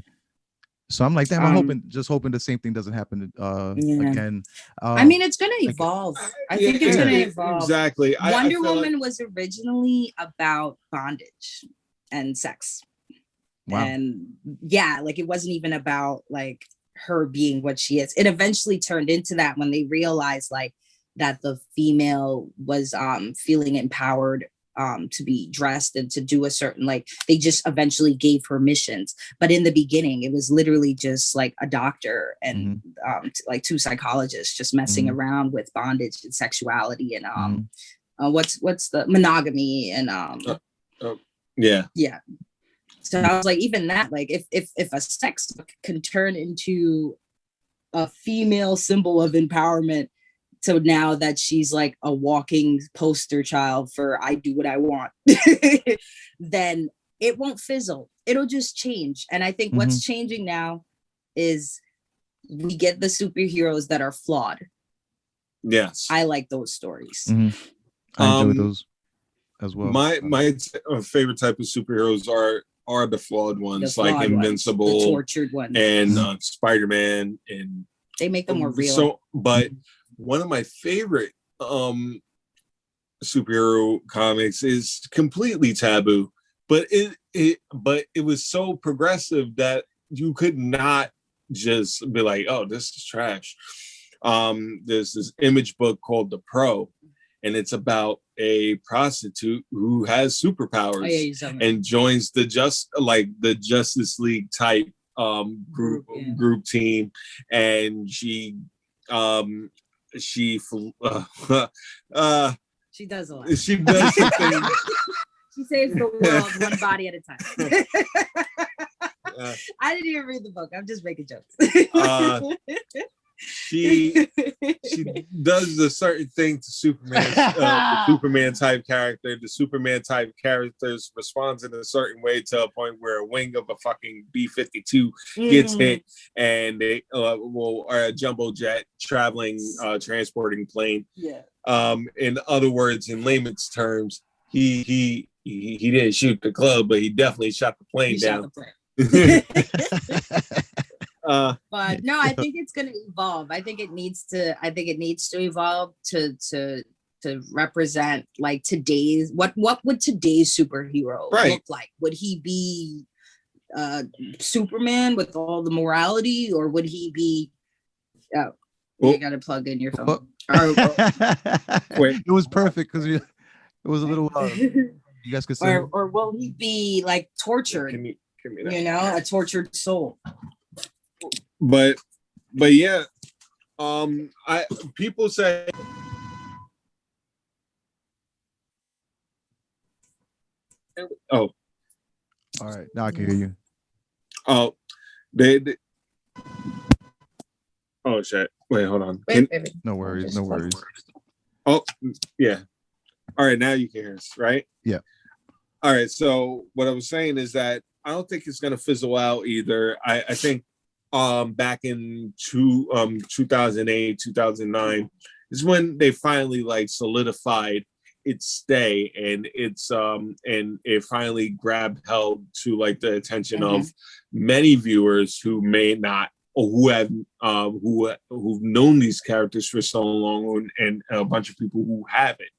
So I'm like, damn, I'm hoping the same thing doesn't happen again. I mean, it's gonna evolve. I think it's gonna evolve. Exactly. Wonder Woman was originally about bondage and sex. Wow. And yeah, like it wasn't even about like her being what she is. It eventually turned into that when they realized like that the female was feeling empowered to be dressed and to do a certain, like they just eventually gave her missions. But in the beginning, it was literally just like a doctor and like two psychologists just messing around with bondage and sexuality and what's the monogamy and yeah. So I was like, even that, like if a sex book can turn into a female symbol of empowerment, so now that she's like a walking poster child for I do what I want, then it won't fizzle. It'll just change. And I think what's changing now is we get the superheroes that are flawed. Yes. I like those stories. I enjoy those as well. My favorite type of superheroes are the flawed ones, like Invincible, the tortured ones, and Spider-Man, and they make them more real. So, but one of my favorite superhero comics is completely taboo, but it was so progressive that you could not just be like, oh, this is trash. There's this Image book called The Pro, and it's about a prostitute who has superpowers and joins the Justice League type group team, and she she does a lot. She does something. She saves the world one body at a time. I didn't even read the book. I'm just making jokes. She does a certain thing to Superman, the Superman type character. The Superman type characters responds in a certain way to a point where a wing of a fucking B-52 gets hit, and they a jumbo jet traveling transporting plane. Yeah. In other words, in layman's terms, he didn't shoot the club, but he definitely shot the plane down. But no, I think it's going to evolve. I think it needs to evolve to represent like today's what would today's superhero look like? Would he be Superman with all the morality, or would he be you got to plug in your phone. It was perfect because it was a little you guys could say, or will he be like tortured? A tortured soul. But yeah, people say all right, now I can hear you. Oh, oh shit, wait, hold on. No worries. Oh yeah, all right, now you can hear us, right? Yeah. All right, so what I was saying is that I don't think it's gonna fizzle out either. I think back in 2008, 2009 is when they finally like solidified its stay, and it's and it finally grabbed held to like the attention of many viewers who may not, or who have who've known these characters for so long, and a bunch of people who haven't,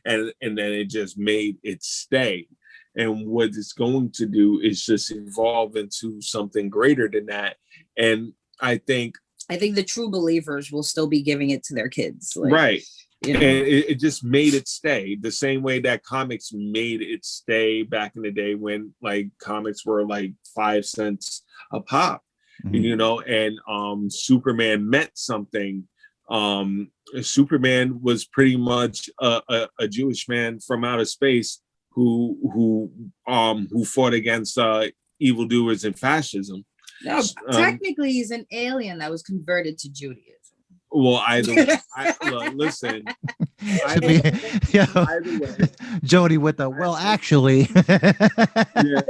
and then it just made it stay. And what it's going to do is just evolve into something greater than that. And I think the true believers will still be giving it to their kids. Right. You know? And it just made it stay the same way that comics made it stay back in the day when like comics were like 5 cents a pop, you know, and Superman meant something. Superman was pretty much a Jewish man from outer space who fought against evildoers and fascism. No, technically he's an alien that was converted to Judaism. Well, listen. Either way. Jodi with the well, actually. Either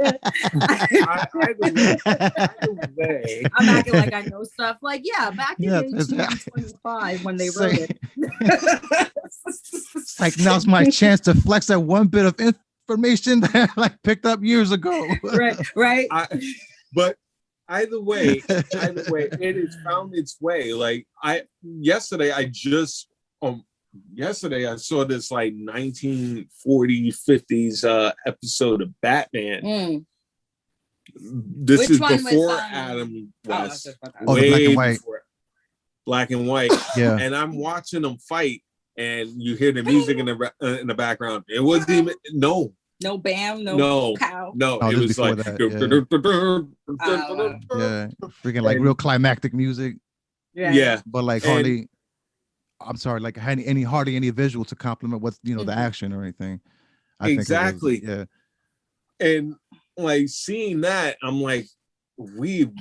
way. I'm acting like I know stuff. Like, yeah, back in 1825 when they wrote it. It's like now's my chance to flex that one bit of information that I like picked up years ago. Right. But either way, it has found its way. Like yesterday I saw this like 1940s, 50s episode of Batman. This Which is one before was, Adam West. Oh, the black and white. Black and white. Yeah. And I'm watching them fight, and you hear the music in the background. It wasn't even no bam, no cow. No, it was like that, yeah, freaking like real climactic music. Yeah. But like hardly, I'm sorry, like hardly any visual to complement what's the action or anything. Exactly. Think it was, yeah. And like seeing that, I'm like, we've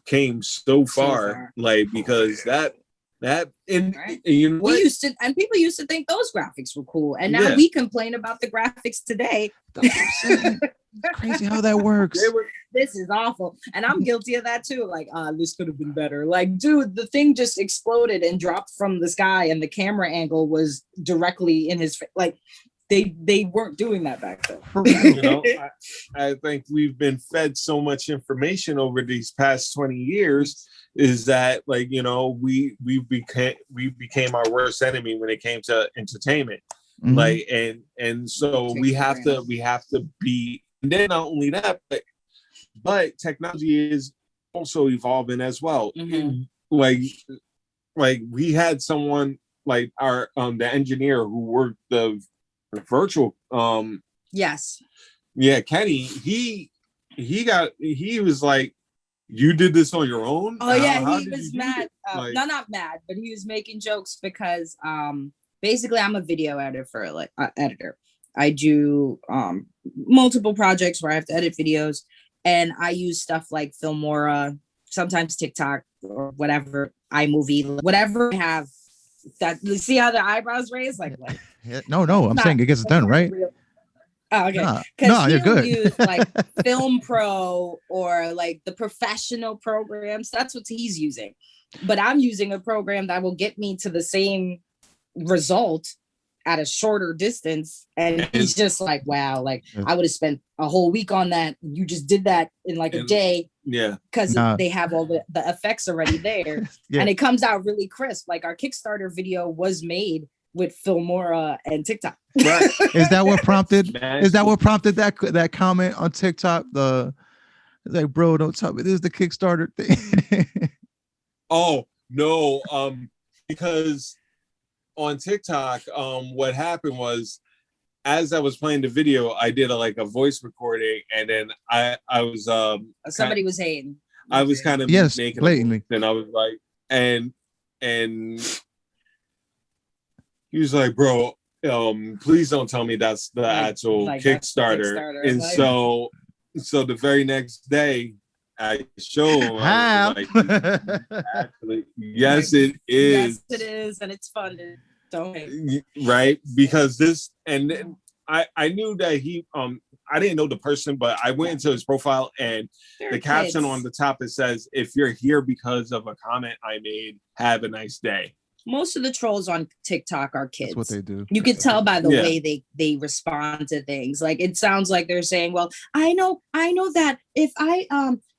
came so far, like because that and you know what? People used to think those graphics were cool, and now we complain about the graphics today. Crazy how that works. This is awful, and I'm guilty of that too. Like, this could have been better. Like, dude, the thing just exploded and dropped from the sky, and the camera angle was directly in his face. Like, they weren't doing that back then. You know, I think we've been fed so much information over these past 20 years. Is that like, you know, we became our worst enemy when it came to entertainment. Like and so we have to be, and then not only that, but technology is also evolving as well. Like we had someone like our the engineer who worked the virtual Kenny, he was like, you did this on your own? Oh yeah, he was mad. Not mad, but he was making jokes because basically I'm a video editor editor. I do multiple projects where I have to edit videos, and I use stuff like Filmora, sometimes TikTok or whatever, iMovie, whatever I have. That you see how the eyebrows raised? Like no, I'm saying it gets it done, right? Real. Oh, okay. No, you're good. Use like Film Pro or like the professional programs. That's what he's using. But I'm using a program that will get me to the same result at a shorter distance. And he's just like, wow, like I would have spent a whole week on that. You just did that in like a day. Yeah. Because they have all the effects already there. And it comes out really crisp. Like our Kickstarter video was made with Filmora and TikTok. Right. Is that what prompted that comment on TikTok? Like, bro, don't tell me this is the Kickstarter thing. Oh no, because on TikTok, what happened was, as I was playing the video, I did a voice recording, and then I was somebody was hating. I was kind of making blatantly, and I was like, and he was like, bro, please don't tell me that's the actual Kickstarter. And so the very next day, I showed him. Actually, yes, it is. Yes, it is, and it's funded. Don't right, because this, and then I knew that he I didn't know the person, but I went into his profile, and the caption on the top, it says, "If you're here because of a comment I made, have a nice day." Most of the trolls on TikTok are kids. That's what they do. You can tell by the way they respond to things. Like, it sounds like they're saying, well, I know that if I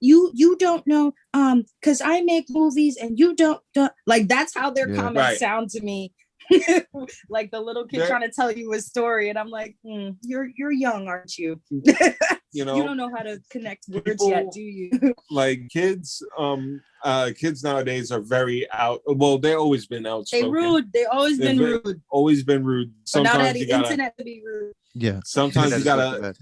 you don't know because I make movies and you don't like, that's how their comments sound to me. Like the little kid trying to tell you a story, and I'm like, you're young, aren't you? you know, you don't know how to connect words yet, do you? Like kids nowadays are very out. Well, they've always been outspoken. They rude. They always been rude. Always been rude. Sometimes but now that the internet to be rude. Yeah. Sometimes you gotta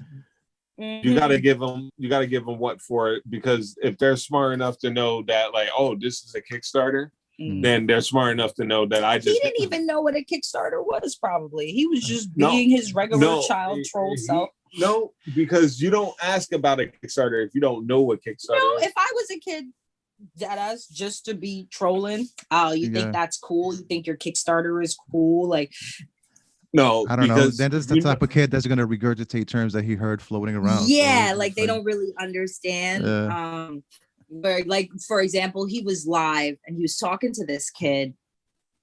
give them. You gotta give them what for it, because if they're smart enough to know that, like, oh, this is a Kickstarter, then they're smart enough to know that he didn't even know what a Kickstarter was. Probably he was just being his regular child troll self. No, because you don't ask about a Kickstarter if you don't know what Kickstarter is. If I was a kid, deadass, just to be trolling, you think that's cool? You think your Kickstarter is cool? Like, no, I don't know. Then there's the type of kid that's going to regurgitate terms that he heard floating around. Yeah, so like they don't really understand. But like, for example, he was live and he was talking to this kid,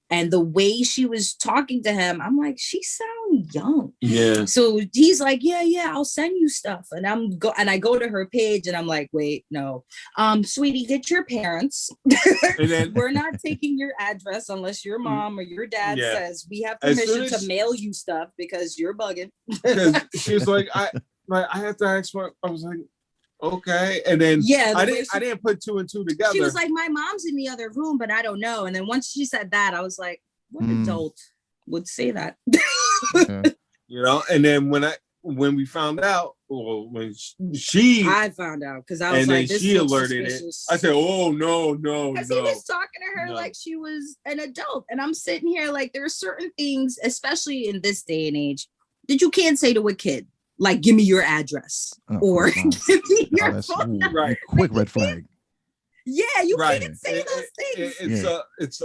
and the way she was talking to him, I'm like, she sounds young. Yeah. So he's like, yeah, I'll send you stuff. And I go to her page and I'm like, wait, no. Sweetie, get your parents. We're not taking your address unless your mom or your dad says we have permission to mail you stuff because you're bugging. She was like, I have to ask for, I was like, okay. And then I didn't put two and two together. She was like, my mom's in the other room, but I don't know. And then once she said that, I was like, what adult would say that? You know, and then when we found out, when I found out, because I was like, this she alerted suspicious. It. I said, oh no. Because he was talking to her like she was an adult. And I'm sitting here like there are certain things, especially in this day and age, that you can't say to a kid. Like, give me your address or give me your phone number. Right. Quick red flag. Yeah, you can't say those things. It's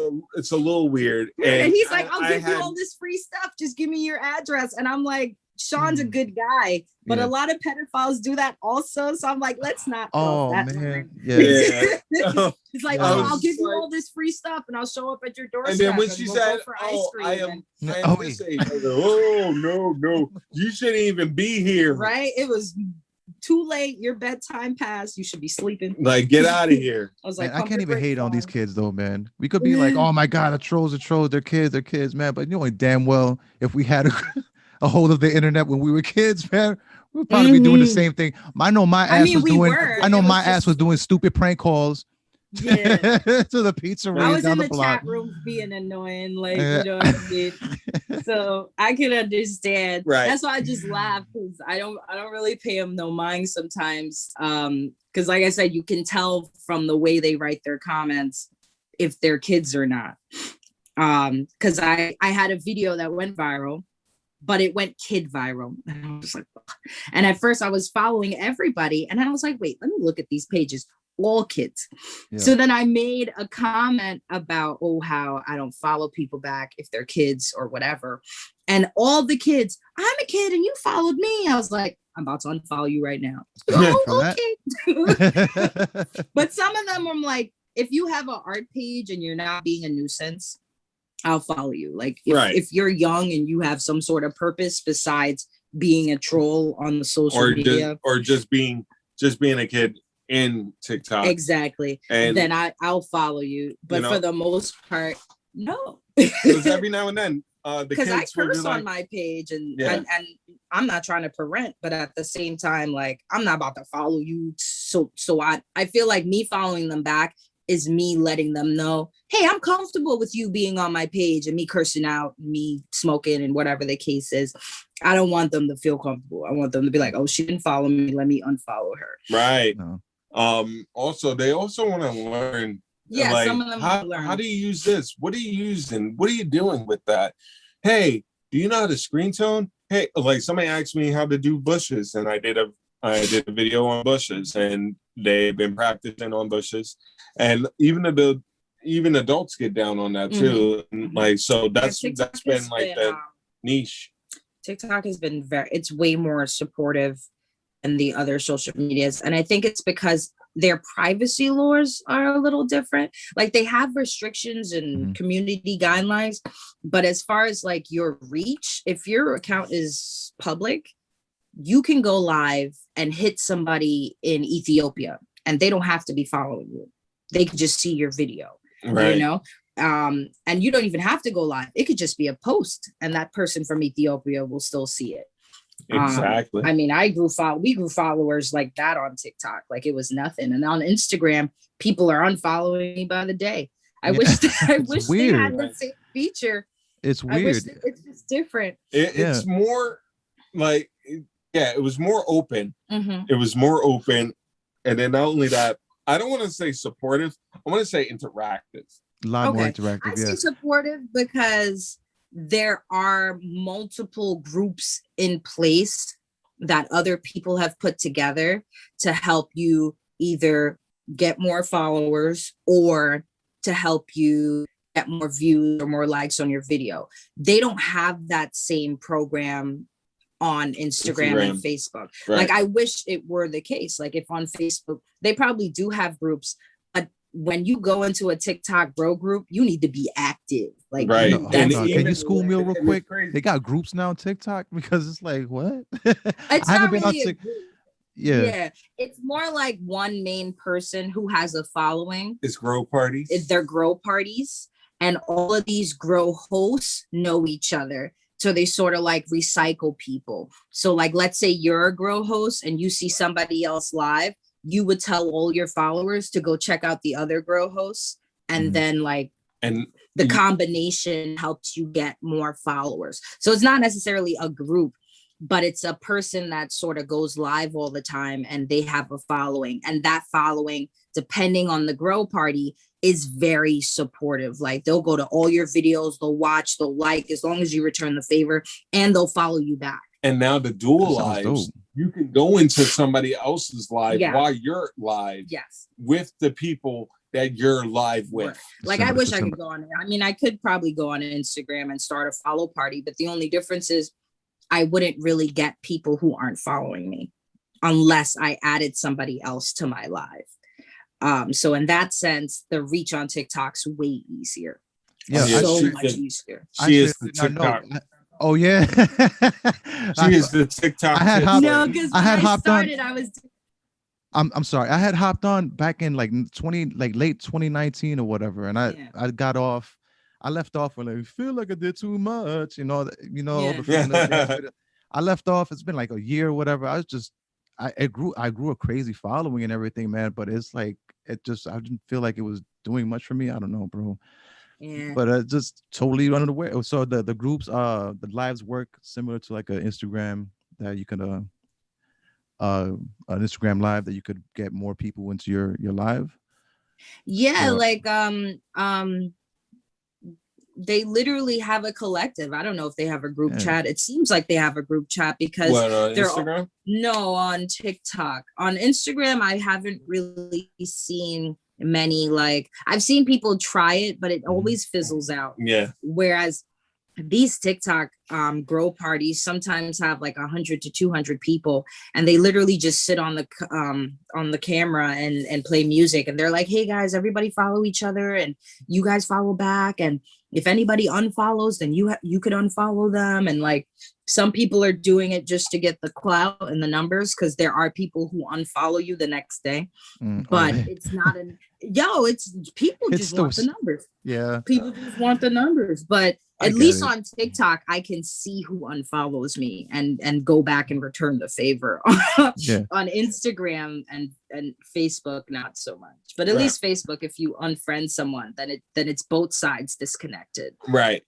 a little weird. And he's like, I'll give you all this free stuff. Just give me your address. And I'm like, Shawn's a good guy, but a lot of pedophiles do that also. So I'm like, let's not. He's like, I'll give you all this free stuff, and I'll show up at your doorstep. And then when she said, I am no, you shouldn't even be here. Right? It was too late. Your bedtime passed. You should be sleeping. Like, get out of here. I was like, man, I can't even hate on these kids though, man. We could be like, oh my god, the trolls are trolls. They're kids, man. But you know damn well if we had a hold of the internet when we were kids, man, we would probably be doing the same thing. I know my ass was doing stupid prank calls to the pizzeria. I was in the chat room being annoying, like, you know what I mean? So I can understand. Right. That's why I just laugh, because I don't really pay them no mind sometimes. Because like I said, you can tell from the way they write their comments if they're kids or not. Because I had a video that went viral, but it went kid viral. And I was like, ugh. And at first I was following everybody, and I was like, wait, let me look at these pages, all kids. Yeah. So then I made a comment about, how I don't follow people back if they're kids or whatever. And all the kids, I'm a kid and you followed me. I was like, I'm about to unfollow you right now. Okay. But some of them I'm like, if you have an art page and you're not being a nuisance, I'll follow you. Like if you're young and you have some sort of purpose besides being a troll on the social media, or just being a kid in TikTok, exactly, and then I'll follow you. But for the most part, no. Because every now and then, because I curse on my page and I'm not trying to parent, but at the same time, like, I'm not about to follow you. So I feel like me following them back is me letting them know, hey, I'm comfortable with you being on my page and me cursing out, me smoking and whatever the case is. I don't want them to feel comfortable. I want them to be like, oh, she didn't follow me. Let me unfollow her. Right. No. Also, they also want to learn. Yeah, like, some of them learn. How do you use this? What are you using? What are you doing with that? Hey, do you know how to screen tone? Hey, like somebody asked me how to do bushes, and I did a video on bushes, and they've been practicing on bushes. And even adults get down on that too. Mm-hmm. Like, so that's been like the niche. TikTok has been it's way more supportive than the other social medias. And I think it's because their privacy laws are a little different. Like, they have restrictions and community guidelines, but as far as like your reach, if your account is public, you can go live and hit somebody in Ethiopia and they don't have to be following you. They could just see your video, you know? And you don't even have to go live. It could just be a post and that person from Ethiopia will still see it. Exactly. I mean, we grew followers like that on TikTok, like it was nothing. And on Instagram, people are unfollowing me by the day. I wish they had the same feature. It's weird. It's just different. It's more like, it was more open. Mm-hmm. It was more open. And then not only that, I don't want to say supportive. I want to say interactive. A lot more interactive. I say supportive because there are multiple groups in place that other people have put together to help you either get more followers or to help you get more views or more likes on your video. They don't have that same program on Instagram and Facebook. Right. Like, I wish it were the case. Like, if on Facebook, they probably do have groups, but when you go into a TikTok bro group, you need to be active. Like, right. Can you school me real quick? They got groups now on TikTok, because it's like, what? I haven't been really on TikTok. Yeah, it's more like one main person who has a following. It's grow parties. They're grow parties, and all of these grow hosts know each other. So they sort of like recycle people. So like, let's say you're a grow host and you see somebody else live, you would tell all your followers to go check out the other grow hosts. And then like, and the combination helps you get more followers. So it's not necessarily a group, but it's a person that sort of goes live all the time and they have a following. And that following, depending on the grow party, is very supportive. Like, they'll go to all your videos, they'll watch, they'll like, as long as you return the favor, and they'll follow you back. And now the dual lives, you can go into somebody else's live while you're live with the people that you're live with. Like, I wish I could go on it. I mean, I could probably go on Instagram and start a follow party, but the only difference is I wouldn't really get people who aren't following me unless I added somebody else to my live. So in that sense, the reach on TikTok's way easier. Yeah, so much easier. She is the TikTok. Oh yeah, she is the TikTok. I had hopped on. I was. I'm sorry. I had hopped on back in like late 2019 or whatever, and I got off. I left off when I feel like I did too much. I left off. It's been like a year or whatever. I grew a crazy following and everything, man. But it's like, I didn't feel like it was doing much for me. I don't know, bro. Yeah. But I just totally unaware. So the groups, the lives work similar to like an Instagram that you can an Instagram live that you could get more people into your live. Yeah, like they literally have a collective. I don't know if they have a group chat. It seems like they have a group chat because they're Instagram? No, on TikTok. On Instagram, I haven't really seen many. Like, I've seen people try it, but it always fizzles out. Yeah. Whereas these TikTok grow parties sometimes have like 100 to 200 people, and they literally just sit on the camera and play music, and they're like, "Hey guys, everybody follow each other, and you guys follow back, and if anybody unfollows, then you could unfollow them." And like, some people are doing it just to get the clout and the numbers, because there are people who unfollow you the next day. But it's not it's people just want the numbers. Yeah, people just want the numbers. But at least on TikTok, I can see who unfollows me and go back and return the favor. On Instagram and Facebook, not so much. But at least Facebook, if you unfriend someone, then it's both sides disconnected. Right.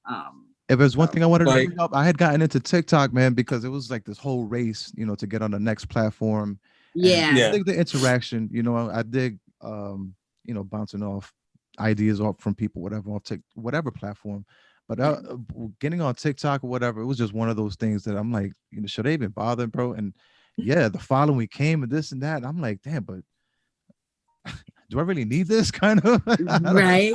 If there's one thing I wanted to bring up, I had gotten into TikTok, man, because it was like this whole race, to get on the next platform. Yeah. I dig the interaction. I dig, bouncing off ideas off from people, whatever platform. But getting on TikTok or whatever, it was just one of those things that I'm like, should they even bother, bro? And the following came and this and that. I'm like, damn, but do I really need this kind of? Right.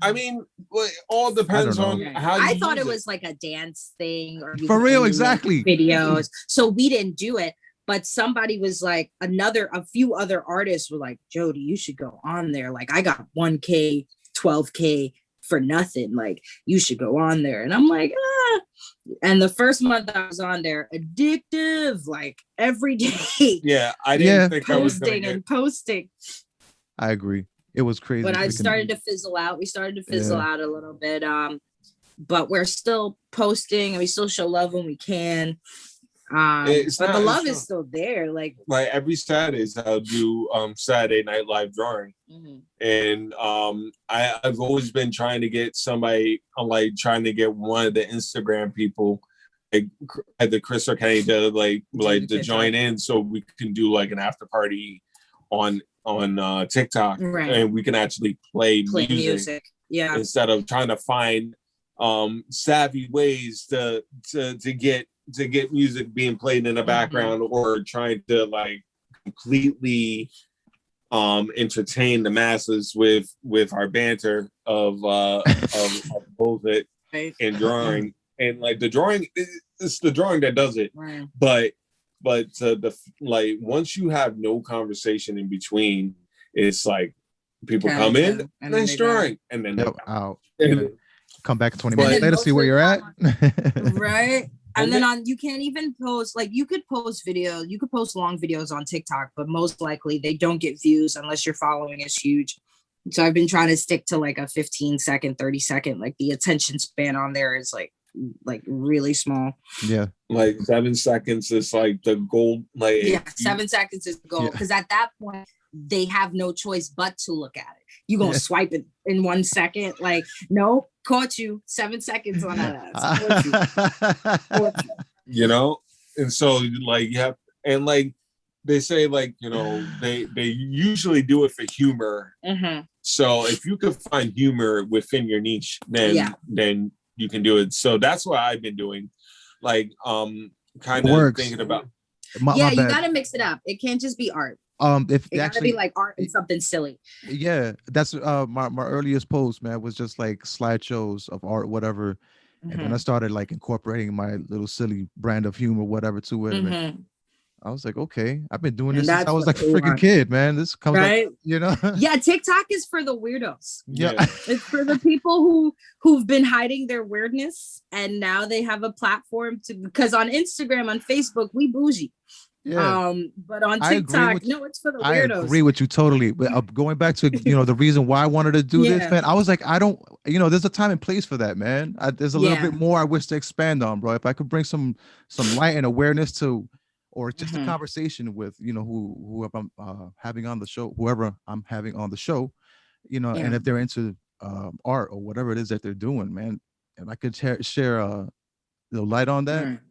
I mean, it all depends on how you I thought it was like a dance thing, or for real, exactly. Videos. So we didn't do it. But somebody was like, a few other artists were like, Jodi, you should go on there. Like, I got 1K, 12K for nothing. Like, you should go on there. And I'm like, And the first month I was on there, addictive, like every day. Yeah, I didn't think I was posting. I agree. It was crazy. But I started to fizzle out. We started to fizzle out a little bit. But we're still posting and we still show love when we can. But the love is still there. Like every Saturdays I'll do Saturday Night Live drawing. And I've always been trying to get somebody. I'm like trying to get one of the Instagram people, like either Chris or Kenny, to join in, so we can do like an after party on TikTok, and we can actually play music. Yeah, instead of trying to find savvy ways to get music being played in the background, or trying to like completely entertain the masses with our banter of bullshit and drawing. And like the drawing, it's the drawing that does it. Right. But like once you have no conversation in between, it's like people come in, nice drawing, and then they're out. Come back 20 minutes later, see where you're at. Right. And then you can't even post, like you could post videos, you could post long videos on TikTok, but most likely they don't get views unless your following is huge. So I've been trying to stick to like a 15-second, 30-second, like the attention span on there is like really small. Yeah. Like 7 seconds is like the gold. Like 7 seconds is the goal. Because at that point, they have no choice but to look at it. You gonna swipe it in 1 second? Like, no, caught you. 7 seconds on that. Caught you. You know, and so like you have, and like they say, like, you know, they usually do it for humor. So if you could find humor within your niche, then you can do it. So that's what I've been doing, like kind of thinking about. You gotta mix it up. It can't just be art. If it gotta be like art and something silly. Yeah, that's my earliest post, man, was just like slideshows of art, whatever. And then I started like incorporating my little silly brand of humor, whatever, to it. I was like, okay, I've been doing this since I was like a freaking kid, man. This comes right, up, you know. Yeah, TikTok is for the weirdos. Yeah, it's for the people who've been hiding their weirdness, and now they have a platform to. Because on Instagram, on Facebook, we bougie. Yeah. But on TikTok, no, it's for the weirdos. I agree with you totally. But going back to the reason why I wanted to do this, man, I was like, I don't, there's a time and place for that, man. There's a little bit more I wish to expand on, bro. If I could bring some light and awareness to, or just a conversation with, who I'm having on the show, whoever I'm having on the show, and if they're into art or whatever it is that they're doing, man, and I could share light on that,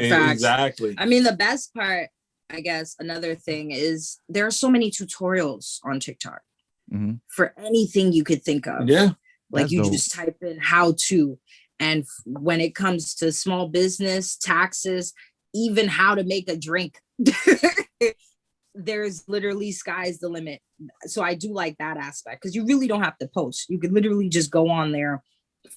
Exactly. I mean, the best part, I guess, another thing is there are so many tutorials on TikTok for anything you could think of. Yeah. Like you just type in how to, and when it comes to small business, taxes, even how to make a drink, there's literally sky's the limit. So I do like that aspect, because you really don't have to post. You could literally just go on there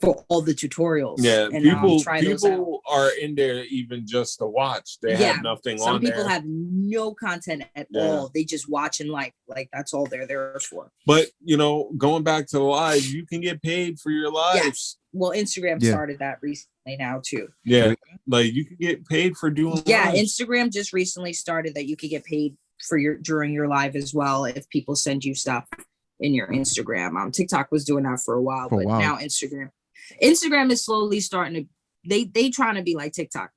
for all the tutorials. Yeah, and people are in there even just to watch. They have nothing on there. Some people have no content at all. They just watch and like that's all they're there for. But going back to the live, you can get paid for your lives. Yes. Well, Instagram started that recently now too. Yeah, like you can get paid for doing. Yeah, lives. Instagram just recently started that you could get paid for during your live as well if people send you stuff in your Instagram. TikTok was doing that for a while, but now Instagram is slowly starting to, they trying to be like TikTok.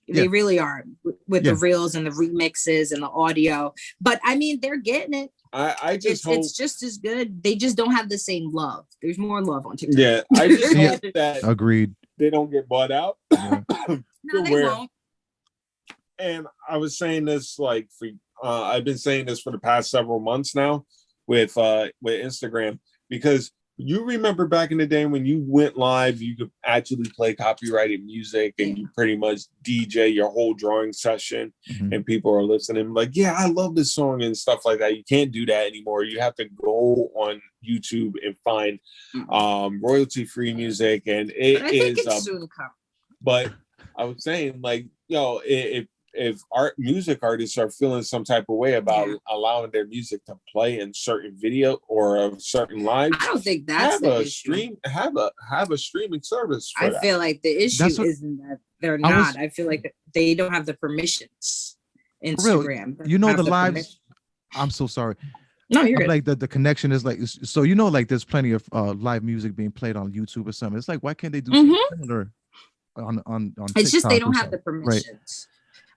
They really are with the reels and the remixes and the audio. But I mean, they're getting it. I just hope it's just as good. They just don't have the same love. There's more love on TikTok. Yeah, I just hope that agreed. They don't get bought out. No, they won't. And I was saying this I've been saying this for the past several months now with Instagram, because you remember back in the day when you went live, you could actually play copyrighted music and you pretty much DJ your whole drawing session and people are listening like, yeah, I love this song and stuff like that. You can't do that anymore. You have to go on YouTube and find royalty-free music, and I think it's soon come. But I was saying, like, if music artists are feeling some type of way about allowing their music to play in certain video or a certain live, I don't think that's the issue. Have a streaming service. I feel like the issue isn't that they're not. I feel like they don't have the permissions. Instagram, the lives. I'm so sorry. No, you're good. Like the connection is like, so like there's plenty of live music being played on YouTube or something. It's like, why can't they do something similar on it's just they TikTok or don't have the something. Right. permissions.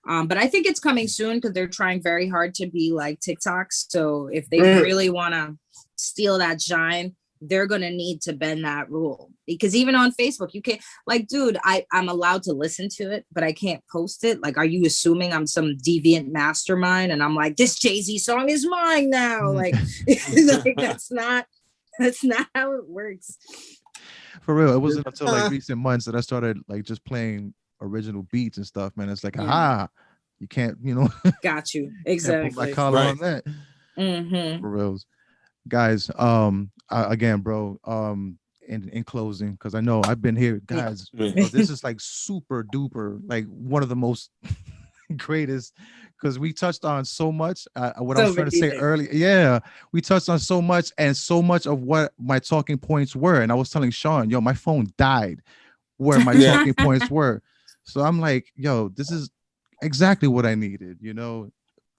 But I think it's coming soon because they're trying very hard to be like TikTok. So if they really want to steal that shine, they're going to need to bend that rule. Because even on Facebook, you can't, like, dude, I'm allowed to listen to it, but I can't post it. Like, are you assuming I'm some deviant mastermind? And I'm like, this Jay-Z song is mine now. Like, like that's not how it works. For real, it wasn't until like recent months that I started like just playing original beats and stuff, man. It's like, aha, you can't, Got you. Exactly. Put my collar on that. For reals. Guys, again, bro, in closing, because I know I've been here, guys, this is like super duper, like one of the most greatest, because we touched on so much what I was trying to say earlier. We touched on so much, and so much of what my talking points were, and I was telling Shawn, yo, my phone died where my talking points were. So I'm like, yo, this is exactly what I needed,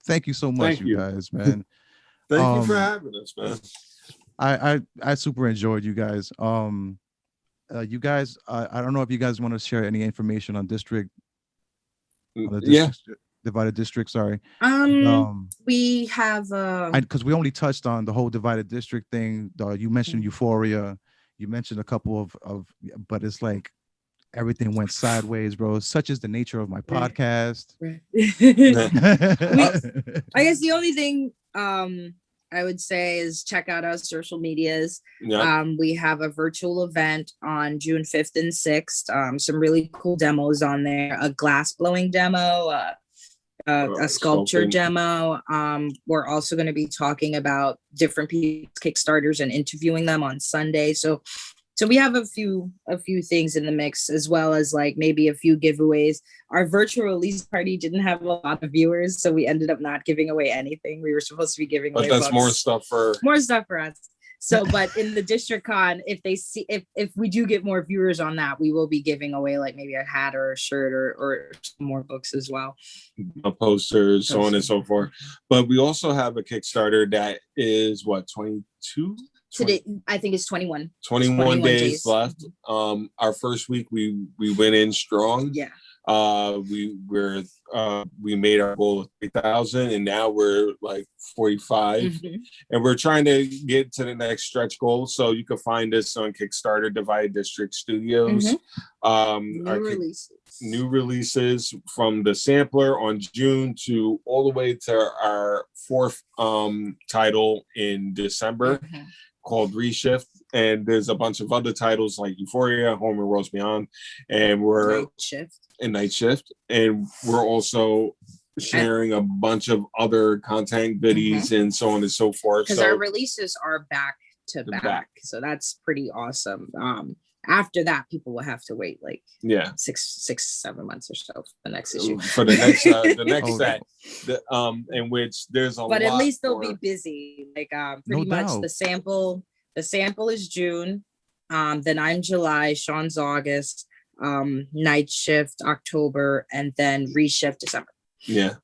Thank you so much, you guys, man. Thank you for having us, man. I super enjoyed you guys. You guys, I don't know if you guys want to share any information on district. Divided district, sorry. We have because we only touched on the whole divided district thing. You mentioned Uphoria, you mentioned a couple of but it's like everything went sideways, bro. Such is the nature of my podcast. I guess the only thing I would say is check out our social medias. We have a virtual event on June 5th and 6th. Some really cool demos on there. A glass blowing demo, a sculpture demo. We're also going to be talking about different people's Kickstarters and interviewing them on Sunday. So we have a few things in the mix, as well as like maybe a few giveaways. Our virtual release party didn't have a lot of viewers, so we ended up not giving away anything. We were supposed to be giving away that's books. more stuff for us. So, but in the district con, if we do get more viewers on that, we will be giving away like maybe a hat or a shirt or some more books as well. Posters, so on and so forth. But we also have a Kickstarter that is what, 22? Today, I think it's 21. 21 days left. Our first week we went in strong. Yeah. We made our goal of 3,000, and now we're like 45, and we're trying to get to the next stretch goal. So you can find us on Kickstarter, Divided District Studios. New releases from the sampler on June to all the way to our fourth title in December. Called Reshift, and there's a bunch of other titles like Uphoria, Home and Worlds Beyond, and we're Night Shift, and we're also sharing a bunch of other content goodies and so on and so forth. Because our releases are back to back, so that's pretty awesome. After that, people will have to wait like 6-7 months or so for the next issue. For the next set, in which there's a but lot at least they'll more. be busy. Like pretty much the sample is June, then I'm July, Shawn's August, Night Shift October, and then Reshift December. Yeah.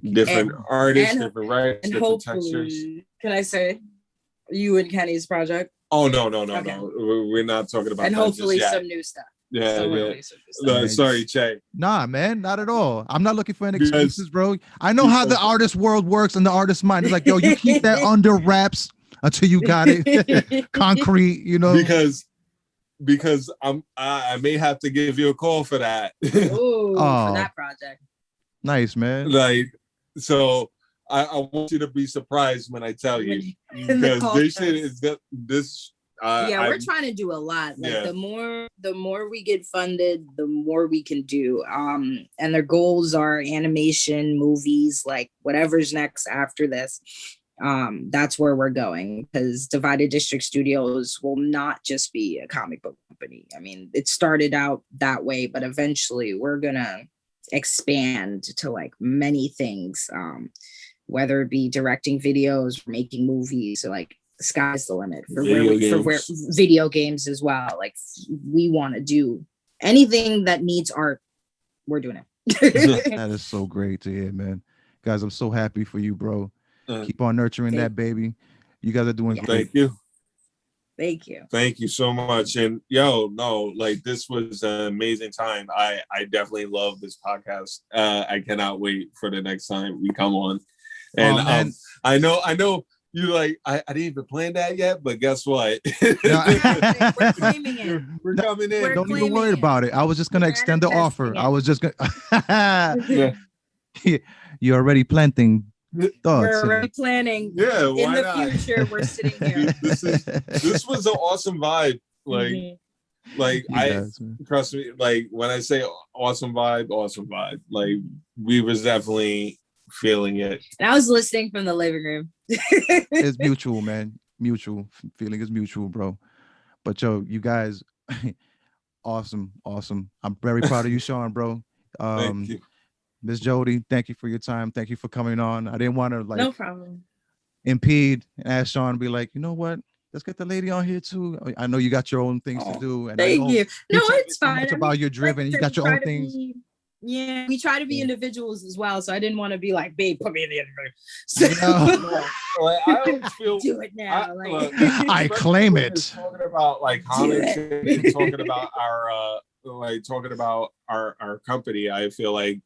Different artists, different writers, and different textures. Can I say you and Kenny's project? Oh no. We're not talking about and that hopefully just yet. some new stuff. No, sorry, Che. Nah, man, not at all. I'm not looking for any excuses, bro. I know how the artist world works and the artist mind. It's like, yo, you keep that under wraps until you got it concrete, because I may have to give you a call for that. Ooh, for that project. Nice, man. Like, so I want you to be surprised when I tell you, because this shit is this. We're trying to do a lot. Like the more we get funded, the more we can do. And their goals are animation, movies, like whatever's next after this. That's where we're going, because Divided District Studios will not just be a comic book company. I mean, it started out that way, but eventually we're gonna expand to like many things, whether it be directing videos, making movies, or like the sky's the limit for video games as well. Like we want to do anything that needs art, we're doing it. That is so great to hear, man. Guys, I'm so happy for you, bro. Keep on nurturing that baby. You guys are doing great. Thank you. Thank you. Thank you so much. And like this was an amazing time. I definitely love this podcast. I cannot wait for the next time we come on. And I know you like I didn't even plan that yet, but guess what? We're claiming it. We're coming in. Don't even worry about it. I was just gonna extend the offer. I was just gonna You're already planting thoughts. We're already planning. Yeah, why in the not? future, we're sitting here. This was an awesome vibe. Like trust me. Like when I say awesome vibe. Like we was definitely feeling it. And I was listening from the living room. It's mutual, man. Mutual feeling is mutual, bro. But you guys, awesome. I'm very proud of you, Shawn, bro. Thank you. Miss Jodi, thank you for your time. Thank you for coming on. I didn't want to no problem impede and ask Shawn to be like, you know what? Let's get the lady on here too. I know you got your own things to do. And thank you. No, it's fine. It's about your driven. You got your own things. Yeah, we try to be individuals as well. So I didn't want to be like, babe, put me in the individual. So I always feel do it now. I claim it. Talking about like comics and talking about our company. I feel like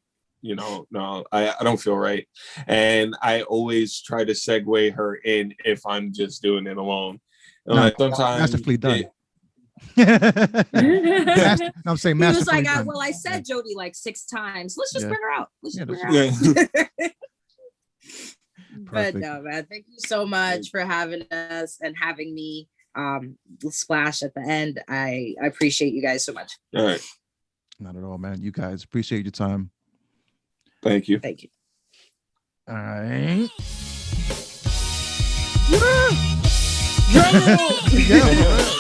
no, I don't feel right. And I always try to segue her in if I'm just doing it alone. And like sometimes masterfully done. I'm saying he was like, I said Jodi like 6 times. Let's just bring her out. But no, man, thank you so much for having us and having me splash at the end. I appreciate you guys so much. All right. Not at all, man. You guys appreciate your time. Thank you. All right. Yeah.